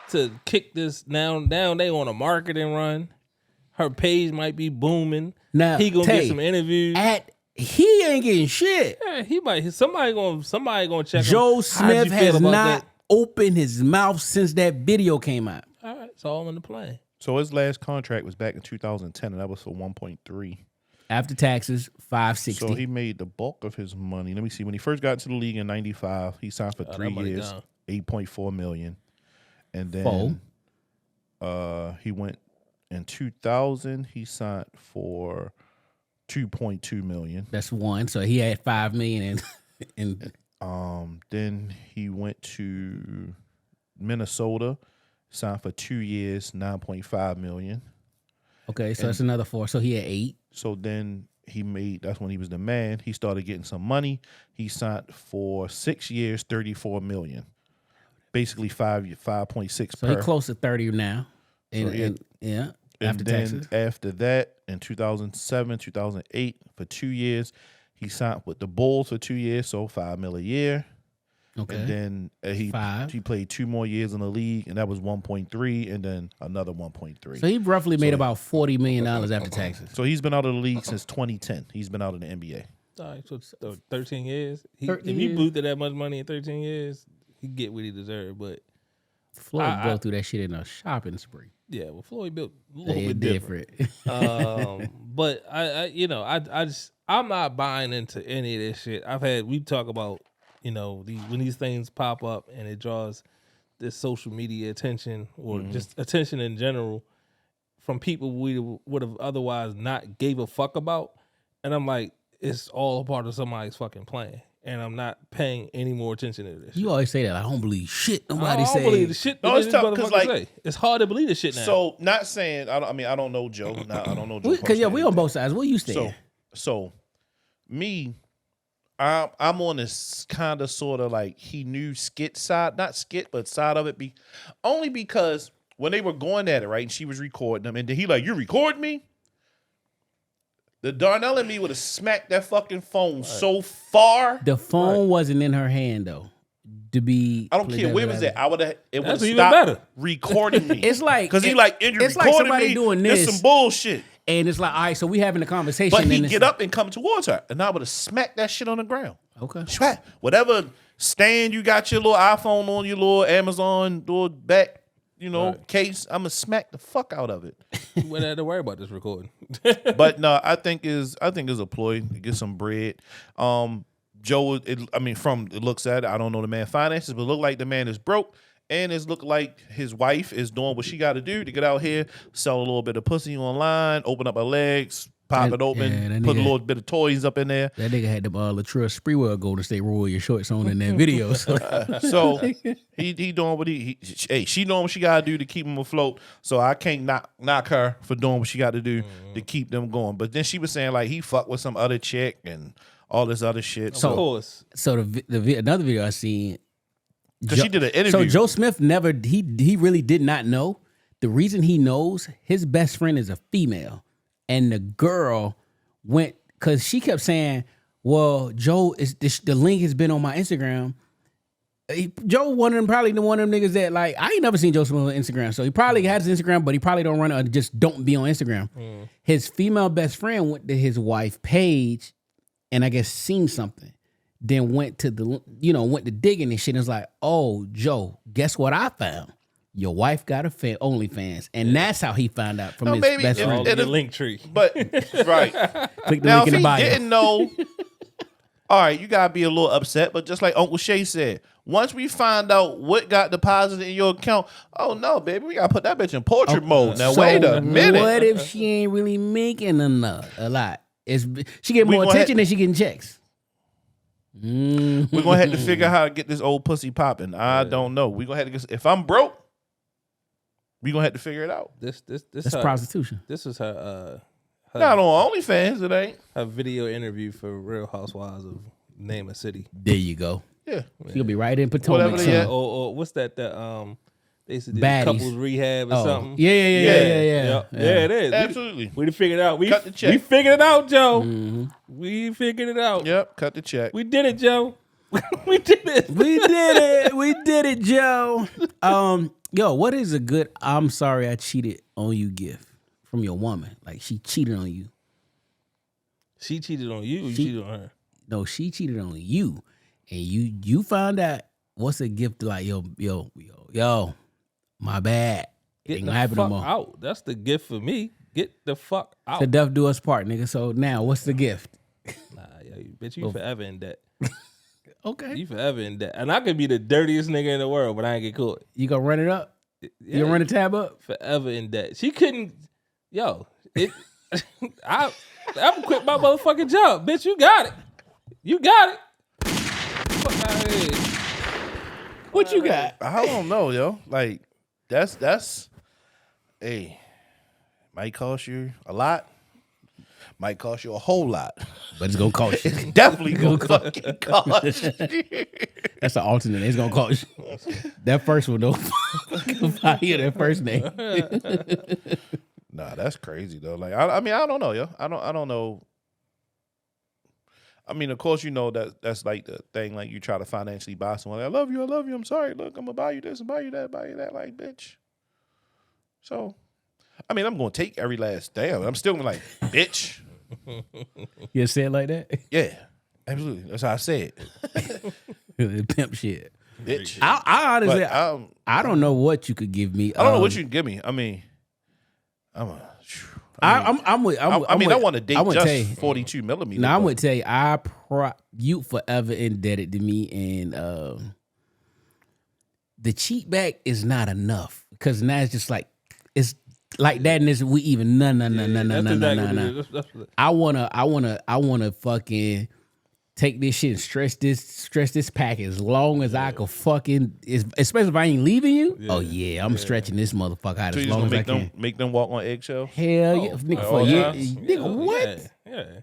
to kick this down. They on a marketing run. Her page might be booming. Now he gonna get some interviews. He ain't getting shit. Yeah, he might. Somebody gonna check. Joe Smith has not opened his mouth since that video came out. All right, it's all in the plan. So his last contract was back in 2010, and that was for 1.3 after taxes, 560. So he made the bulk of his money. Let me see. When he first got into the league in '95, he signed for 3 years, $8.4 million, and then he went in 2000. He signed for $2.2 million. That's one. So he had $5 million in then he went to Minnesota, signed for 2 years, $9.5 million. Okay, so that's another 4. So he had 8. So then that's when he was the man. He started getting some money. He signed for 6 years, $34 million. Basically 5.6 so per. he close to 30 now. After taxes. After that, in 2007, 2008, for 2 years, he signed with the Bulls for 2 years, so $5 million a year. Okay. And then he played 2 more years in the league, and that was 1.3, and then another 1.3. So he roughly made about $40 million after taxes. So he's been out of the league since 2010. He's been out of the NBA. All right, so 13 years. If he boosted that much money in 13 years, he get what he deserved. But Floyd go through that shit in a shopping spree. Yeah, well, Floyd built a little bit different. But I'm not buying into any of this shit. We talk about, when these things pop up and it draws this social media attention or just attention in general from people we would have otherwise not gave a fuck about. And I'm like, it's all a part of somebody's fucking plan. And I'm not paying any more attention to this. You always say that. I don't believe shit nobody say. I don't believe the shit. No, it's tough because it's hard to believe this shit now. So not saying I don't know Joe. I don't know Joe. Because we on both sides. Where you stand? So me, I'm on this kind of sort of like he knew skit side, not skit, but side of it. Only because when they were going at it, right, and she was recording them, and then he like, you record me? The Darnell and me would have smacked that fucking phone so far. The phone wasn't in her hand though. To be, I don't care where was it. It would have stopped better. recording me. It's like because he like Andrew it's like somebody me, doing this. It's some bullshit. And it's like, all right, so we having a conversation. But he get up and come towards her, and I would have smacked that shit on the ground. Okay, whatever stand you got your little iPhone on, your little Amazon little back. Case, I'm gonna smack the fuck out of it. You wouldn't have to worry about this recording. But no, I think is a ploy to get some bread. Joe, from the looks at it, I don't know the man finances, but it look like the man is broke, and it's look like his wife is doing what she got to do to get out here, sell a little bit of pussy online, open up her legs, pop it open, put a little bit of toys up in there. That nigga had the Latrell Sprewell Golden State Warrior shorts on in that video. So he doing what she doing what she got to do to keep him afloat. So I can't knock her for doing what she got to do to keep them going. But then she was saying like he fucked with some other chick and all this other shit. Of course. So another video I seen, because she did an interview. So Joe Smith he really did not know. The reason he knows, his best friend is a female. And the girl went, because she kept saying, well, Joe, the link has been on my Instagram. Joe, probably one of them niggas that, like, I ain't never seen Joe Smith on Instagram. So he probably has his Instagram, but he probably don't run it or just don't be on Instagram. His female best friend went to his wife page and I guess seen something. Then went to digging and shit. And was like, oh, Joe, guess what I found? Your wife got a OnlyFans, and that's how he found out from his best friend. The link tree, but right. Click the Now, link if in the he bio. didn't know, all right, you gotta be a little upset. But just like Uncle Shay said, once we find out what got deposited in your account, oh no, baby, we gotta put that bitch in portrait mode. Now So wait a minute. What if she ain't really making a lot? She get more attention than she getting checks. We're gonna have to figure out how to get this old pussy popping. I don't know. We're gonna have to get, if I'm broke, we're gonna have to figure it out. That's prostitution. This was her not on OnlyFans, it ain't. Her video interview for Real Housewives of Name a City. There you go. Yeah. She'll be right in Potomac. Or what's that they used to do Baddies. couples rehab or something. Yeah. Yeah, it is. Absolutely. We figured it out. Cut the check. We figured it out, Joe. We figured it out. Yep, cut the check. We did it, Joe. We did it. We did it. We did it, Joe. Yo, what is a good I'm sorry I cheated on you gift from your woman? Like she cheated on you. She cheated on you or you cheated on her? No, she cheated on you. And you found out what's a gift like, yo, my bad. Get Ain't the gonna happen no fuck more. out. That's the gift for me. Get the fuck out. To death do us part, nigga. So now what's the gift? Nah, bitch, you forever in debt. Okay. You forever in debt. And I could be the dirtiest nigga in the world, but I ain't get caught. You gonna run it up? Yeah. You gonna run the tab up? Forever in debt. She couldn't, I'm quit my motherfucking job. Bitch, you got it. You got it. Fuck out of here. What you got? I don't know, yo. Like that's hey, might cost you a lot. Might cost you a whole lot. But it's gonna cost you. It's definitely gonna fucking cost you. That's an alternate. It's gonna cost you. That first one though. Fire that first name. Nah, that's crazy though. Like I mean, I don't know, yo. I don't know. I mean, of course, that's like the thing. Like you try to financially buy someone. Like, I love you. I'm sorry. Look, I'm gonna buy you this and buy you that. Like, bitch. So, I mean, I'm gonna take every last damn. I'm still gonna like, bitch. You say it like that? Yeah, absolutely. That's how I say it. Pimp shit. Bitch. I honestly, But, I don't know what you could give me. I don't know what you can give me. I mean, I want to date just 42 millimeter. Now I'm gonna tell you, you forever indebted to me, and the cheat back is not enough because now it's just like it's like that, and this we even no. I wanna fucking take this shit and stretch this pack as long as I could fucking, especially if I ain't leaving you. Yeah. Oh yeah, I'm stretching this motherfucker out as long as I can. Make them walk on eggshells. Hell yeah, nigga, for nigga, what? Yeah.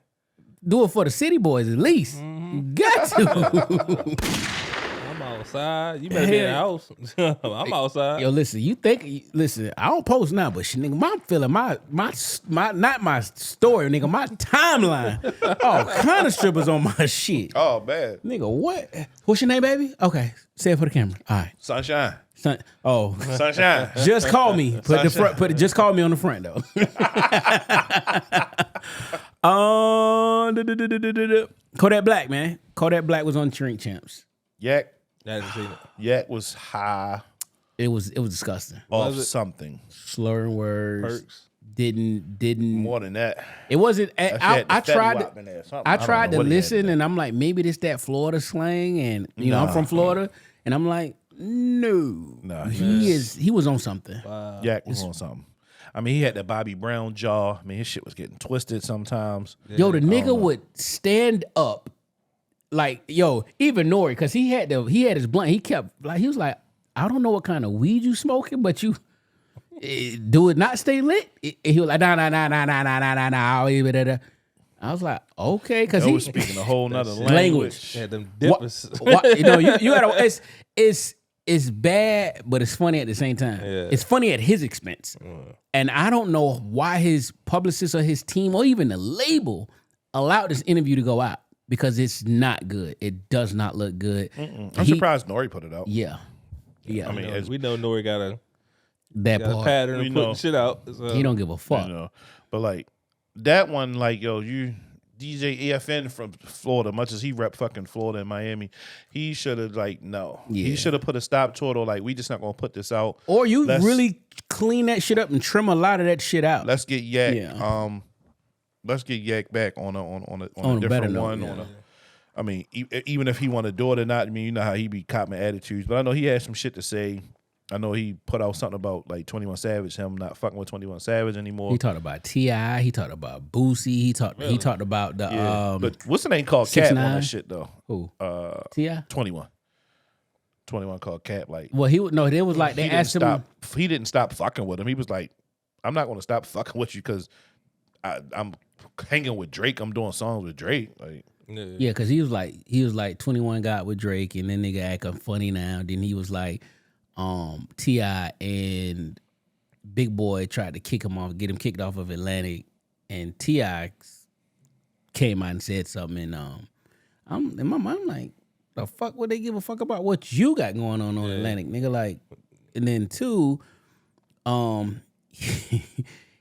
Do it for the city boys at least. Mm-hmm. Got to. I'm outside. You better be in the house. I'm outside. Yo, listen, I don't post now, but shit, nigga, I'm feeling my not my story, nigga, my timeline. All kind of strippers on my shit. Oh, bad. Nigga, what? What's your name, baby? Okay, say it for the camera. All right. Sunshine. Sunshine. Just call me. Just call me on the front though. Kodak Black, man. Kodak Black was on Drink Champs. Yak. I didn't see it. Yak was high. It was disgusting. Off something. Slurring words. Perks. Didn't more than that. It wasn't. I tried to listen, had. and I'm like, maybe it's that Florida slang, and I'm from Florida, and I'm like, no, he was on something. Wow. Yak was on something. I mean, he had that Bobby Brown jaw. I mean, his shit was getting twisted sometimes. Yo, the nigga would stand up, like even Nori, because he had his blunt. He kept like he was like, I don't know what kind of weed you smoking, but you. Do it not stay lit? He was like, nah. I was like, okay, because he was speaking a whole nother language. Yeah, them dippers. You gotta. It's bad, but it's funny at the same time. Yeah. It's funny at his expense, and I don't know why his publicist or his team or even the label allowed this interview to go out because it's not good. It does not look good. I'm surprised Nori put it out. Yeah. I mean, we know Nori got a. That got a pattern of putting shit out. So. He don't give a fuck. But like that one, like you DJ EFN from Florida, much as he rep fucking Florida and Miami, he should have no. Yeah. He should have put a stop to it or we just not gonna put this out. Or you really clean that shit up and trim a lot of that shit out. Let's get Yak. Yeah. Let's get Yak back on a different one. Yeah. I mean, even if he want to do it or not, I mean, you know how he be copping attitudes. But I know he had some shit to say. I know he put out something about 21 Savage, him not fucking with 21 Savage anymore. He talked about T.I., he talked about Boosie, he talked about the but what's the name called Cap on that shit though? Who? T.I.? 21 called Cap well, they was like they asked him. He didn't stop fucking with him. He was like, I'm not gonna stop fucking with you because I'm hanging with Drake. I'm doing songs with Drake. Yeah, because he was like 21 got with Drake, and then nigga acting funny now. Then he was like, T.I. and Big Boy tried to kick him off, get him kicked off of Atlantic, and T.I. came out and said something, and I'm in my mind, I'm like, the fuck would they give a fuck about what you got going on Atlantic, nigga? Like, and then two,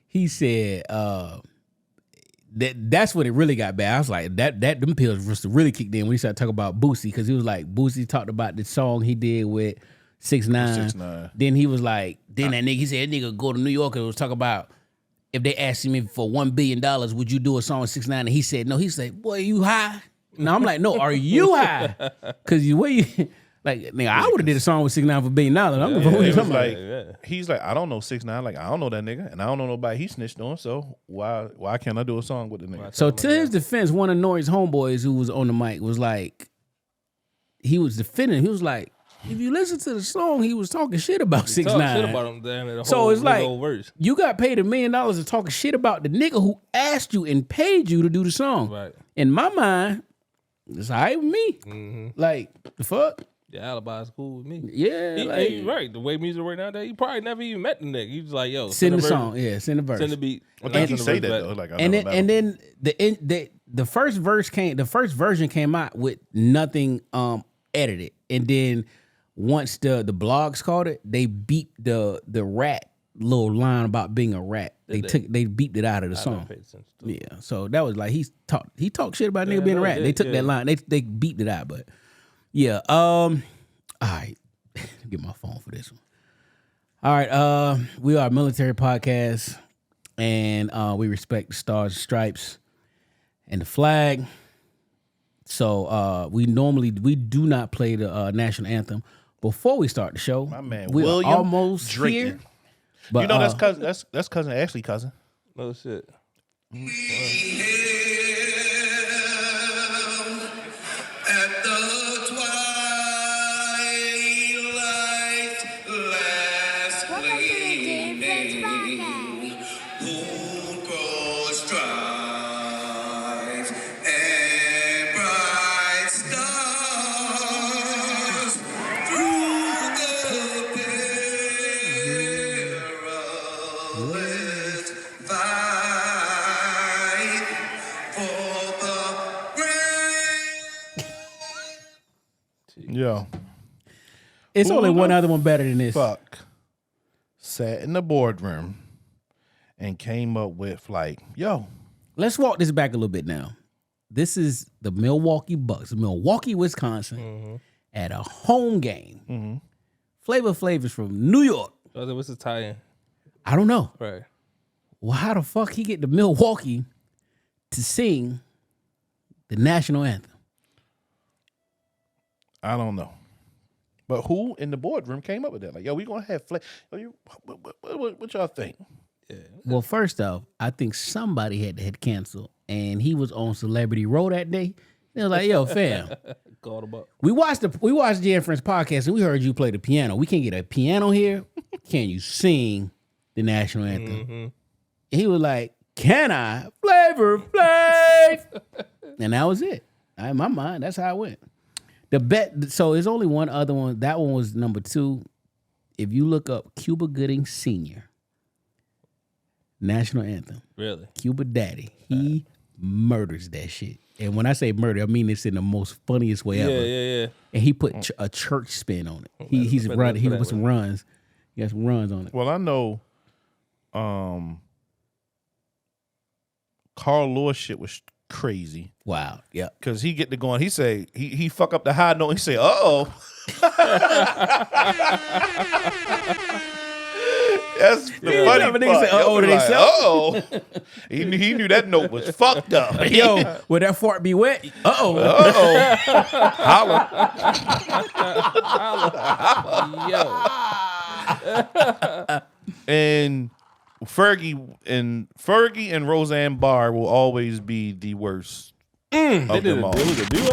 he said, that's when it really got bad. I was like, them pills really kicked in when he started talking about Boosie, because he was like, Boosie talked about the song he did with 6ix9ine. Then he was like, that nigga, he said, that nigga go to New York and was talking about if they asked me for $1 billion, would you do a song with 6ix9ine? And he said, no. He said, boy, you high? No, I'm like, no, are you high? Because like, nigga, I would have did a song with 6ix9ine for $1 billion. He's like, I don't know 6ix9ine. Like, I don't know that nigga, and I don't know nobody he snitched on. So why can't I do a song with the nigga? So to his defense, one of Nori's homeboys who was on the mic was like, he was defending. He was like, if you listen to the song, he was talking shit about 6ix9ine. Shit about him, damn, so it's like, you got paid $1 million to talk shit about the nigga who asked you and paid you to do the song. Right. In my mind, it's all right with me. Mm-hmm. Like, the fuck? The alibi's cool with me. Yeah, he right. The way music right now, he probably never even met the nigga. He was like, "Yo, send the song, send the verse, send the beat." Well, did he say that though? Like, and then the first verse came. The first version came out with nothing edited, and then once the blogs called it, they beat the rat little line about being a rat. They beeped it out of the song. Yeah, so that was like he talked shit about nigga being a rat. They took that line. They beeped it out, but. Yeah. All right. Get my phone for this one. All right. We are a military podcast, and we respect the stars and stripes and the flag. So we do not play the national anthem before we start the show. My man, we William are almost drinking. here. But, you know that's cousin Ashley cousin. No shit. Yeah. It's only one other one better than this. Fuck. Sat in the boardroom and came up with like, yo. Let's walk this back a little bit now. This is the Milwaukee Bucks, Milwaukee, Wisconsin, at a home game. Mm-hmm. Flavor Flav's from New York. What's the tie-in? I don't know. Right. Well, how the fuck he get to Milwaukee to sing the national anthem? I don't know. But who in the boardroom came up with that? Like, yo, we gonna have what y'all think? Yeah. Well, first off, I think somebody had canceled, and he was on Celebrity Row that day. They was like, yo, fam. Called him up. We watched J Friends podcast, and we heard you play the piano. We can't get a piano here. Can you sing the national anthem? Mm-hmm. And he was like, can I? Flavor Flav. And that was it. In my mind, that's how it went. So there's only one other one. That one was number 2. If you look up Cuba Gooding Sr., national anthem. Really? Cuba Daddy. He murders that shit. And when I say murder, I mean this in the most funniest way ever. Yeah. And he put a church spin on it. He put some runs. He got some runs on it. Well, I know Carl Lewis shit was crazy. Wow. Yeah. Cause he get to going. He say he fuck up the high note. He say, "Uh-oh." That's the funny part. Say, uh-oh, to Like, themselves. uh-oh. He knew that note was fucked up. Yo, would that fart be wet? Uh-oh. Holla. Yo. And Fergie and Roseanne Barr will always be the worst of them all. It was a duo?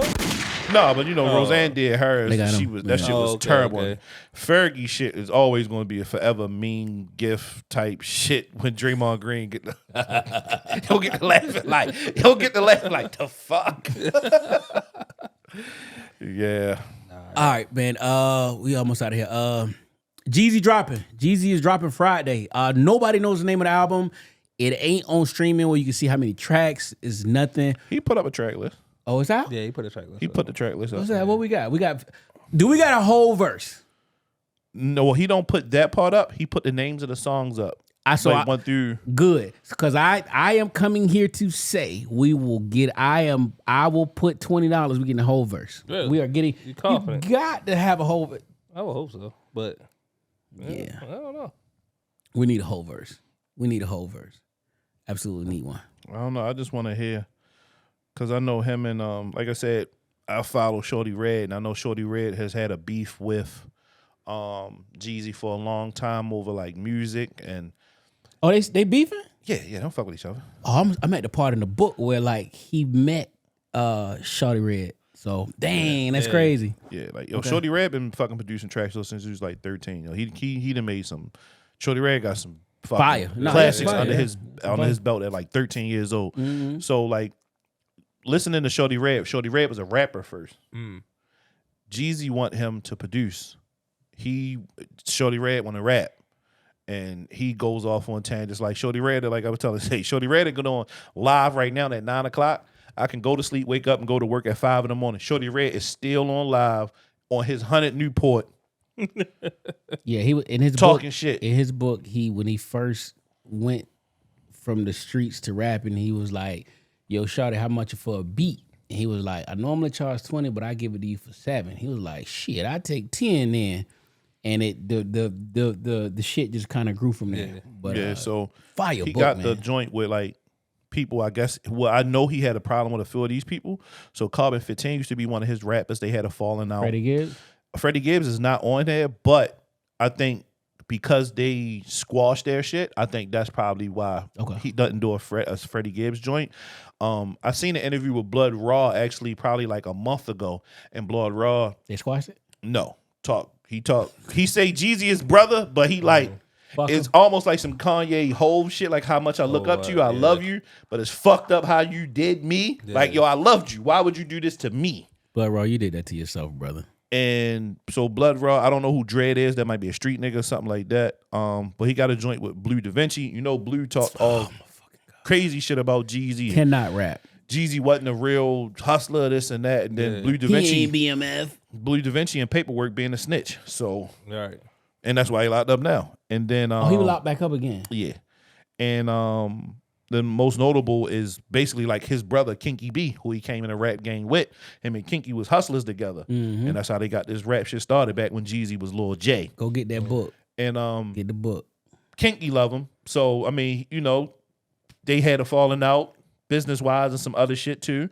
No, but Roseanne did hers. They got She him. was that Yeah. shit was Okay, terrible. okay. Fergie shit is always going to be a forever mean gift type shit. When Draymond Green get the he'll get the laughing like the fuck. Yeah. All right, man. We almost out of here. Jeezy dropping. Jeezy is dropping Friday. Nobody knows the name of the album. It ain't on streaming where you can see how many tracks. It's nothing. He put up a track list. Oh, it's out? Yeah, he put a track list. He put the track list up. What's that? What we got? Do we got a whole verse? No, he don't put that part up. He put the names of the songs up. I went through. Good, because I am coming here to say we will get. I will put $20. We getting the whole verse. Really? We are getting. You confident? You got to have a whole verse. I would hope so, but Yeah. I don't know. We need a whole verse. We need a whole verse. Absolutely need one. I don't know. I just want to hear, because I know him and like I said, I follow Shorty Red, and I know Shorty Red has had a beef with Jeezy for a long time over like music and. Oh, they beefing? Yeah, don't fuck with each other. Oh, I'm at the part in the book where like he met Shorty Red. So dang, that's crazy. Yeah, like Shorty Red been fucking producing tracks since he was like 13. He done made some. Shorty Red got some fucking Fire. No, classics fire, under yeah. his belt at like 13 years old. Mm-hmm. So like listening to Shorty Red was a rapper first. Jeezy want him to produce. Shorty Red want to rap. And he goes off on tangents like Shorty Red, like I was telling you, Shorty Red going on live right now at 9:00. I can go to sleep, wake up, and go to work at 5 a.m. Shorty Red is still on live on his 100 Newport. Yeah, he was in his talking book, shit. In his book, when he first went from the streets to rapping, he was like, "Yo, Shorty, how much for a beat?" And he was like, "I normally charge 20, but I give it to you for 7." He was like, "Shit, I take 10 then." And the shit just kind of grew from there. Yeah. But So fire he book, got man. the joint with like people, I guess. Well, I know he had a problem with a few of these people. So Carbon 15 used to be one of his rappers. They had a falling out. Freddie Gibbs is not on there, but I think because they squashed their shit, I think that's probably why he doesn't do a Freddie Gibbs joint. I seen an interview with Blood Raw actually probably like a month ago, and Blood Raw they squashed it. No, He say Jeezy is brother, but he like it's almost like some Kanye Hove shit. Like how much I look up to you, I love you, but it's fucked up how you did me. Yeah. Like yo, I loved you. Why would you do this to me? Blood Raw, you did that to yourself, brother. And so Blood Raw, I don't know who Dread is. That might be a street nigga or something like that. But he got a joint with Blue Da Vinci. You know, Blue talked all crazy shit about Jeezy. Cannot rap. Jeezy wasn't a real hustler, this and that. And then Blue Da Vinci, he ain't BMF. Blue Da Vinci and Paperwork being a snitch. So, right. And that's why he locked up now. And then he was locked back up again. Yeah. And the most notable is basically like his brother Kinky B, who he came in a rap gang with. Him and Kinky was hustlers together, and that's how they got this rap shit started back when Jeezy was Lil J. Go get that book. And get the book. Kinky love him. So I mean, you know, they had a falling out business wise and some other shit too.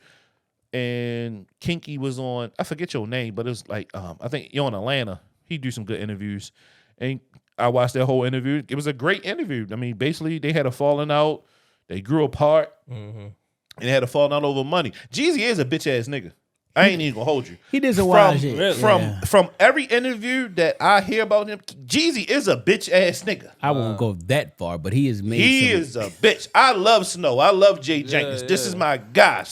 And Kinky was on, I forget your name, but it was like I think you're in Atlanta. He do some good interviews, and I watched that whole interview. It was a great interview. I mean, basically they had a falling out. They grew apart, and they had a falling out over money. Jeezy is a bitch ass nigga. I ain't even gonna hold you. He did some wild shit. From every interview that I hear about him, Jeezy is a bitch ass nigga. I won't go that far, but he is made. He is a bitch. I love Snow. I love Jay Jenkins. This is my guy.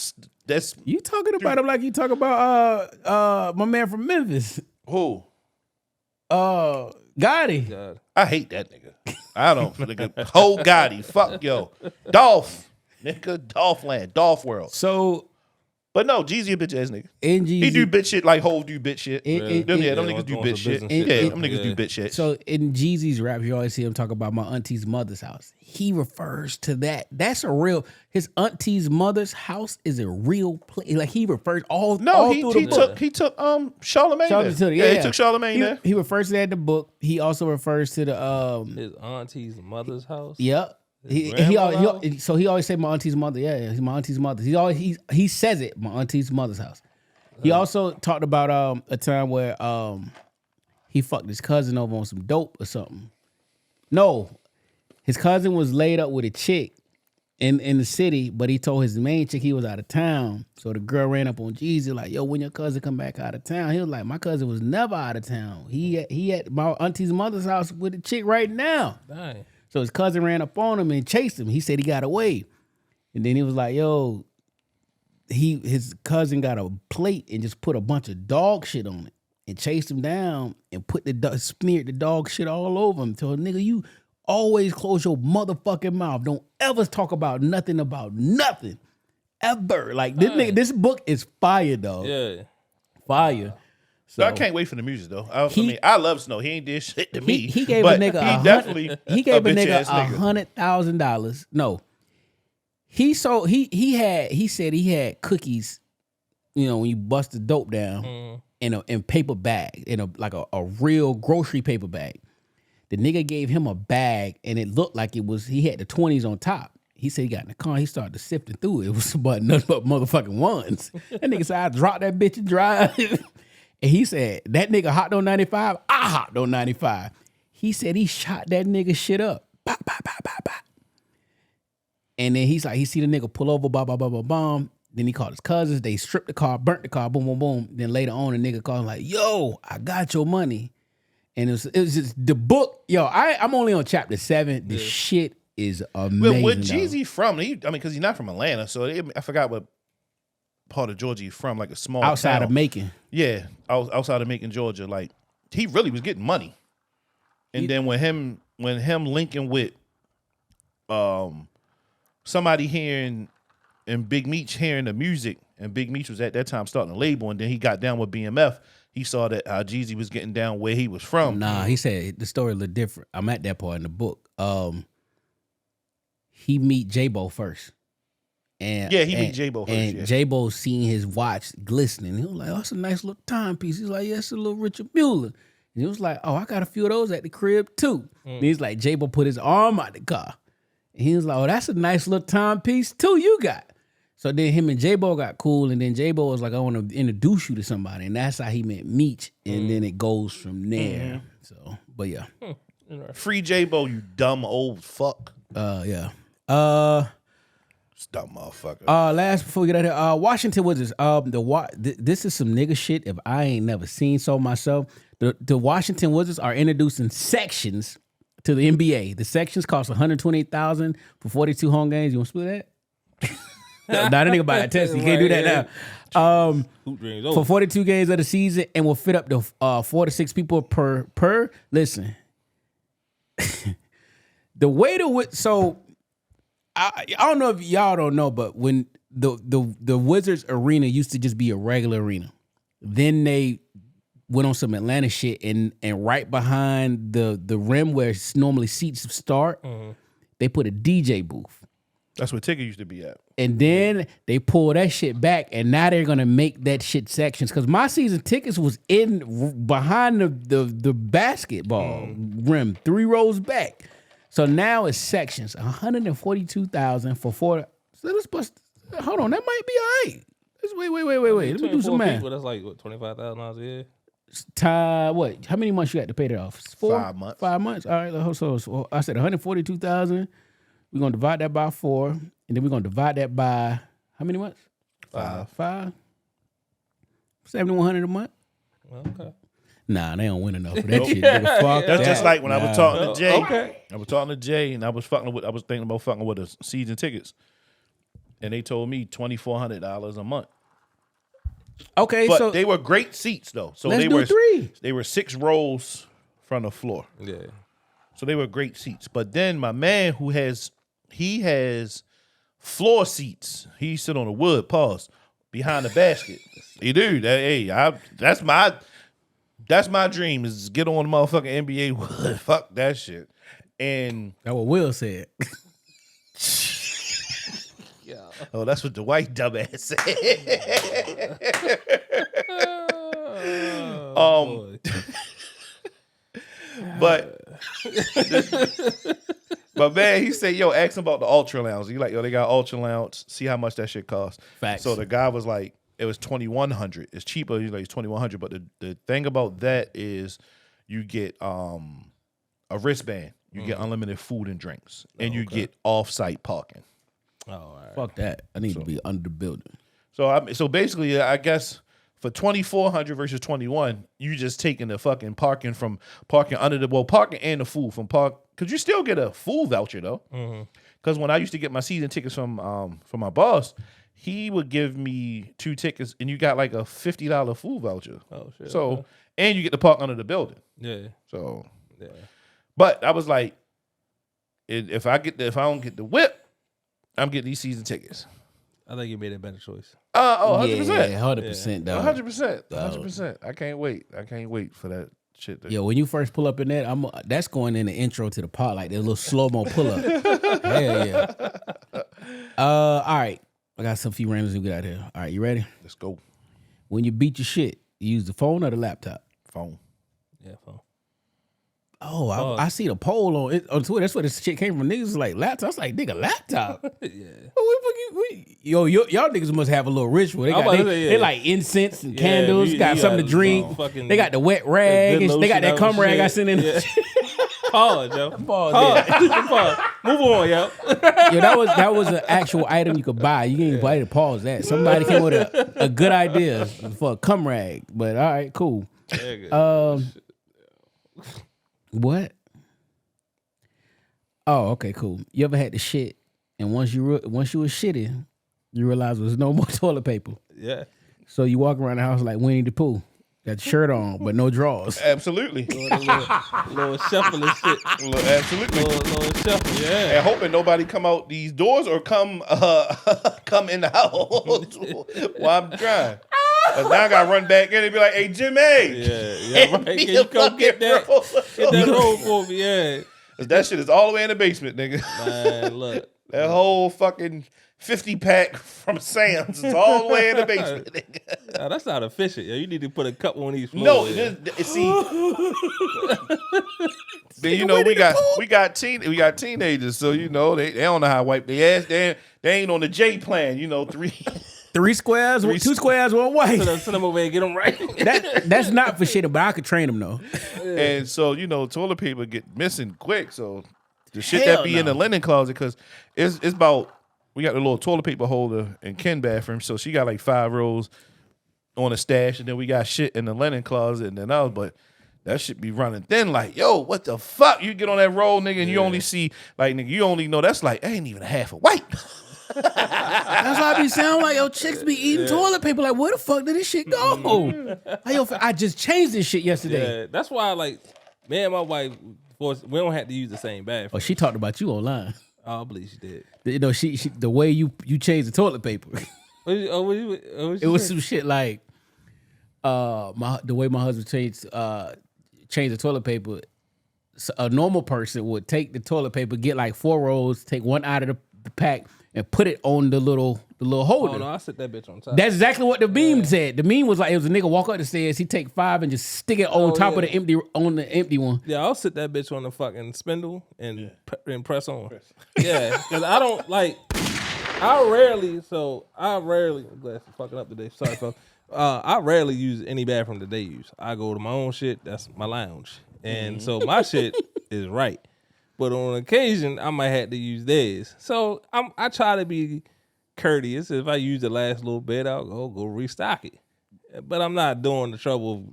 That's you talking about him like you talk about my man from Memphis. Who? Gotti. I hate that nigga. I don't nigga. Whole Gotti. Fuck yo. Dolph. Nigga, Dolph Land. Dolph World. So But no, Jeezy a bitch ass nigga. And Jeezy, he do bitch shit like Hov do bitch shit. Them niggas do bitch shit. Them niggas do bitch shit. So in Jeezy's rap, you always see him talk about my auntie's mother's house. He refers to that. That's a real. His auntie's mother's house is a real place. Like he refers all. No, all he through the book. took Charlemagne there. Yeah, he took Charlemagne there. He refers to that in the book. He also refers to the his auntie's mother's house. Yep. He always say my auntie's mother. Yeah, my auntie's mother. He says it. My auntie's mother's house. He also talked about a time where he fucked his cousin over on some dope or something. No, his cousin was laid up with a chick in the city, but he told his main chick he was out of town. So the girl ran up on Jeezy like, "Yo, when your cousin come back out of town?" He was like, "My cousin was never out of town. He at my auntie's mother's house with a chick right now." Dang. So his cousin ran up on him and chased him. He said he got away. And then he was like, yo, his cousin got a plate and just put a bunch of dog shit on it and chased him down and smeared the dog shit all over him. Told nigga, you always close your motherfucking mouth. Don't ever talk about nothing. Ever. Like this book is fire, dog. Yeah. Fire. So I can't wait for the music though. I love Snow. He ain't did shit to me. He gave a nigga $100,000. No, he said he had cookies. You know, when you bust the dope down in a paper bag, in a real grocery paper bag. The nigga gave him a bag and it looked like he had the 20s on top. He said he got in the car. He started sifting through it. It was nothing but motherfucking ones. That nigga said I dropped that bitch and drive. And he said, that nigga hopped on 95, I hopped on 95. He said he shot that nigga shit up. Bah, bah, bah, bah, bah. And then he's like, he see the nigga pull over, bah, bah, bah, bah, bomb. Then he called his cousins. They stripped the car, burnt the car, boom, boom, boom. Then later on, the nigga called him like, yo, I got your money. And it was just the book. Yo, I'm only on chapter 7. The shit is amazing. Where Jeezy from? Because he's not from Atlanta. So I forgot what part of Georgia he's from, like a small outside town. of Macon. Yeah, outside of Macon, Georgia. Like he really was getting money. And then when him linking with somebody hearing and Big Meech hearing the music, and Big Meech was at that time starting a label, and then he got down with BMF. He saw that Jeezy was getting down where he was from. Nah, he said the story a little different. I'm at that part in the book. He meet J-Bo first. And, he meet J-Bo first. And J-Bo seen his watch glistening. He was like, oh, that's a nice little timepiece. He's like, yeah, it's a little Richard Mueller. And he was like, oh, I got a few of those at the crib too. And he's like, J-Bo put his arm out the car. And he was like, oh, that's a nice little timepiece too you got. So then him and J-Bo got cool. And then J-Bo was like, I want to introduce you to somebody. And that's how he met Meech. And then it goes from there. So, but yeah. Free J-Bo, you dumb old fuck. Yeah. Dumb motherfucker. Last before we get out of here, Washington Wizards. This is some nigga shit if I ain't never seen so myself. The Washington Wizards are introducing sections to the NBA. The sections cost $128,000 for 42 home games. You want to split that? Nah, that nigga buy that test. You can't do that now. For 42 games of the season, and will fit up to 4 to 6 people per. Listen, the way to so. I don't know if y'all don't know, but when the Wizards arena used to just be a regular arena, then they went on some Atlanta shit and right behind the rim where normally seats start, they put a DJ booth. That's where ticket used to be at. And then they pull that shit back, and now they're gonna make that shit sections. Because my season tickets was behind the basketball rim, 3 rows back. So now it's sections, $142,000 for 4. So let's bust. Hold on, that might be all right. Wait. Let me do some math. People, that's like what, $25,000 a year. What? How many months you got to pay that off? 4? 5 months. 5 months. All right. So I said $142,000. We're gonna divide that by 4, and then we're gonna divide that by how many months? 5. 7,100 a month. Okay. Nah, they don't win enough for that shit. Fuck That's just like when I was talking to Jay. Okay. I was talking to Jay, and I was thinking about fucking with the season tickets, and they told me $2,400 a month. Okay, but so they were great seats though. So let's they do were 3. They were 6 rows from the floor. Yeah. So they were great seats. But then my man he has floor seats. He sit on the wood, behind the basket. You do. That's my dream is get on the motherfucking NBA wood. Fuck that shit. And that's what Will said. Oh, that's what the white dumbass said. But man, he said, "Yo, ask him about the Ultra Lounge." He like, "Yo, they got Ultra Lounge. See how much that shit costs." Facts. So the guy was like, "It was $2,100. It's cheaper. He's like, it's $2,100. But the thing about that is, you get a wristband, you get unlimited food and drinks, and you get off-site parking." Oh, all right. Fuck that. I need to be under the building. So basically, I guess for $2,400 versus $21, you just taking the fucking parking from parking under the parking and the food from park, because you still get a food voucher though. Because when I used to get my season tickets from my boss, he would give me 2 tickets and you got like a $50 food voucher. Oh shit. So okay. and you get to park under the building. Yeah. So Yeah. but I was like, if I don't get the whip, I'm getting these season tickets. I think you made a better choice. 100%. Yeah, 100%, dog. 100%. 100%. I can't wait for that shit. Yo, when you first pull up in that, that's going in the intro to the pod, like that little slow-mo pull-up. Hell yeah. All right. I got some few randoms to get out here. All right, you ready? Let's go. When you beat your shit, you use the phone or the laptop? Phone. Yeah, phone. Oh, I see the poll on Twitter. That's where this shit came from. Niggas was like, laptop. I was like, nigga, laptop? Yeah. Yo, y'all niggas must have a little ritual. They like incense and candles. Got something to drink. They got the wet rag. They got that cum rag I sent in. Yeah. Pause, yo. Pause. Move on, yo. Yo, that was an actual item you could buy. You ain't buy to pause that. Somebody came with a good idea for a cum rag. But all right, cool. What? Oh, okay, cool. You ever had the shit, and once you was shitting, you realize there was no more toilet paper. Yeah. So you walk around the house like Winnie the Pooh, got the shirt on but no drawers. Absolutely. Little shuffle and shit. Absolutely. Little shuffle. Yeah. And hoping nobody come out these doors or come in the house while I'm drying. Now I gotta run back in and be like, "Hey, Jimmy, Yeah, right. Can you come get that roll for me?" Yeah. That shit is all the way in the basement, nigga. Man, look. That whole fucking 50-pack from Sam's is all the way in the basement, nigga. Nah, that's not efficient. Yo. You need to put a couple on each floor. No, then you know we got teenagers, so you know they don't know how to wipe their ass. They ain't on the J plan, you know, 3 squares, 2 squares, 1 white. Send them over and get them right. That's not for shit, but I could train them though. And so, you know, toilet paper get missing quick. So the shit that be in the linen closet, because it's about, we got the little toilet paper holder in Ken's bathroom. So she got like 5 rows on a stash, and then we got shit in the linen closet, and then but that shit be running thin. Like, yo, what the fuck? You get on that roll, nigga, and you only see, like, nigga, you only know that's like, ain't even a half a wipe. That's why I be saying, like, yo, chicks be eating toilet paper. Like, where the fuck did this shit go? I just changed this shit yesterday. Yeah, that's why, like, me and my wife, we don't have to use the same bathroom. Oh, she talked about you online. Oh, I believe she did. You know, she the way you changed the toilet paper. It was some shit like the way my husband changed the toilet paper. A normal person would take the toilet paper, get like 4 rolls, take 1 out of the pack, and put it on the little holder. Oh no, I sit that bitch on top. That's exactly what the meme said. The meme was like, it was a nigga walk up the stairs, he take 5 and just stick it on top of the empty one. Yeah, I'll sit that bitch on the fucking spindle and press on. Yeah, because I don't like. I rarely. I'm glad for fucking up today. Sorry, folks. I rarely use any bathroom that they use. I go to my own shit. That's my lounge, and so my shit is right. But on occasion, I might have to use theirs. So I try to be courteous. If I use the last little bit, I'll go restock it. But I'm not doing the trouble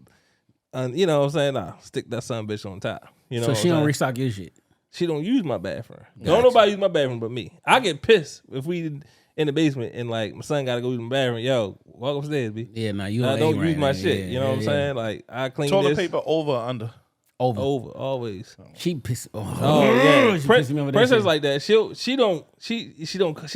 of, you know what I'm saying? Nah, stick that son bitch on top. You know so she don't restock your shit? She don't use my bathroom. Don't nobody use my bathroom but me. I get pissed if we in the basement and like my son gotta go use my bathroom. Yo, walk upstairs, B. Yeah, nah, you don't use my now. shit. Yeah, you know what I'm saying? Like I clean Toilet this. paper over or under? Over, always. She pissed. Oh yeah, she pissed me over that Princess shit. like that. She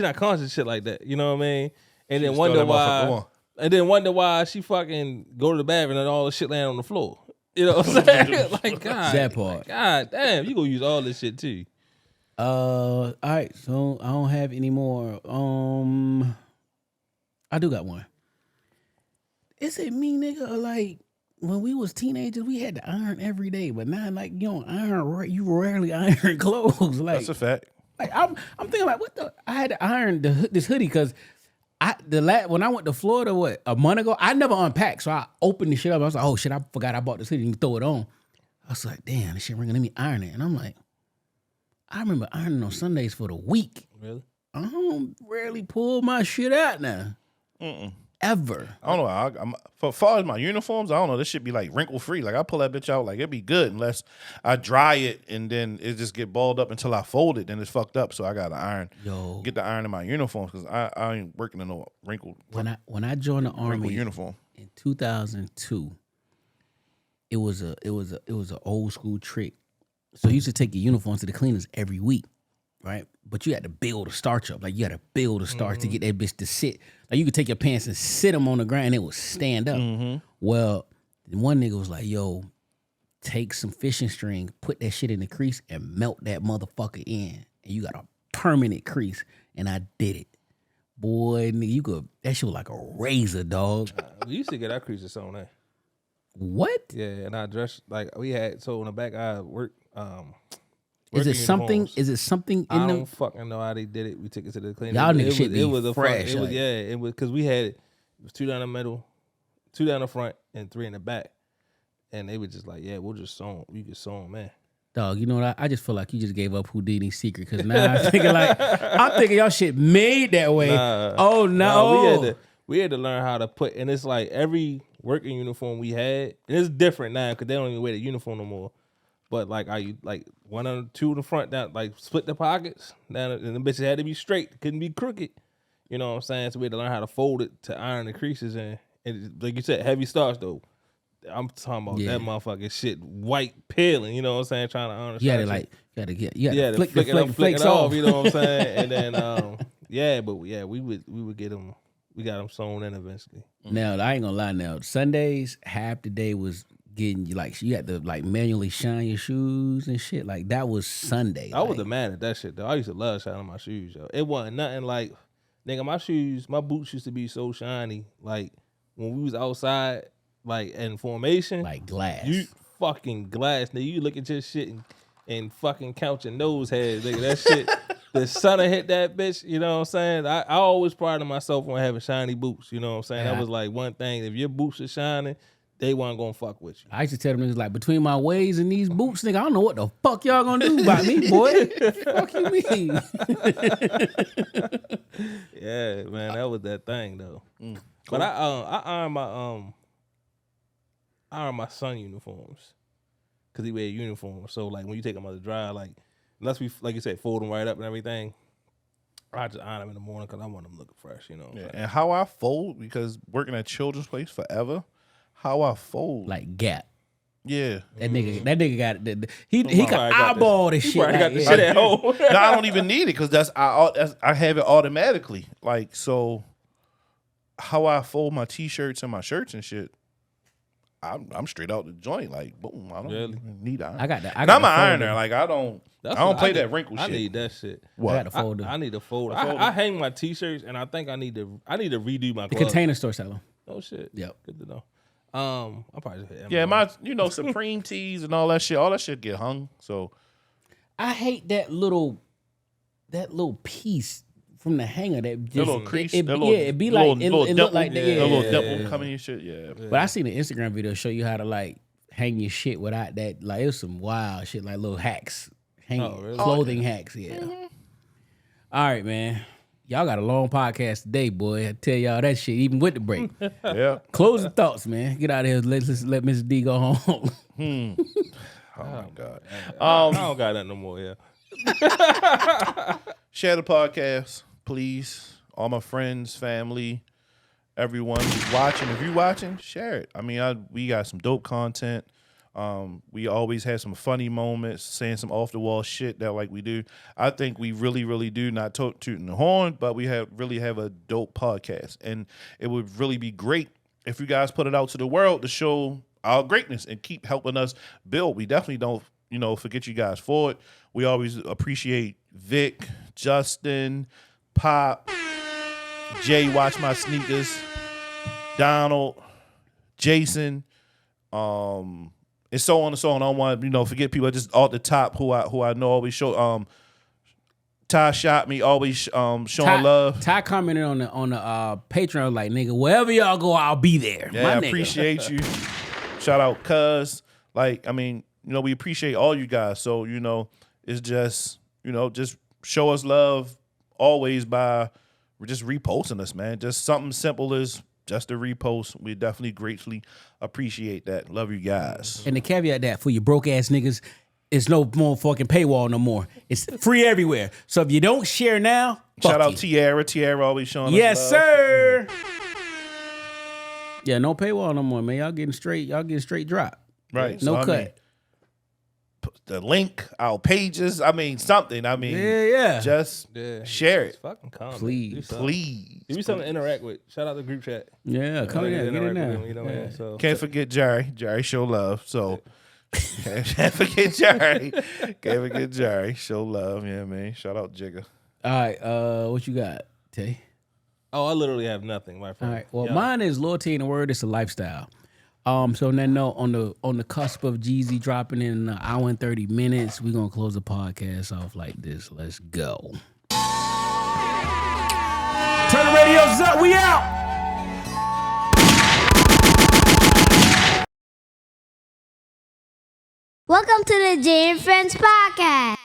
not conscious shit like that. You know what I mean? And then wonder why. and then wonder why she fucking go to the bathroom and all the shit laying on the floor. You know what I'm saying? Like, God. That part. Like, God damn, you gonna use all this shit too. All right, so I don't have any more. I do got one. Is it me, nigga? Or like when we was teenagers, we had to iron every day, but now like you don't iron. You rarely iron clothes. Like That's a fact. Like I'm thinking like what the? I had to iron this hoodie because when I went to Florida a month ago, I never unpacked, so I opened the shit up. I was like, oh shit, I forgot I bought this hoodie and throw it on. I was like, damn, this shit ringing. Let me iron it, and I'm like, I remember ironing on Sundays for the week. Really? I don't rarely pull my shit out now. Ever. I don't know. For far as my uniforms, I don't know. This should be like wrinkle free. Like I pull that bitch out, like it'd be good unless I dry it and then it just get balled up until I fold it. Then it's fucked up. So I got to iron. Get the iron in my uniforms because I ain't working in no wrinkle. When I joined the army uniform in 2002, it was a old school trick. So you used to take your uniforms to the cleaners every week, right? But you had to build a starch up. Like you had to build a starch to get that bitch to sit. Like you could take your pants and sit them on the ground and it would stand up. Well, one nigga was like, yo, take some fishing string, put that shit in the crease and melt that motherfucker in. And you got a permanent crease. And I did it. Boy, nigga, that shit was like a razor, dog. We used to get our creases on there. What? Yeah, and I dressed like we had. So in the back, I worked. Is it something? Uniforms. Is it something in I them? don't fucking know how they did it. We took it to the cleaner. Y'all niggas shit it was a fresh. It was it was because we had it was 2 down the middle, 2 down the front, and 3 in the back, and they were just like, yeah, we'll just sew 'em. You can sew 'em, man. Dog, you know what? I just feel like you just gave up Houdini's secret because now I'm thinking y'all shit made that way. Nah, oh no, we had to learn how to put, and it's like every working uniform we had, and it's different now because they don't even wear the uniform no more. But like like 1 or 2 in the front down, like split the pockets down, and the bitches had to be straight, couldn't be crooked. You know what I'm saying? So we had to learn how to fold it to iron the creases and like you said, heavy starch though. I'm talking about that motherfucking shit, white peeling. You know what I'm saying? Trying to iron. You had to flick the flakes off. You know what I'm saying? And then we would get them. We got them sewn in eventually. Now I ain't gonna lie. Now Sundays, half the day was getting you had to like manually shine your shoes and shit. Like that was Sunday. I wasn't mad at that shit though. I used to love shining my shoes, yo. It wasn't nothing like, nigga, my boots used to be so shiny. Like when we was outside, like in formation, like glass. You fucking glass, nigga. You look at your shit and fucking count your nose hairs, nigga. That shit, the sun hit that bitch. You know what I'm saying? I always prided myself on having shiny boots. You know what I'm saying? Yeah. That was like one thing. If your boots are shining, they weren't gonna fuck with you. I used to tell them niggas like, between my ways and these boots, nigga, I don't know what the fuck y'all gonna do about me, boy. Fuck you mean? Yeah, man, that was that thing though. Cool. But I iron my son uniforms because he wear uniforms. So like when you take them out to dry, like unless we, like you said, fold them right up and everything, I just iron them in the morning because I want them looking fresh. You know. Yeah. And how I fold, because working at Children's Place forever, how I fold like Gap. Yeah, that nigga got he can eyeball this shit. Right, got the shit at home. No, I don't even need it because I have it automatically. Like so, how I fold my t-shirts and my shirts and shit, I'm straight out the joint. Like boom, I don't even need iron. I got that. I'm an ironer. Like I don't play that wrinkle shit. I need that shit. What? I got to fold. I need to fold. I hang my t-shirts and I think I need to redo my the gloves. Container Store sell them. Oh shit. Yep. Good to know. I'll probably just hit Amazon. My Supreme tees and all that shit get hung. So I hate that little piece from the hanger that just little crease. It be like it look like that. A little dimple coming and shit. Yeah. But I seen an Instagram video show you how to like hang your shit without that. Like it was some wild shit, like little hacks, clothing hacks. Yeah. Mm-hmm. All right, man. Y'all got a long podcast today, boy. I tell y'all that shit, even with the break. Yeah. Closing thoughts, man. Get out of here. Let Mrs. D go home. Oh my God. I don't got that no more. Yeah. Share the podcast, please. All my friends, family, everyone who's watching. If you're watching, share it. I mean, we got some dope content. We always have some funny moments, saying some off the wall shit that like we do. I think we really, really do, not tooting the horn, but we really have a dope podcast. And it would really be great if you guys put it out to the world to show our greatness and keep helping us build. We definitely don't, forget you guys for it. We always appreciate Vic, Justin, Pop, Jay, Watch My Sneakers, Donald, Jason, and so on and so on. I don't want to, forget people just off the top who I know always show. Ty shot me, always showing love. Ty commented on the Patreon like, nigga, wherever y'all go, I'll be there. Yeah, My I nigga. appreciate you. Shout out, cuz. Like, I mean, we appreciate all you guys. So, it's just, just show us love always by just reposting us, man. Just something simple as just a repost. We definitely greatly appreciate that. Love you guys. And the caveat that for you broke ass niggas, it's no more fucking paywall no more. It's free everywhere. So if you don't share now, shout out you. Tiara. Tiara always showing yes, us love. sir. Yeah, no paywall no more, man. Y'all getting straight drop. Right. No so, cut. The link, our pages, something. Yeah. Just share it. Fucking comment. Please. Please. Give me something to interact with. Shout out the group chat. Yeah, come in there. Get in there. Yeah. So. Can't forget Jerry. Jerry show love. So can't forget Jerry. Can't forget Jerry. Show love. Yeah, man. Shout out Jigga. All right, what you got, Tay? Oh, I literally have nothing, my friend. All right. Well, mine is loyalty in the word. It's a lifestyle. So then, on the cusp of Jeezy dropping in an hour and 30 minutes, we're gonna close the podcast off like this. Let's go. Turn the radios up. We out. Welcome to the Jay and Friends Podcast.